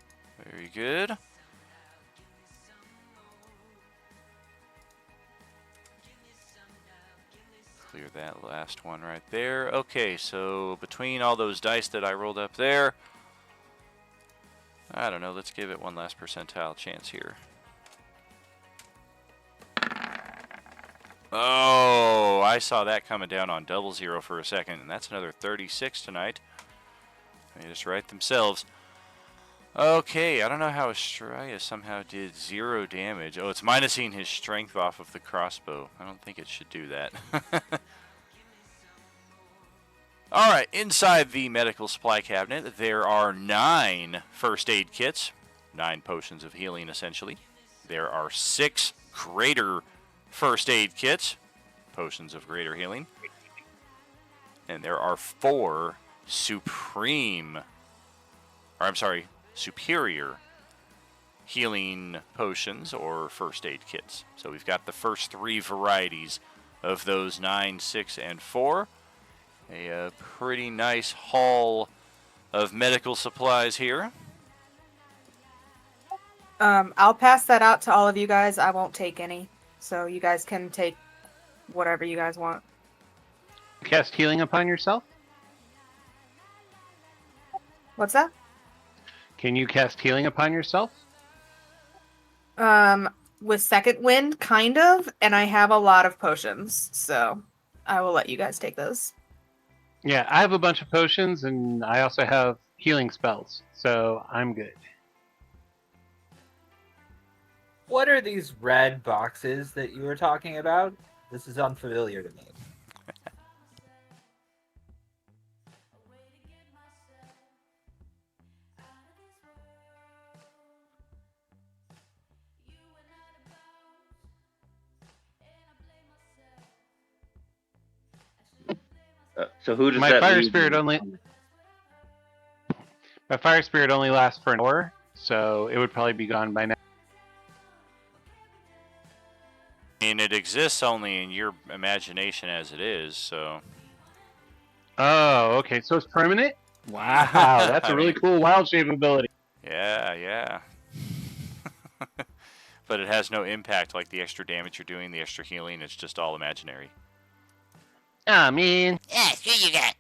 [SPEAKER 3] Very good. Clear that that last one right there. Okay, so between all those dice that I rolled up there, I don't know, let's give it one last percentile chance here. Oh, I saw that coming down on 00 for a second, and that's another 36 tonight. They just write themselves. Okay, I don't know how Estrella somehow did 0 damage. Oh, it's minusing his strength off of the crossbow. I don't think it should do that. Alright, inside the medical supply cabinet, there are 9 first aid kits. 9 potions of healing, essentially. There are 6 greater first aid kits. Potions of greater healing. And there are 4 superior healing potions or first aid kits. So we've got the first 3 varieties of those 9, 6, and 4. A pretty nice haul of medical supplies here.
[SPEAKER 7] I'll pass that out to all of you guys. I won't take any. So you guys can take whatever you guys want.
[SPEAKER 9] Cast healing upon yourself?
[SPEAKER 7] What's that?
[SPEAKER 9] Can you cast healing upon yourself?
[SPEAKER 7] With second wind, kind of, and I have a lot of potions, so I will let you guys take those.
[SPEAKER 9] Yeah, I have a bunch of potions, and I also have healing spells, so I'm good.
[SPEAKER 8] What are these red boxes that you were talking about? This is unfamiliar to me.
[SPEAKER 11] So who does
[SPEAKER 9] My
[SPEAKER 11] that
[SPEAKER 9] fire
[SPEAKER 11] leave?
[SPEAKER 9] spirit only lasts for an hour, so it would probably be gone by now.
[SPEAKER 3] I mean, it exists only in your imagination as it is, so...
[SPEAKER 9] Oh, okay, so it's permanent? Wow, that's a really cool wild shape ability.
[SPEAKER 3] Yeah. But it has no impact like the extra damage you're doing, the extra healing, it's just all imaginary.
[SPEAKER 9] Ah, man.
[SPEAKER 3] Yeah, screw you guys.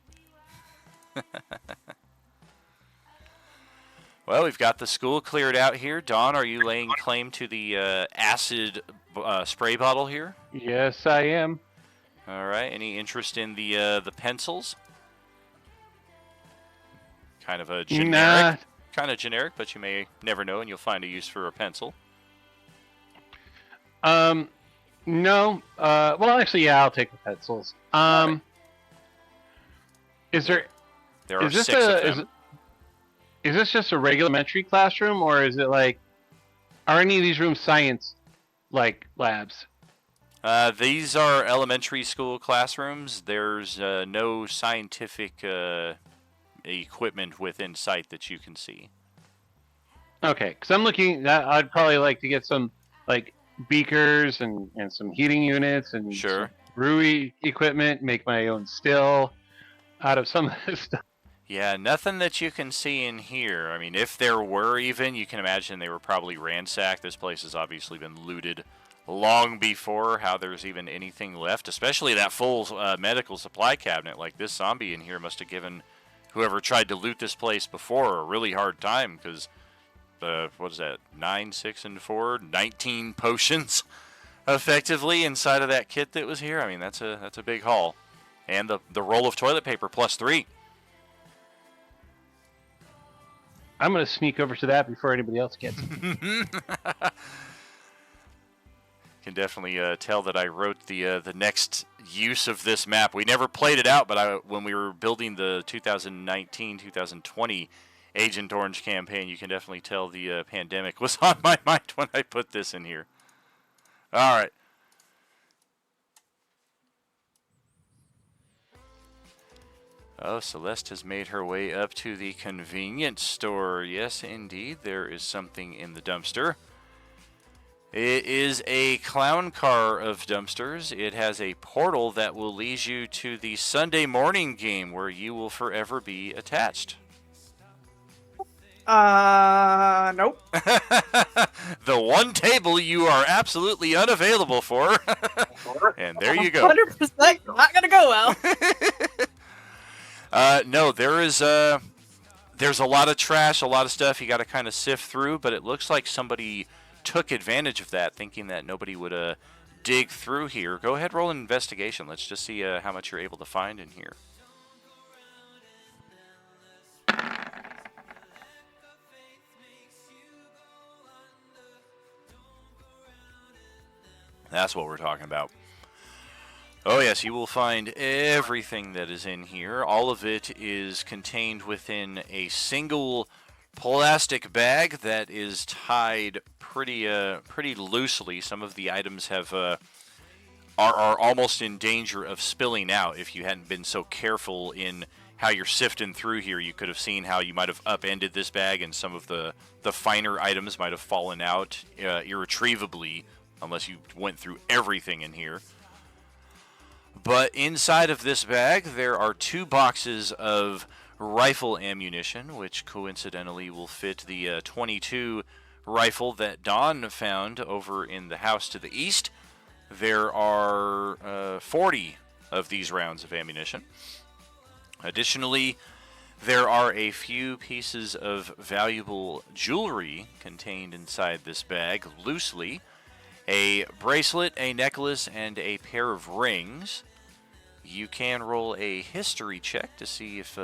[SPEAKER 3] Well, we've got the school cleared out here. Dawn, are you laying claim to the acid spray bottle here?
[SPEAKER 9] Yes, I am.
[SPEAKER 3] All right. Any interest in the pencils? Kind of a generic. Kind of generic, but you may never know, and you'll find a use for a pencil.
[SPEAKER 9] No. Well, actually, yeah, I'll take the pencils.
[SPEAKER 3] Right.
[SPEAKER 9] Is there?
[SPEAKER 3] There are
[SPEAKER 9] Is this
[SPEAKER 3] 6 of them.
[SPEAKER 9] Is this just a regular elementary classroom, or is it like, are any of these rooms science, like, labs?
[SPEAKER 3] These are elementary school classrooms. There's no scientific equipment within sight that you can see.
[SPEAKER 9] Okay, because I'm looking. I'd probably like to get some like beakers and some heating units and
[SPEAKER 3] Sure.
[SPEAKER 9] some brewery equipment. Make my own still out of some of this stuff.
[SPEAKER 3] Yeah, nothing that you can see in here. I mean, if there were even, you can imagine they were probably ransacked. This place has obviously been looted long before how there's even anything left, especially that full medical supply cabinet. Like, this zombie in here must have given whoever tried to loot this place before a really hard time, because what is that, 9, 6, and 4, 19 potions effectively inside of that kit that was here. I mean, that's a big haul. And the roll of toilet paper plus 3.
[SPEAKER 9] I'm gonna sneak over to that before anybody else gets it.
[SPEAKER 3] Can definitely tell that I wrote the next use of this map. We never played it out, but when we were building the 2019-2020 Agent Orange campaign, you can definitely tell the pandemic was on my mind when I put this in here. All right. Oh, Celeste has made her way up to the convenience store. Yes, indeed, there is something in the dumpster. It is a clown car of dumpsters. It has a portal that will lead you to the Sunday morning game where you will forever be attached.
[SPEAKER 7] Nope.
[SPEAKER 3] The one table you are absolutely unavailable for. And there you go.
[SPEAKER 7] 100% not gonna go well.
[SPEAKER 3] No, there's a lot of trash, a lot of stuff you got to kind of sift through, but it looks like somebody took advantage of that, thinking that nobody would dig through here. Go ahead, roll an investigation. Let's just see how much you're able to find in here. That's what we're talking about. Oh yes, you will find everything that is in here. All of it is contained within a single plastic bag that is tied pretty loosely. Some of the items have are almost in danger of spilling out. If you hadn't been so careful in how you're sifting through here, you could have seen how you might have upended this bag, and some of the finer items might have fallen out irretrievably, unless you went through everything in here. But inside of this bag, there are 2 boxes of rifle ammunition, which coincidentally will fit the 22 rifle that Don found over in the house to the east. There are 40 of these rounds of ammunition. Additionally, there are a few pieces of valuable jewelry contained inside this bag, loosely. A bracelet, a necklace, and a pair of rings. You can roll a history check to see if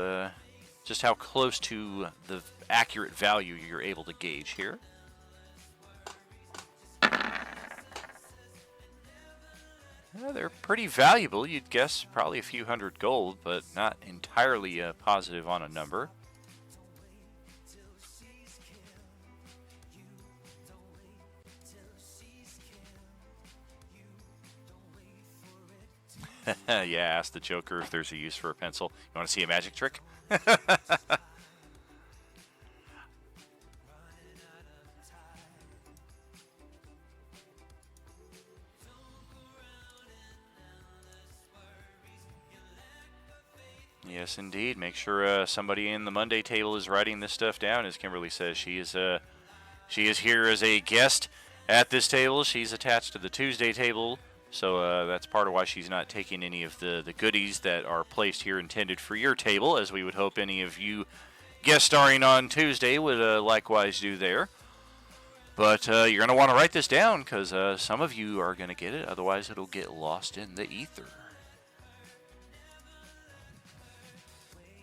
[SPEAKER 3] just how close to the accurate value you're able to gauge here. They're pretty valuable. You'd guess probably a few hundred gold, but not entirely positive on a number. Yeah, ask the Joker if there's a use for a pencil. You want to see a magic trick? Yes, indeed. Make sure somebody in the Monday table is writing this stuff down. As Kimberly says, she is here as a guest at this table. She's attached to the Tuesday table. So that's part of why she's not taking any of the goodies that are placed here intended for your table, as we would hope any of you guest starring on Tuesday would likewise do there. But you're going to want to write this down, because some of you are going to get it, otherwise it'll get lost in the ether.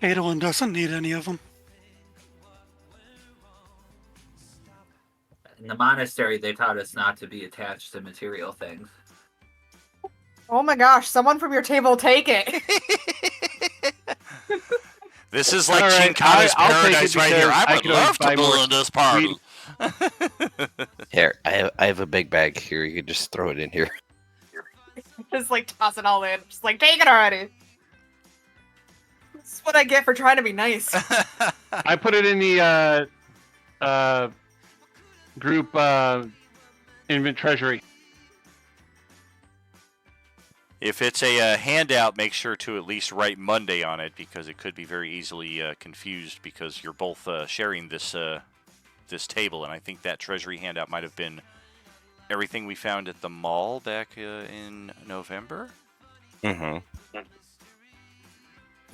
[SPEAKER 10] Adolin doesn't need any of them.
[SPEAKER 8] In the monastery, they taught us not to be attached to material things.
[SPEAKER 7] Oh my gosh, someone from your table take it.
[SPEAKER 3] This is like Chinkana's paradise right here. I would love to go in this party.
[SPEAKER 5] Here, I have a big bag here. You can just throw it in here.
[SPEAKER 7] Just like toss it all in. Just like, take it already. This is what I get for trying to be nice.
[SPEAKER 9] I put it in the group invent treasury.
[SPEAKER 3] If it's a handout, make sure to at least write Monday on it, because it could be very easily confused, because you're both sharing this this table, and I think that treasury handout might have been everything we found at the mall back in November.
[SPEAKER 5] Mm-hmm.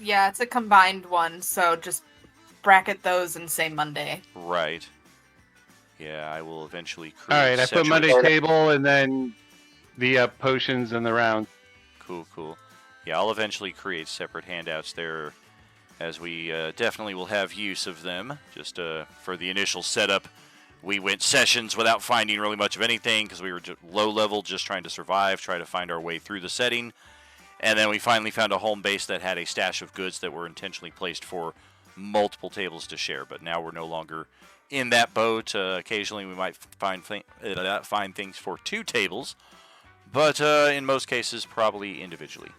[SPEAKER 7] Yeah, it's a combined one, so just bracket those and say Monday.
[SPEAKER 3] Right. Yeah, I will eventually create.
[SPEAKER 9] All right, I put Monday table and then the potions and the round.
[SPEAKER 3] Cool. Yeah, I'll eventually create separate handouts there, as we definitely will have use of them. Just for the initial setup, we went sessions without finding really much of anything, because we were low level, just trying to survive, try to find our way through the setting. And then we finally found a home base that had a stash of goods that were intentionally placed for multiple tables to share. But now we're no longer in that boat. Occasionally we might find things for 2 tables, but in most cases probably individually.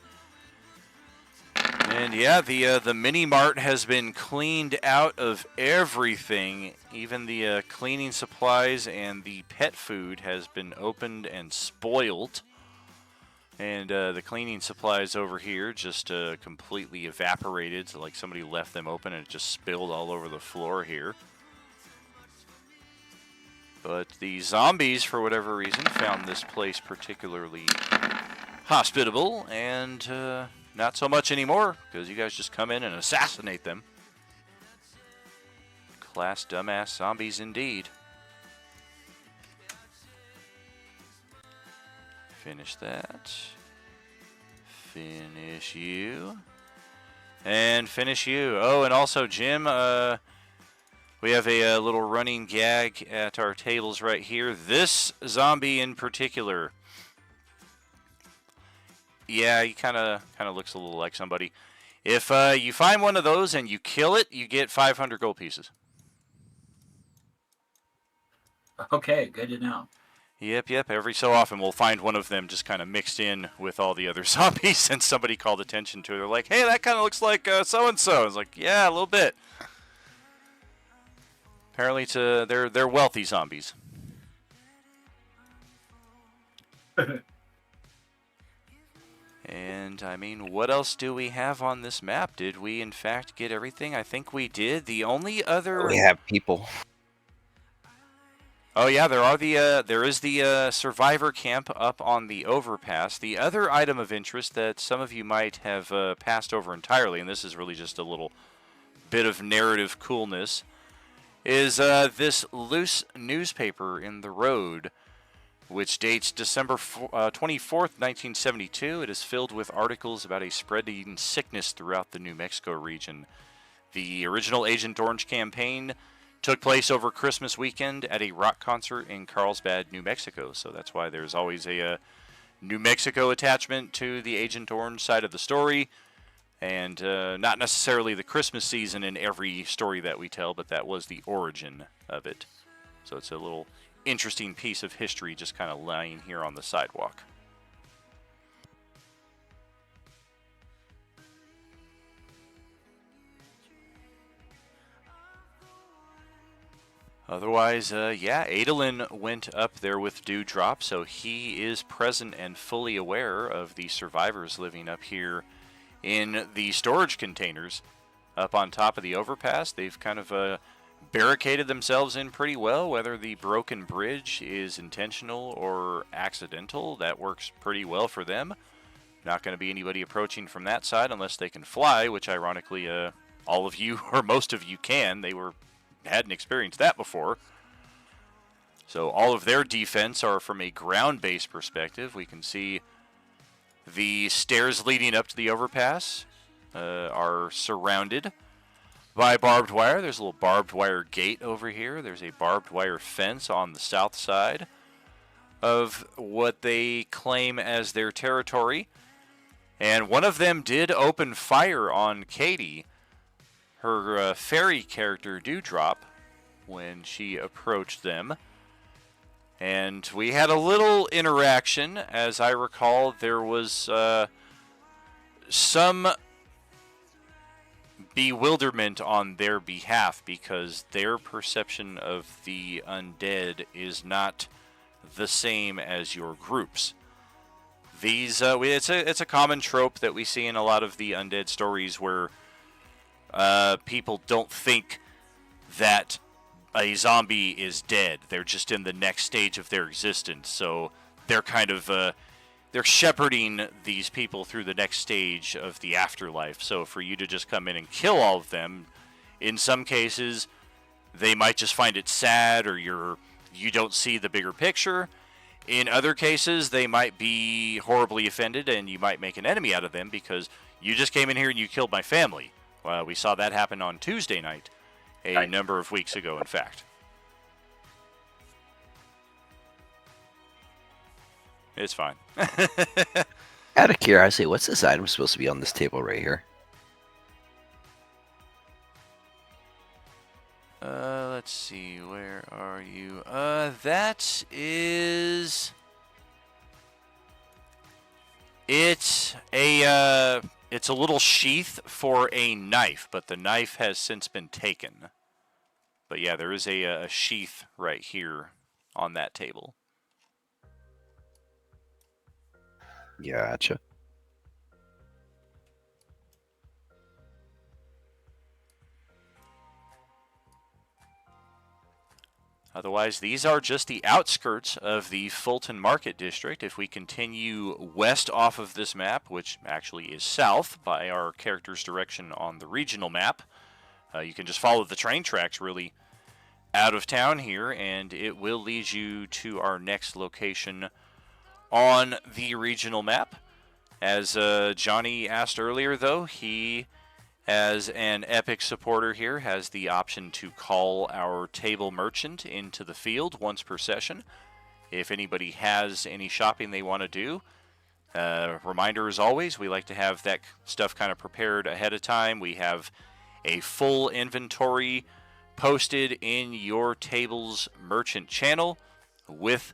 [SPEAKER 3] And yeah, the mini mart has been cleaned out of everything. Even the cleaning supplies and the pet food has been opened and spoiled. And the cleaning supplies over here just completely evaporated. So like somebody left them open and it just spilled all over the floor here. But the zombies, for whatever reason, found this place particularly hospitable, and not so much anymore, because you guys just come in and assassinate them. Class dumbass zombies indeed. Finish that. Finish you. And finish you. Oh, and also, Jim, we have a little running gag at our tables right here. This zombie in particular. Yeah, he kind of looks a little like somebody. If you find one of those and you kill it, you get 500 gold pieces.
[SPEAKER 8] Okay, good to know.
[SPEAKER 3] Yep. Every so often we'll find one of them just kind of mixed in with all the other zombies, and somebody called attention to it. They're like, hey, that kind of looks like so-and-so. I was like, yeah, a little bit. Apparently they're wealthy zombies. And, I mean, what else do we have on this map? Did we, in fact, get everything? I think we did. The only other...
[SPEAKER 5] We have people.
[SPEAKER 3] Oh yeah, there is the survivor camp up on the overpass. The other item of interest that some of you might have passed over entirely, and this is really just a little bit of narrative coolness, is this loose newspaper in the road, which dates December 24th, 1972. It is filled with articles about a spreading sickness throughout the New Mexico region. The original Agent Orange campaign took place over Christmas weekend at a rock concert in Carlsbad, New Mexico. So that's why there's always a New Mexico attachment to the Agent Orange side of the story. And not necessarily the Christmas season in every story that we tell, but that was the origin of it. So it's a little interesting piece of history just kind of lying here on the sidewalk. Otherwise, yeah, Adolin went up there with Dewdrop, so he is present and fully aware of the survivors living up here in the storage containers up on top of the overpass. They've kind of barricaded themselves in pretty well. Whether the broken bridge is intentional or accidental, that works pretty well for them. Not going to be anybody approaching from that side unless they can fly, which ironically all of you or most of you can. They hadn't experienced that before. So all of their defense are from a ground-based perspective. We can see the stairs leading up to the overpass are surrounded by barbed wire. There's a little barbed wire gate over here. There's a barbed wire fence on the south side of what they claim as their territory. And one of them did open fire on Katie, her fairy character Dewdrop, when she approached them. And we had a little interaction. As I recall, there was some bewilderment on their behalf because their perception of the undead is not the same as your group's. These it's a common trope that we see in a lot of the undead stories where people don't think that a zombie is dead. They're just in the next stage of their existence. So they're kind of they're shepherding these people through the next stage of the afterlife. So for you to just come in and kill all of them, in some cases, they might just find it sad, or you don't see the bigger picture. In other cases, they might be horribly offended, and you might make an enemy out of them because you just came in here and you killed my family. We saw that happen on Tuesday night, a number of weeks ago, in fact. It's fine.
[SPEAKER 5] Out of curiosity, what's this item supposed to be on this table right here?
[SPEAKER 3] Let's see, where are you? That is... It's a little sheath for a knife, but the knife has since been taken. But yeah, there is a sheath right here on that table.
[SPEAKER 5] Gotcha.
[SPEAKER 3] Otherwise, these are just the outskirts of the Fulton Market District. If we continue west off of this map, which actually is south by our character's direction on the regional map, you can just follow the train tracks really out of town here, and it will lead you to our next location on the regional map. As Johnny asked earlier, though, he, as an Epic supporter here, has the option to call our table merchant into the field once per session. If anybody has any shopping they want to do, reminder as always, we like to have that stuff kind of prepared ahead of time. We have a full inventory posted in your table's merchant channel with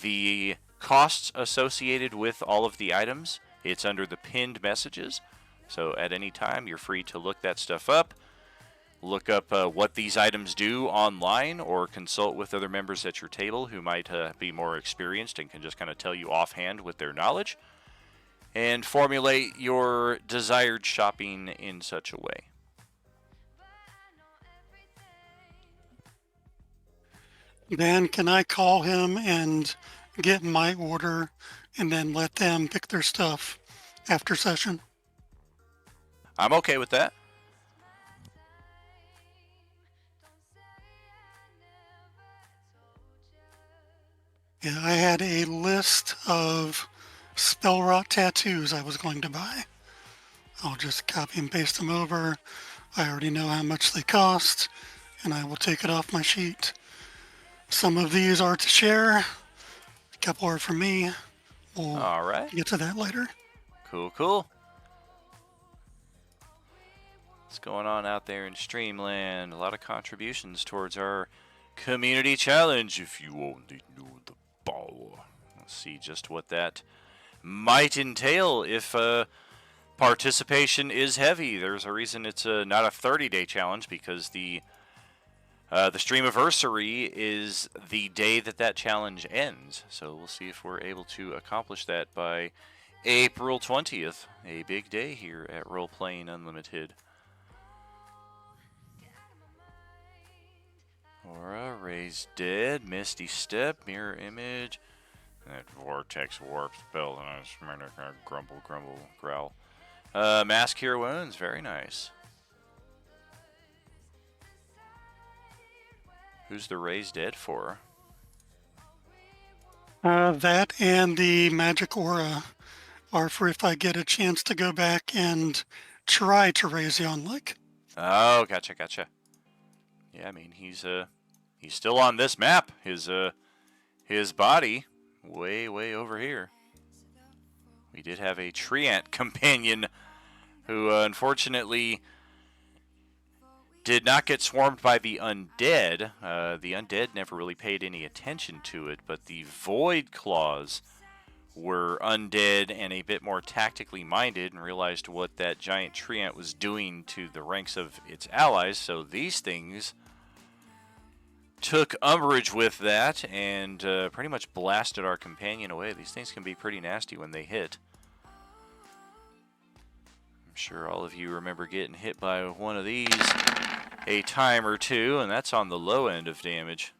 [SPEAKER 3] the costs associated with all of the items. It's under the pinned messages, so at any time you're free to look that stuff up. Look up what these items do online, or consult with other members at your table who might be more experienced and can just kind of tell you offhand with their knowledge, and formulate your desired shopping in such a way.
[SPEAKER 10] Dan, can I call him and get my order and then let them pick their stuff after session?
[SPEAKER 3] I'm okay with that.
[SPEAKER 10] Yeah, I had a list of spell rot tattoos I was going to buy. I'll just copy and paste them over. I already know how much they cost, and I will take it off my sheet. Some of these are to share. A couple are for me. We'll
[SPEAKER 3] All right.
[SPEAKER 10] get to that later.
[SPEAKER 3] Cool, cool. What's going on out there in Streamland? A lot of contributions towards our community challenge. If you only knew the power. Let's see just what that might entail if participation is heavy. There's a reason it's not a 30-day challenge, because the Streamiversary is the day that challenge ends. So we'll see if we're able to accomplish that by April 20th. A big day here at Roleplaying Unlimited. Aura, Raised Dead, Misty Step, Mirror Image, that Vortex Warp spell, Grumble, Growl. Mask Cure Wounds, very nice. Who's the Raised Dead for?
[SPEAKER 10] That and the Magic Aura are for if I get a chance to go back and try to raise Yonlik.
[SPEAKER 3] Oh, gotcha. Yeah, I mean, he's still on this map. His body way over here. We did have a Treant companion who unfortunately did not get swarmed by the undead. The undead never really paid any attention to it, but the Void Claws were undead and a bit more tactically minded and realized what that giant Treant was doing to the ranks of its allies, so these things took umbrage with that and pretty much blasted our companion away. These things can be pretty nasty when they hit. I'm sure all of you remember getting hit by one of these a time or two, and that's on the low end of damage.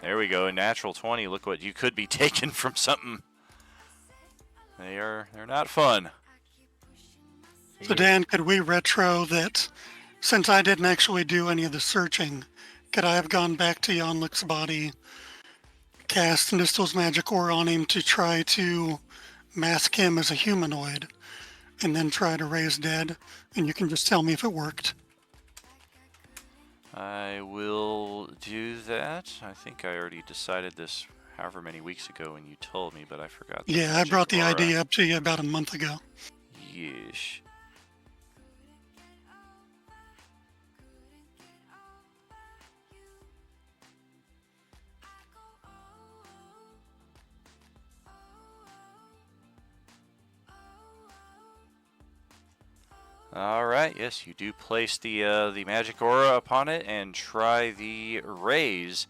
[SPEAKER 3] There we go, a natural 20. Look what you could be taking from something. They're not fun.
[SPEAKER 10] So Dan, could we retro that, since I didn't actually do any of the searching, could I have gone back to Yonlik's body, cast Nistel's Magic Aura on him to try to mask him as a humanoid, and then try to raise dead, and you can just tell me if it worked?
[SPEAKER 3] I will do that. I think I already decided this however many weeks ago when you told me, but I forgot.
[SPEAKER 10] Yeah, I brought the idea up to you about a month ago.
[SPEAKER 3] Yeesh. Alright, yes, you do place the Magic Aura upon it and try the raise.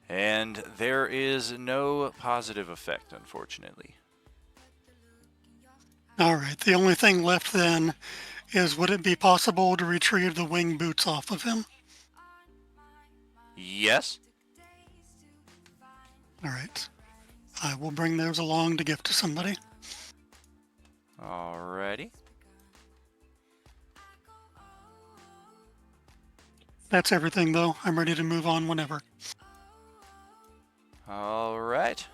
[SPEAKER 3] And there is no positive effect, unfortunately.
[SPEAKER 10] Alright, the only thing left then is, would it be possible to retrieve the wing boots off of him?
[SPEAKER 3] Yes.
[SPEAKER 10] All right. I will bring those along to give to somebody.
[SPEAKER 3] Alrighty.
[SPEAKER 10] That's everything, though. I'm ready to move on whenever.
[SPEAKER 3] All right.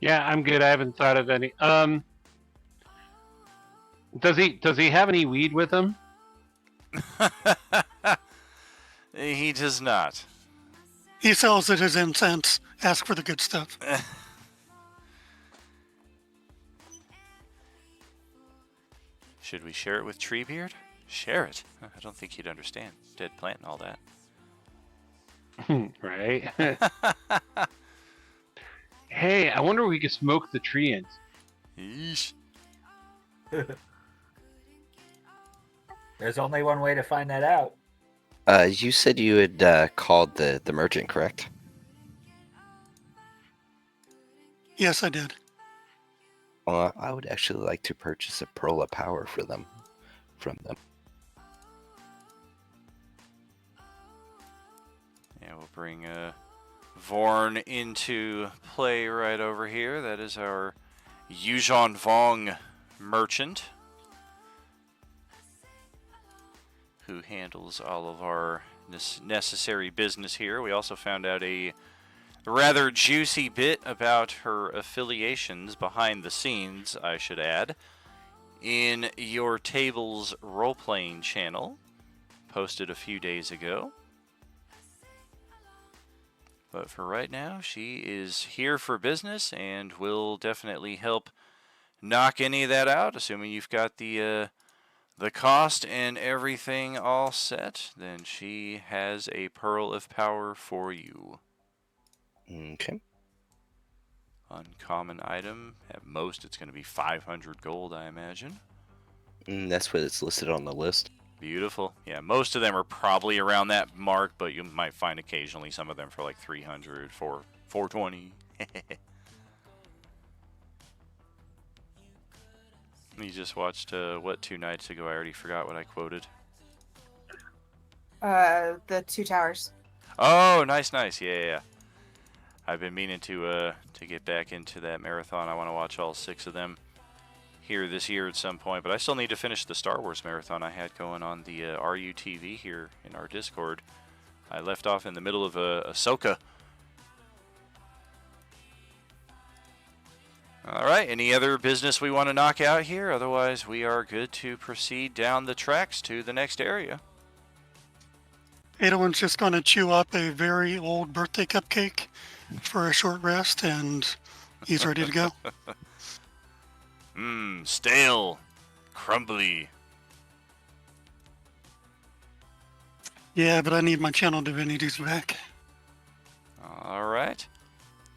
[SPEAKER 9] Yeah, I'm good. I haven't thought of any. Does he have any weed with him?
[SPEAKER 3] He does not.
[SPEAKER 10] He sells it as incense. Ask for the good stuff.
[SPEAKER 3] Should we share it with Treebeard? Share it? I don't think he'd understand. Dead plant and all that.
[SPEAKER 9] Right. Hey, I wonder if we could smoke the tree ends.
[SPEAKER 3] Yeesh.
[SPEAKER 8] There's only one way to find that out.
[SPEAKER 5] You said you had called the merchant, correct?
[SPEAKER 10] Yes, I did.
[SPEAKER 5] Well, I would actually like to purchase a pearl of power from them.
[SPEAKER 3] Yeah, we'll bring Vorn into play right over here. That is our Yuuzhan Vong merchant, who handles all of our necessary business here. We also found out a rather juicy bit about her affiliations behind the scenes, I should add, in your table's role-playing channel, posted a few days ago. But for right now, she is here for business and will definitely help knock any of that out, assuming you've got the cost and everything all set. Then she has a Pearl of Power for you.
[SPEAKER 5] Okay.
[SPEAKER 3] Uncommon item. At most, it's going to be 500 gold, I imagine.
[SPEAKER 5] That's what it's listed on the list.
[SPEAKER 3] Beautiful. Yeah, most of them are probably around that mark, but you might find occasionally some of them for like 300, 420. You just watched, what, 2 nights ago? I already forgot what I quoted.
[SPEAKER 7] The Two Towers.
[SPEAKER 3] Oh, nice. Yeah. I've been meaning to get back into that marathon. I want to watch all 6 of them here this year at some point, but I still need to finish the Star Wars marathon I had going on the RUTV here in our Discord. I left off in the middle of Ahsoka. Alright, any other business we want to knock out here? Otherwise, we are good to proceed down the tracks to the next area.
[SPEAKER 10] Adolwyn's just going to chew up a very old birthday cupcake for a short rest, and he's ready to go.
[SPEAKER 3] Stale. Crumbly.
[SPEAKER 10] Yeah, but I need my channel divinities back.
[SPEAKER 3] Alright.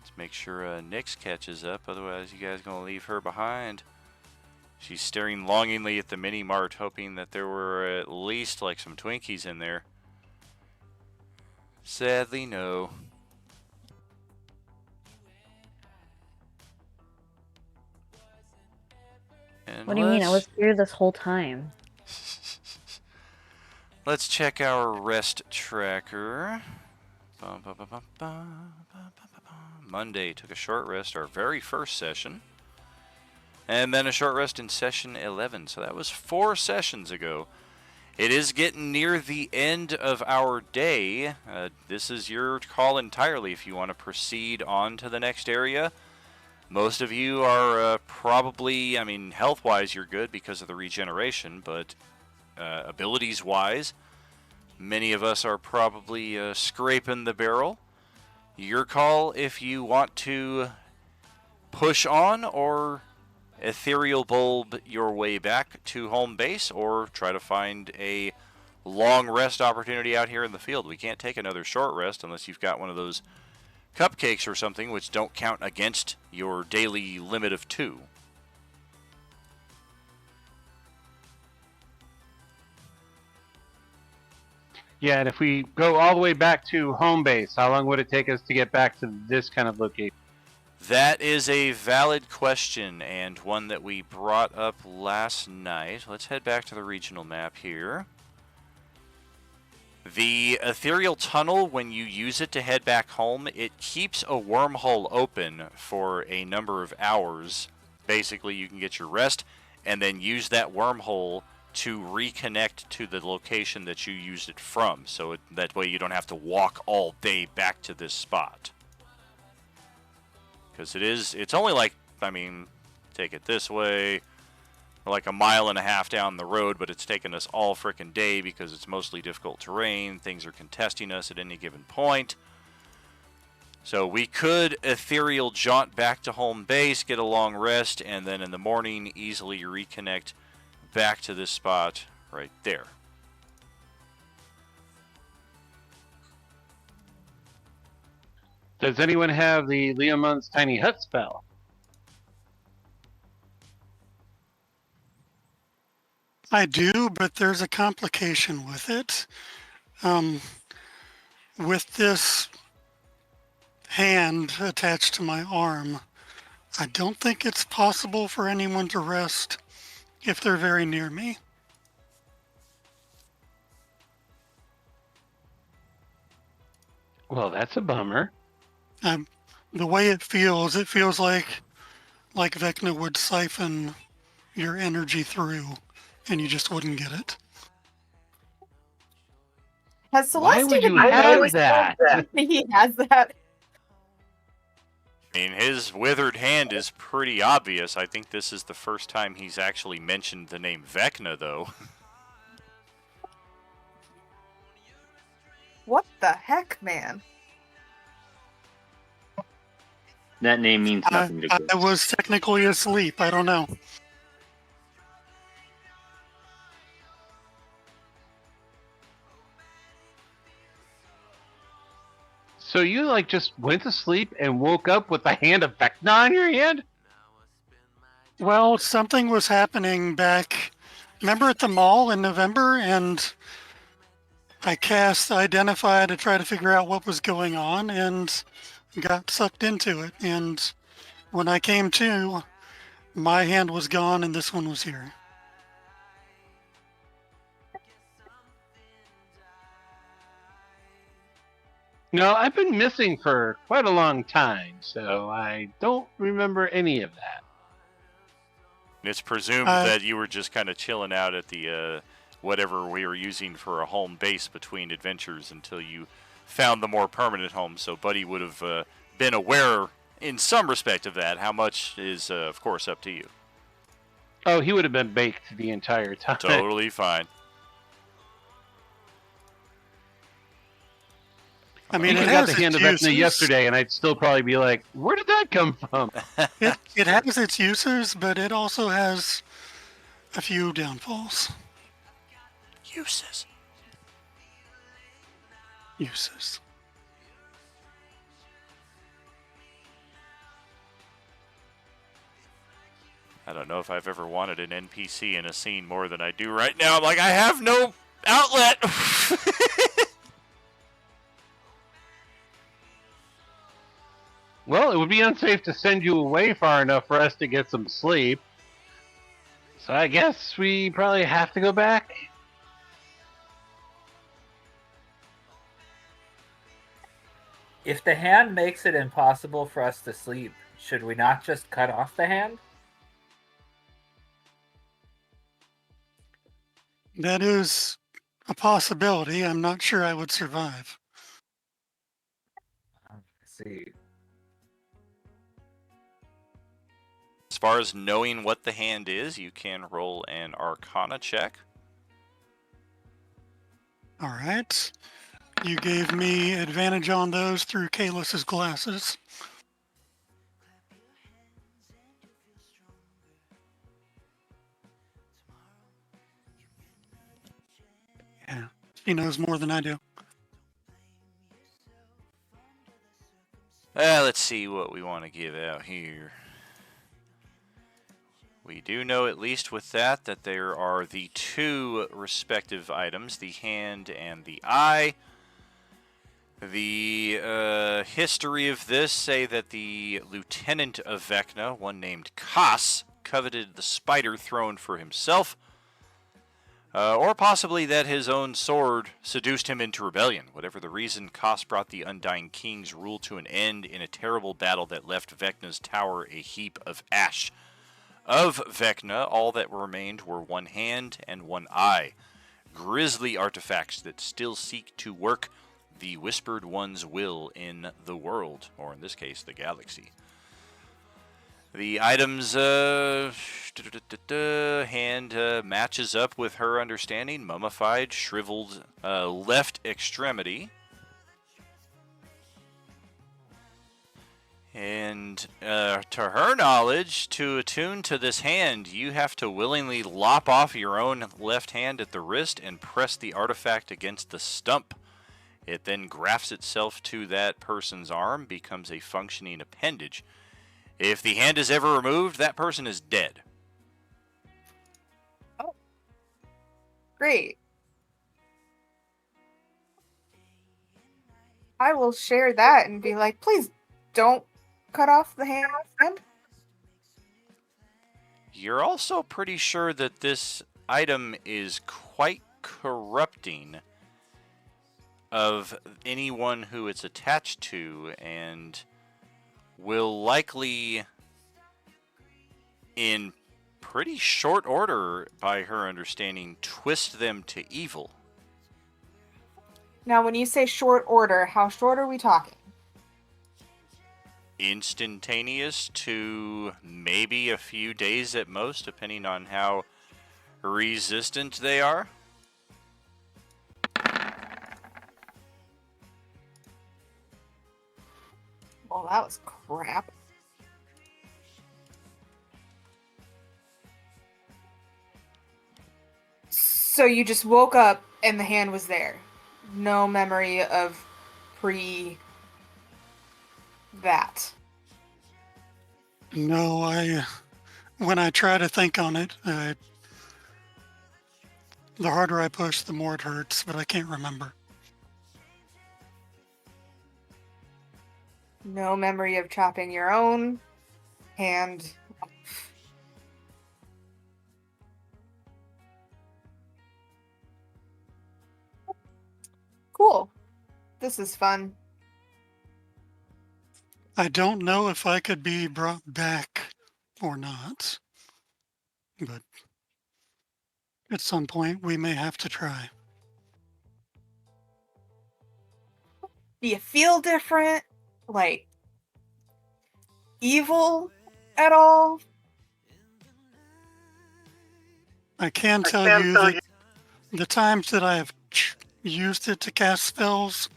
[SPEAKER 3] Let's make sure Nyx catches up, otherwise you guys are going to leave her behind. She's staring longingly at the mini-mart, hoping that there were at least like some Twinkies in there. Sadly, no. And
[SPEAKER 12] What do you mean? I was here this whole time.
[SPEAKER 3] Let's check our rest tracker. Monday took a short rest, our very first session. And then a short rest in session 11. So that was 4 sessions ago. It is getting near the end of our day. This is your call entirely if you want to proceed on to the next area. Most of you are probably, I mean, health-wise you're good because of the regeneration, but abilities-wise, many of us are probably scraping the barrel. Your call if you want to push on or ethereal bulb your way back to home base, or try to find a long rest opportunity out here in the field. We can't take another short rest unless you've got one of those cupcakes or something, which don't count against your daily limit of 2.
[SPEAKER 9] Yeah, and if we go all the way back to home base, how long would it take us to get back to this kind of location?
[SPEAKER 3] That is a valid question, and one that we brought up last night. Let's head back to the regional map here. The ethereal tunnel, when you use it to head back home, it keeps a wormhole open for a number of hours. Basically, you can get your rest and then use that wormhole to reconnect to the location that you used it from. So that way you don't have to walk all day back to this spot. Because it's only like, I mean, take it this way, like a mile and a half down the road, but it's taken us all frickin' day because it's mostly difficult terrain. Things are contesting us at any given point. So we could ethereal jaunt back to home base, get a long rest, and then in the morning easily reconnect back to this spot right there.
[SPEAKER 9] Does anyone have the Leomund's Tiny Hut spell?
[SPEAKER 10] I do, but there's a complication with it. With this hand attached to my arm, I don't think it's possible for anyone to rest if they're very near me.
[SPEAKER 9] Well, that's a bummer.
[SPEAKER 10] The way it feels like Vecna would siphon your energy through, and you just wouldn't get it.
[SPEAKER 7] Has
[SPEAKER 9] Why
[SPEAKER 7] Celeste
[SPEAKER 9] would
[SPEAKER 7] even
[SPEAKER 9] you have
[SPEAKER 7] noticed
[SPEAKER 9] that?
[SPEAKER 7] He has that.
[SPEAKER 3] I mean, his withered hand is pretty obvious. I think this is the first time he's actually mentioned the name Vecna, though.
[SPEAKER 7] What the heck, man?
[SPEAKER 11] That name means nothing to
[SPEAKER 10] I
[SPEAKER 11] Chris.
[SPEAKER 10] was technically asleep. I don't know.
[SPEAKER 9] So you like just went to sleep and woke up with the hand of Vecna on your hand?
[SPEAKER 10] Well, something was happening back, remember at the mall in November, and I cast Identify to try to figure out what was going on and got sucked into it. And when I came to, my hand was gone and this one was here.
[SPEAKER 9] No, I've been missing for quite a long time, so I don't remember any of that.
[SPEAKER 3] It's presumed that you were just kind of chilling out at the whatever we were using for a home base between adventures until you found the more permanent home. So Buddy would have been aware in some respect of that. How much is, of course, up to you.
[SPEAKER 9] Oh, he would have been baked the entire time.
[SPEAKER 3] Totally fine.
[SPEAKER 10] I mean,
[SPEAKER 9] you
[SPEAKER 10] it
[SPEAKER 9] got
[SPEAKER 10] has
[SPEAKER 9] the hand of
[SPEAKER 10] its
[SPEAKER 9] Vecna
[SPEAKER 10] uses.
[SPEAKER 9] yesterday, and I'd still probably be like, where did that come from?
[SPEAKER 10] It has its uses, but it also has a few downfalls.
[SPEAKER 3] Uses. I don't know if I've ever wanted an NPC in a scene more than I do right now. I'm like, I have no outlet.
[SPEAKER 9] Well, it would be unsafe to send you away far enough for us to get some sleep. So I guess we probably have to go back.
[SPEAKER 8] If the hand makes it impossible for us to sleep, should we not just cut off the hand?
[SPEAKER 10] That is a possibility. I'm not sure I would survive.
[SPEAKER 8] See.
[SPEAKER 3] As far as knowing what the hand is, you can roll an Arcana check.
[SPEAKER 10] All right. You gave me advantage on those through Kalis's glasses. Yeah, she knows more than I do.
[SPEAKER 3] Let's see what we want to give out here. We do know, at least with that there are the two respective items, the hand and the eye. The history of this say that the lieutenant of Vecna, one named Kas, coveted the spider throne for himself. Or possibly that his own sword seduced him into rebellion. Whatever the reason, Koss brought the Undying King's rule to an end in a terrible battle that left Vecna's tower a heap of ash. Of Vecna, all that remained were one hand and one eye. Grisly artifacts that still seek to work the Whispered One's will in the world, or in this case, the galaxy. The item's hand matches up with her understanding. Mummified, shriveled left extremity. And to her knowledge, to attune to this hand, you have to willingly lop off your own left hand at the wrist and press the artifact against the stump. It then grafts itself to that person's arm, becomes a functioning appendage. If the hand is ever removed, that person is dead.
[SPEAKER 7] Oh. Great. I will share that and be like, please don't cut off the hand.
[SPEAKER 3] You're also pretty sure that this item is quite corrupting of anyone who it's attached to, and will likely, in pretty short order, by her understanding, twist them to evil.
[SPEAKER 7] Now, when you say short order, how short are we talking?
[SPEAKER 3] Instantaneous to maybe a few days at most, depending on how resistant they are.
[SPEAKER 7] Well, that was crap. So you just woke up and the hand was there. No memory of that.
[SPEAKER 10] No, when I try to think on it, the harder I push, the more it hurts, but I can't remember.
[SPEAKER 7] No memory of chopping your own hand off. Cool. This is fun.
[SPEAKER 10] I don't know if I could be brought back or not, but at some point we may have to try.
[SPEAKER 7] Do you feel different? Like, evil at all?
[SPEAKER 10] I can tell you that the times that I have used it to cast spells,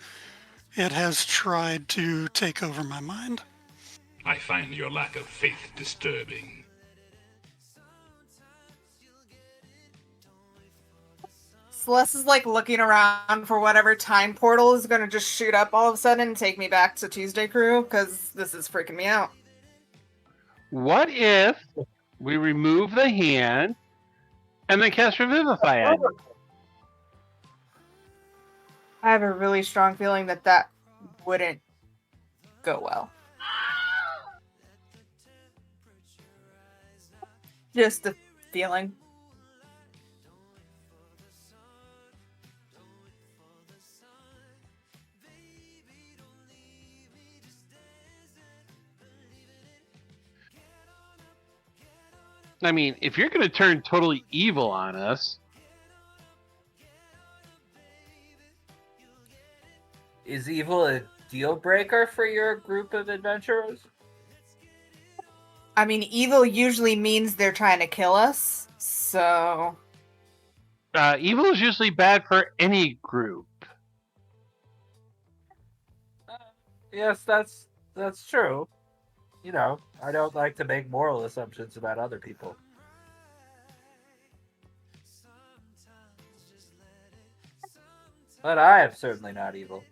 [SPEAKER 10] it has tried to take over my mind.
[SPEAKER 13] I find your lack of faith disturbing.
[SPEAKER 7] Celeste is like looking around for whatever time portal is going to just shoot up all of a sudden and take me back to Tuesday Crew, because this is freaking me out.
[SPEAKER 9] What if we remove the hand and then cast Revivify on it?
[SPEAKER 7] I have a really strong feeling that that wouldn't go well. Just a feeling.
[SPEAKER 9] I mean, if you're going to turn totally evil on us,
[SPEAKER 8] Is evil a deal breaker for your group of adventurers?
[SPEAKER 7] I mean, evil usually means they're trying to kill us, so...
[SPEAKER 9] evil is usually bad for any group.
[SPEAKER 8] Yes, that's true. You know, I don't like to make moral assumptions about other people. But I am certainly not evil.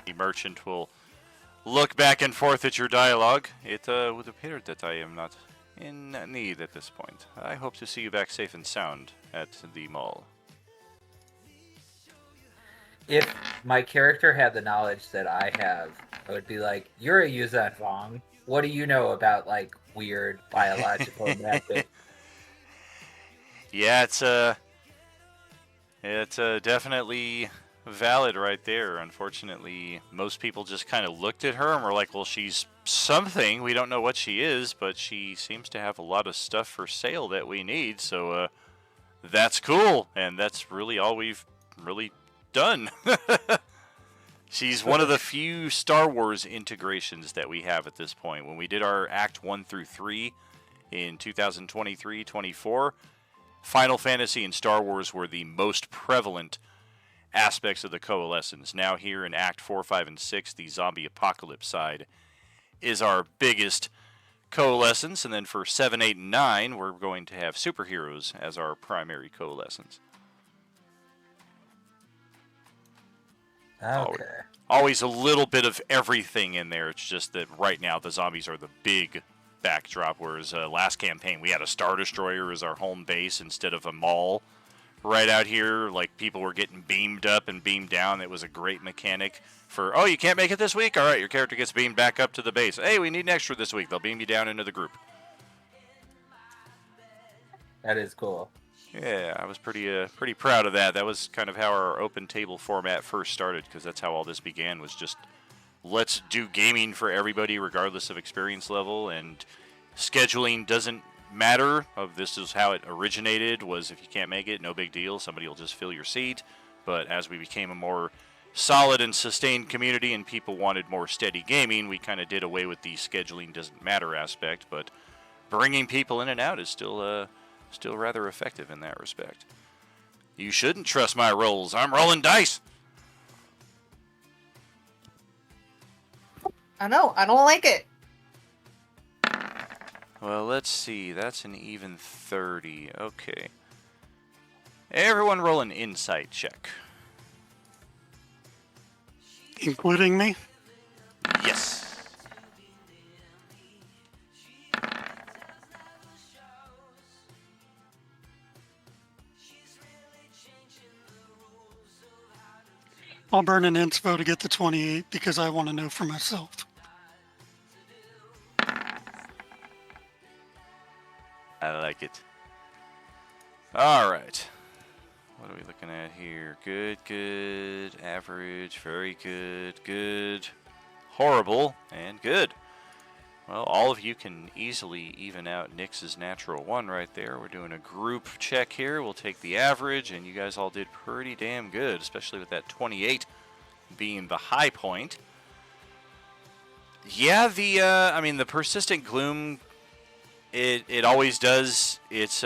[SPEAKER 3] The merchant will look back and forth at your dialogue. It would appear that I am not in need at this point. I hope to see you back safe and sound at the mall.
[SPEAKER 8] If my character had the knowledge that I have, I would be like, "You're a Yuzan Fong. What do you know about like weird biological magic?"
[SPEAKER 3] Yeah, it's definitely valid right there. Unfortunately, most people just kind of looked at her and were like, "Well, she's something. We don't know what she is, but she seems to have a lot of stuff for sale that we need. So that's cool, and that's really all we've really done." She's one of the few Star Wars integrations that we have at this point. When we did our Act 1 through 3 in 2023-24, Final Fantasy and Star Wars were the most prevalent aspects of the Coalescence. Now here in Act 4, 5, and 6, the zombie apocalypse side is our biggest Coalescence, and then for 7, 8, and 9, we're going to have superheroes as our primary Coalescence.
[SPEAKER 8] Okay.
[SPEAKER 3] Always a little bit of everything in there. It's just that right now the zombies are the big backdrop, whereas last campaign we had a Star Destroyer as our home base instead of a mall right out here. Like, people were getting beamed up and beamed down. It was a great mechanic for, oh, you can't make it this week? All right, your character gets beamed back up to the base. Hey, we need an extra this week. They'll beam you down into the group.
[SPEAKER 8] That is cool.
[SPEAKER 3] Yeah, I was pretty proud of that. That was kind of how our open table format first started, because that's how all this began, was just let's do gaming for everybody regardless of experience level, and scheduling doesn't matter. This is how it originated, was if you can't make it, no big deal. Somebody will just fill your seat. But as we became a more solid and sustained community and people wanted more steady gaming, we kind of did away with the scheduling doesn't matter aspect, but bringing people in and out is still rather effective in that respect. You shouldn't trust my rolls. I'm rolling dice.
[SPEAKER 7] I know. I don't like it.
[SPEAKER 3] Well, let's see. That's an even 30. Okay. Everyone roll an insight check.
[SPEAKER 10] Including me?
[SPEAKER 3] Yes.
[SPEAKER 10] I'll burn an inspo to get the 28 because I want to know for myself.
[SPEAKER 3] I like it. All right. What are we looking at here? Good, good, average, very good, good, horrible, and good. Well, all of you can easily even out Nyx's natural 1 right there. We're doing a group check here. We'll take the average, and you guys all did pretty damn good, especially with that 28 being the high point. Yeah, the persistent gloom, it always does its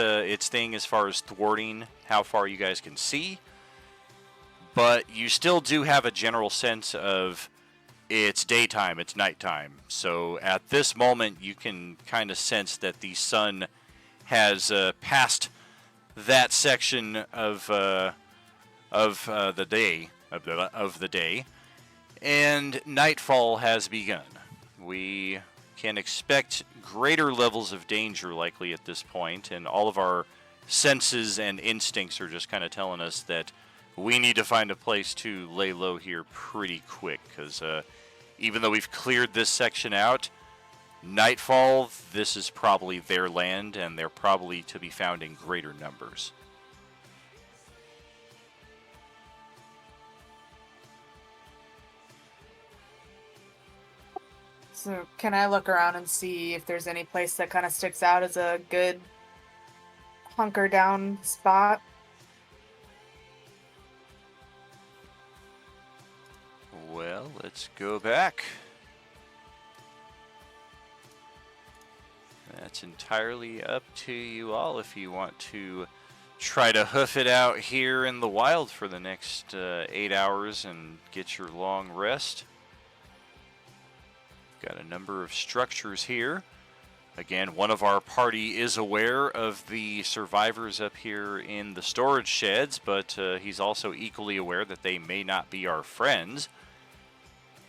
[SPEAKER 3] thing as far as thwarting how far you guys can see, but you still do have a general sense of it's daytime, it's nighttime. So at this moment, you can kind of sense that the sun has passed that section of the day, and nightfall has begun. We can expect greater levels of danger likely at this point, and all of our senses and instincts are just kind of telling us that we need to find a place to lay low here pretty quick, because even though we've cleared this section out, nightfall, this is probably their land, and they're probably to be found in greater numbers.
[SPEAKER 7] So can I look around and see if there's any place that kind of sticks out as a good hunker down spot?
[SPEAKER 3] Well, let's go back. That's entirely up to you all if you want to try to hoof it out here in the wild for the next 8 hours and get your long rest. Got a number of structures here. Again, one of our party is aware of the survivors up here in the storage sheds, but he's also equally aware that they may not be our friends.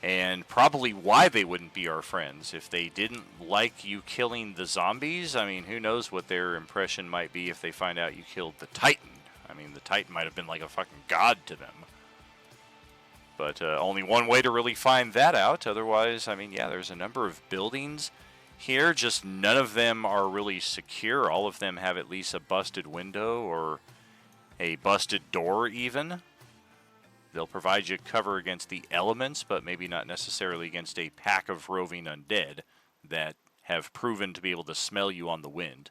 [SPEAKER 3] And probably why they wouldn't be our friends. If they didn't like you killing the zombies, I mean, who knows what their impression might be if they find out you killed the Titan. I mean, the Titan might have been like a fucking god to them. But only one way to really find that out. Otherwise, I mean, yeah, there's a number of buildings here. Just none of them are really secure. All of them have at least a busted window or a busted door even. They'll provide you cover against the elements, but maybe not necessarily against a pack of roving undead that have proven to be able to smell you on the wind.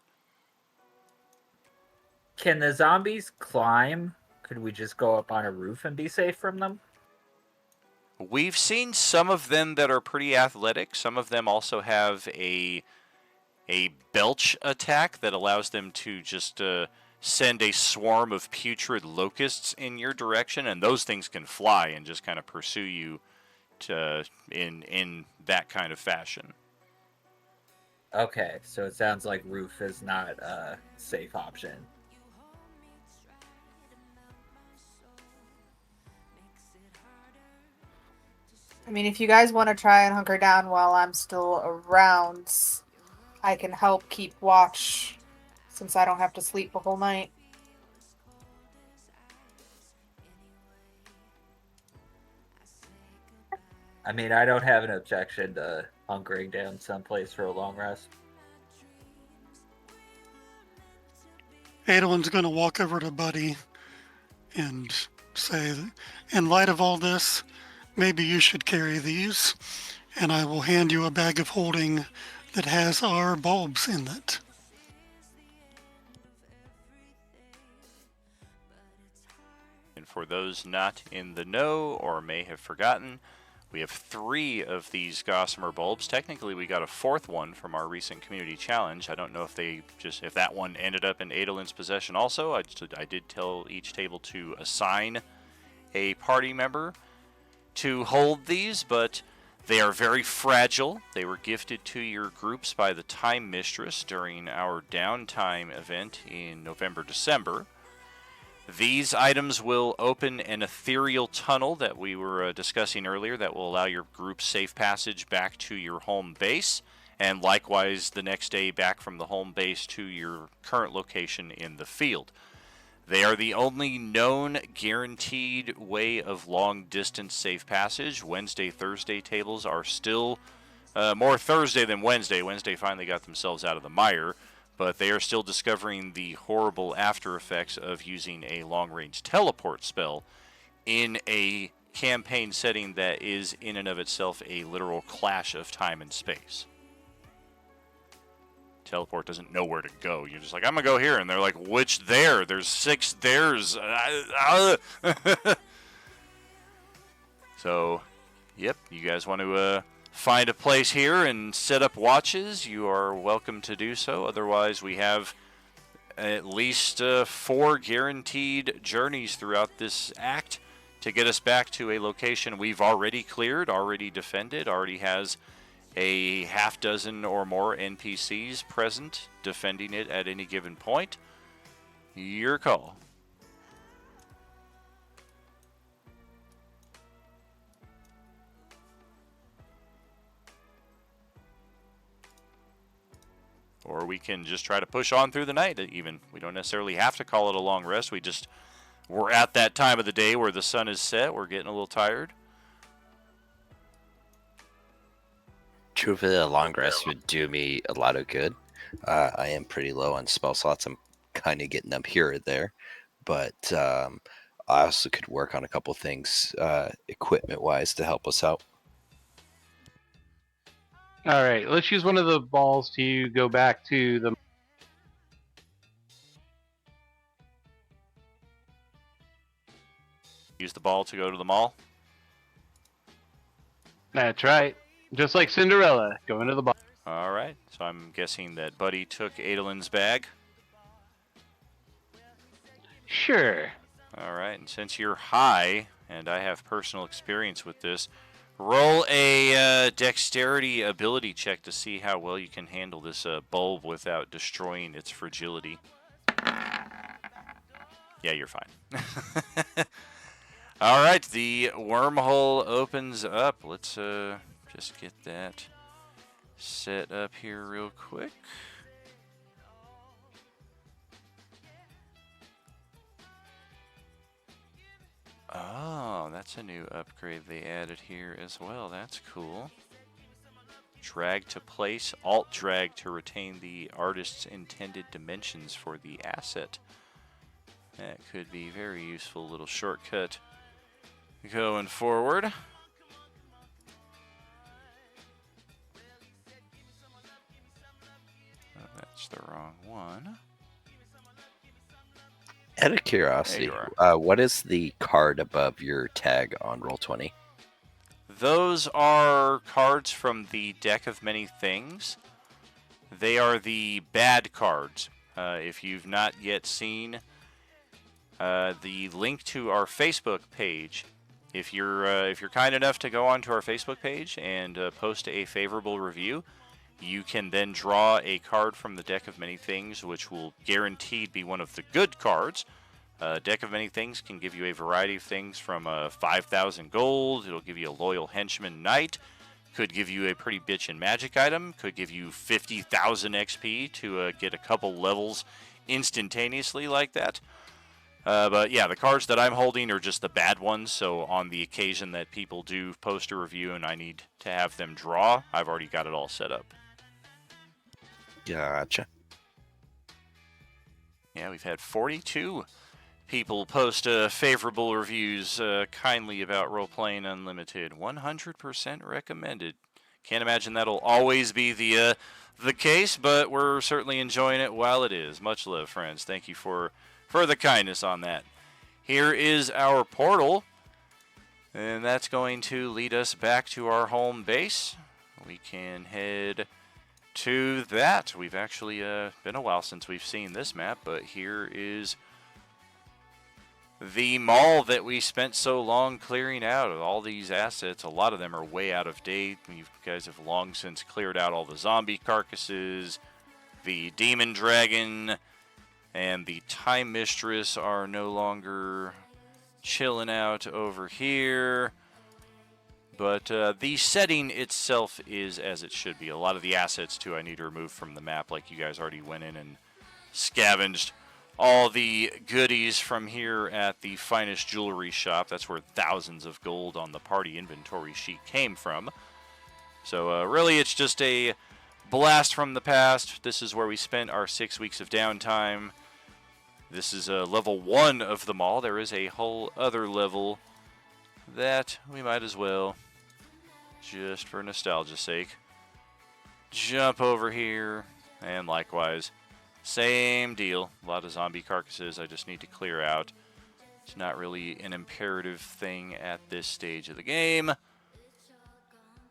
[SPEAKER 8] Can the zombies climb? Could we just go up on a roof and be safe from them?
[SPEAKER 3] We've seen some of them that are pretty athletic. Some of them also have a belch attack that allows them to just send a swarm of putrid locusts in your direction, and those things can fly and just kind of pursue you in that kind of fashion.
[SPEAKER 8] Okay, so it sounds like roof is not a safe option.
[SPEAKER 7] I mean, if you guys want to try and hunker down while I'm still around, I can help keep watch since I don't have to sleep the whole night.
[SPEAKER 8] I mean, I don't have an objection to hunkering down someplace for a long rest.
[SPEAKER 10] Adolin's going to walk over to Buddy and say, in light of all this, maybe you should carry these, and I will hand you a bag of holding that has our bulbs in it.
[SPEAKER 3] And for those not in the know or may have forgotten, we have 3 of these Gossamer bulbs. Technically, we got a 4th one from our recent community challenge. I don't know if that one ended up in Adolin's possession also. I did tell each table to assign a party member to hold these, but they are very fragile. They were gifted to your groups by the Time Mistress during our downtime event in November-December. These items will open an ethereal tunnel that we were discussing earlier that will allow your group safe passage back to your home base, and likewise the next day back from the home base to your current location in the field. They are the only known guaranteed way of long-distance safe passage. Wednesday, Thursday tables are still more Thursday than Wednesday. Wednesday finally got themselves out of the mire, but they are still discovering the horrible after effects of using a long-range teleport spell in a campaign setting that is in and of itself a literal clash of time and space. Teleport doesn't know where to go. You're just like, I'm going to go here. And they're like, which there? There's 6 there's. So, yep, you guys want to find a place here and set up watches, you are welcome to do so. Otherwise, we have at least 4 guaranteed journeys throughout this act to get us back to a location we've already cleared, already defended, already has a half dozen or more NPCs present defending it at any given point. Your call. Or we can just try to push on through the night even. We don't necessarily have to call it a long rest. We're at that time of the day where the sun is set. We're getting a little tired.
[SPEAKER 5] Truthfully, a long rest would do me a lot of good. I am pretty low on spell slots. I'm kind of getting them here or there. But I also could work on a couple things equipment-wise to help us out.
[SPEAKER 9] All right, let's use one of the balls to go back to the...
[SPEAKER 3] Use the ball to go to the mall.
[SPEAKER 9] That's right. Just like Cinderella, going to the ball.
[SPEAKER 3] All right, so I'm guessing that Buddy took Adolin's bag.
[SPEAKER 9] Sure.
[SPEAKER 3] All right, and since you're high, and I have personal experience with this, roll a dexterity ability check to see how well you can handle this bulb without destroying its fragility. Yeah, you're fine. All right, the wormhole opens up. Let's just get that set up here real quick. Oh, that's that's a new upgrade they added here as well. That's cool. Drag to place, alt drag to retain the artist's intended dimensions for the asset. That could be very useful little shortcut going forward. Oh, that's the wrong one.
[SPEAKER 5] Out of curiosity, what is the card above your tag on Roll20?
[SPEAKER 3] Those are cards from the Deck of Many Things. They are the bad cards. If you've not yet seen the link to our Facebook page, if you're kind enough to go onto our Facebook page and post a favorable review, you can then draw a card from the Deck of Many Things, which will guaranteed be one of the good cards. Deck of Many Things can give you a variety of things from 5,000 gold. It'll give you a Loyal Henchman Knight. Could give you a pretty bitchin' magic item. Could give you 50,000 XP to get a couple levels instantaneously like that. But yeah, the cards that I'm holding are just the bad ones, so on the occasion that people do post a review and I need to have them draw, I've already got it all set up.
[SPEAKER 5] Gotcha.
[SPEAKER 3] Yeah, we've had 42 people post favorable reviews kindly about Role-Playing Unlimited. 100% recommended. Can't imagine that'll always be the case, but we're certainly enjoying it while it is. Much love, friends. Thank you for the kindness on that. Here is our portal, and that's going to lead us back to our home base. We can head to that. We've actually been a while since we've seen this map, but here is the mall that we spent so long clearing out. All these assets, a lot of them are way out of date. You guys have long since cleared out all the zombie carcasses. The demon dragon and the time mistress are no longer chilling out over here. But the setting itself is as it should be. A lot of the assets, too, I need to remove from the map, like you guys already went in and scavenged all the goodies from here at the Finest Jewelry Shop. That's where thousands of gold on the party inventory sheet came from. So really, it's just a blast from the past. This is where we spent our 6 weeks of downtime. This is level 1 of the mall. There is a whole other level that we might as well, just for nostalgia's sake, jump over here. And likewise, same deal. A lot of zombie carcasses I just need to clear out. It's not really an imperative thing at this stage of the game.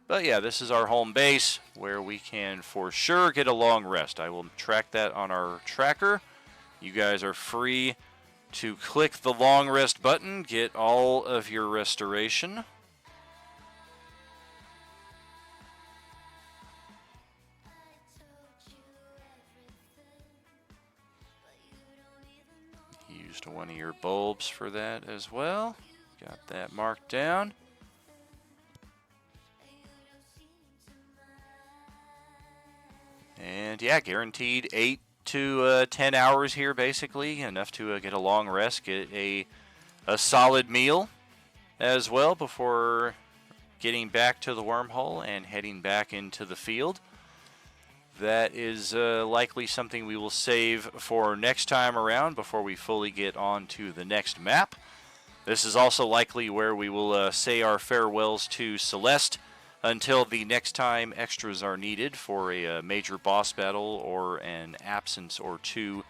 [SPEAKER 3] But yeah, this is our home base where we can for sure get a long rest. I will track that on our tracker. You guys are free to click the long rest button, get all of your restoration. Used one of your bulbs for that as well. Got that marked down. And yeah, guaranteed 8 to 10 hours here, basically. Enough to get a long rest, get a solid meal as well before getting back to the wormhole and heading back into the field. That is likely something we will save for next time around before we fully get on to the next map. This is also likely where we will say our farewells to Celeste until the next time extras are needed for a major boss battle or an absence or two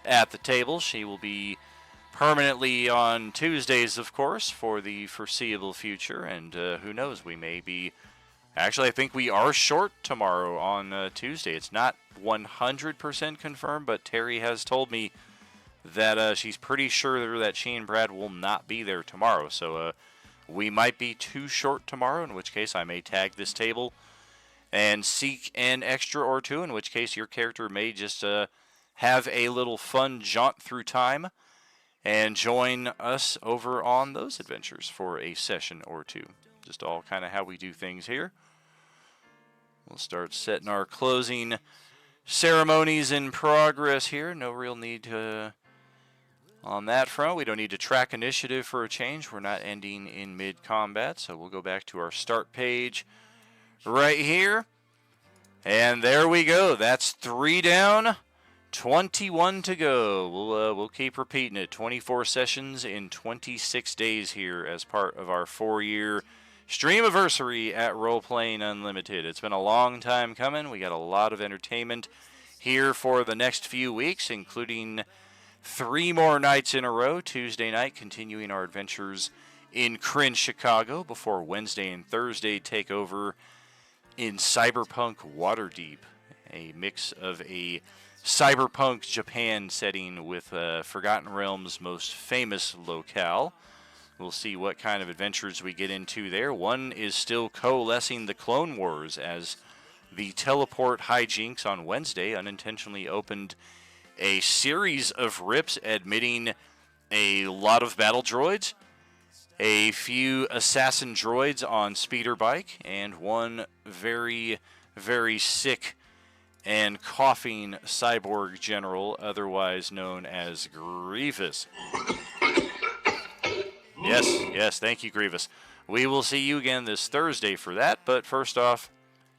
[SPEAKER 3] at the table. She will be permanently on Tuesdays, of course, for the foreseeable future, and who knows, we may be... Actually, I think we are short tomorrow on Tuesday. It's not 100% confirmed, but Terry has told me that she's pretty sure that she and Brad will not be there tomorrow, so we might be too short tomorrow, in which case I may tag this table and seek an extra or two, in which case your character may just have a little fun jaunt through time and join us over on those adventures for a session or two. Just all kind of how we do things here. We'll start setting our closing ceremonies in progress here. No real need to On that front, we don't need to track initiative for a change. We're not ending in mid-combat, so we'll go back to our start page right here. And there we go. That's 3 down, 21 to go. We'll keep repeating it. 24 sessions in 26 days here as part of our 4-year Streamiversary at Roleplaying Unlimited. It's been a long time coming. We got a lot of entertainment here for the next few weeks, including 3 more nights in a row. Tuesday night, continuing our adventures in Kryn, Chicago, before Wednesday and Thursday take over in Cyberpunk Waterdeep, a mix of a cyberpunk Japan setting with Forgotten Realms' most famous locale. We'll see what kind of adventures we get into there. One is still coalescing the Clone Wars, as the teleport hijinks on Wednesday unintentionally opened a series of rips admitting a lot of battle droids, a few assassin droids on speeder bike, and one very, very sick and coughing cyborg general, otherwise known as Grievous. Yes, thank you, Grievous. We will see you again this Thursday for that, but first off,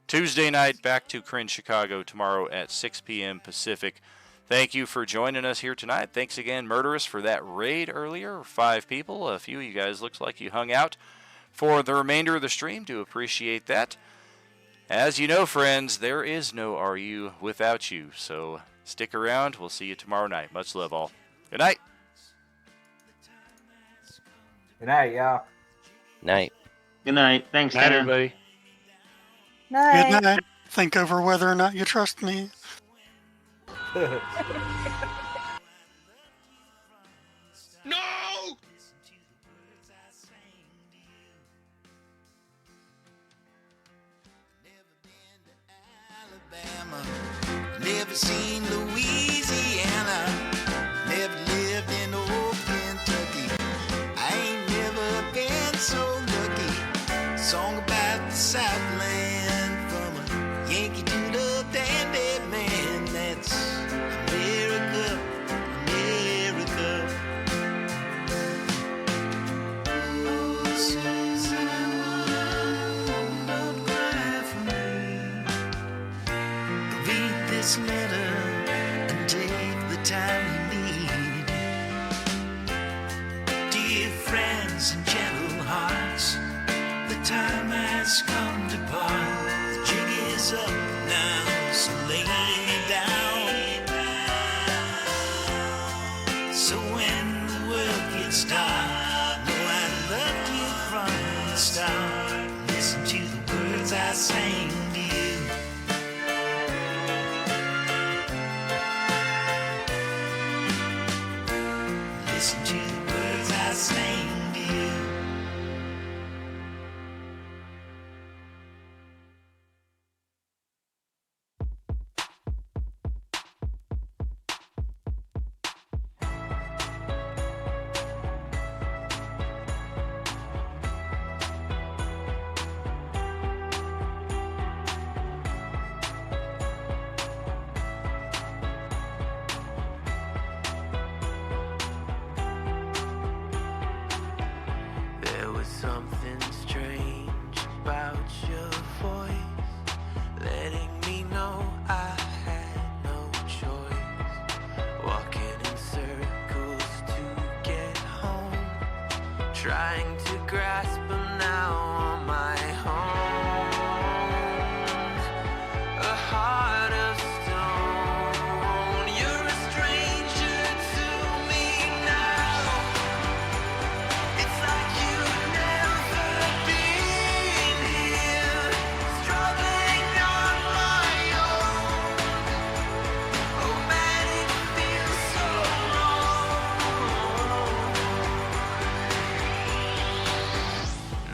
[SPEAKER 3] Tuesday night, back to Kryn, Chicago tomorrow at 6 p.m. Pacific. Thank you for joining us here tonight. Thanks again, Murderous, for that raid earlier. 5 people. A few of you guys looks like you hung out for the remainder of the stream. Do appreciate that. As you know, friends, there is no RU without you. So stick around. We'll see you tomorrow night. Much love, all. Good night.
[SPEAKER 8] Good night, y'all.
[SPEAKER 5] Night.
[SPEAKER 11] Good night. Thanks,
[SPEAKER 9] Night,
[SPEAKER 11] Tanner.
[SPEAKER 9] everybody.
[SPEAKER 7] Night.
[SPEAKER 10] Good night. Think over whether or not you trust me.
[SPEAKER 4] No!
[SPEAKER 1] Never seen Louisiana, never lived in old Kentucky. I ain't never been so lucky. Song about the Southland, from a Yankee to the dandy man. That's America, America. Oh, Susan, don't cry for me. Read this letter and take the time you need. Dear friends and gentle hearts, the time has come to part. The jig is up now, so lay me down. So when the world gets dark, know I loved you from the start. Listen to the words I sang to you. Listen to the words I sang to you. There was something strange about your voice, letting me know I had no choice. Walking in circles to get home, trying to grasp them now on my own. A heart of stone, you're a stranger to me now. It's like you've never been here, struggling on my own. Oh man, it feels so wrong.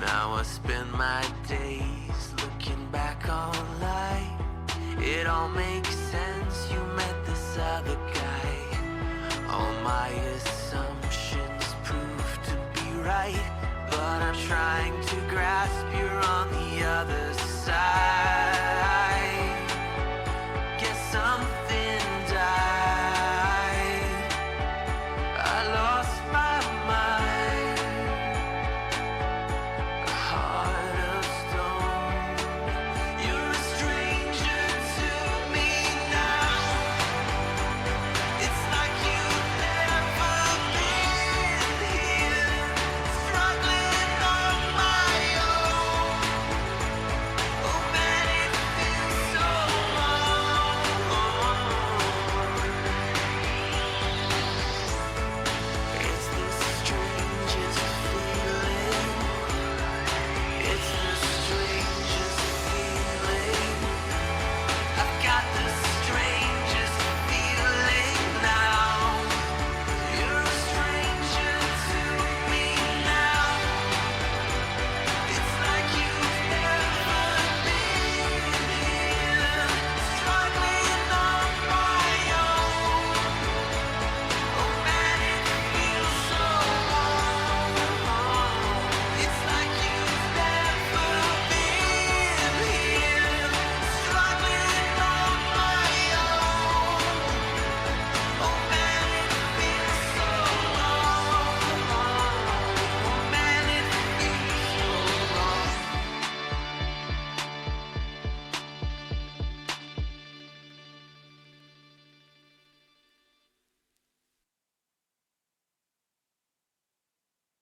[SPEAKER 1] Now I spend my days looking back on life. It all makes sense, you met this other guy. All my assumptions prove to be right, but I'm trying to grasp you're on the other side.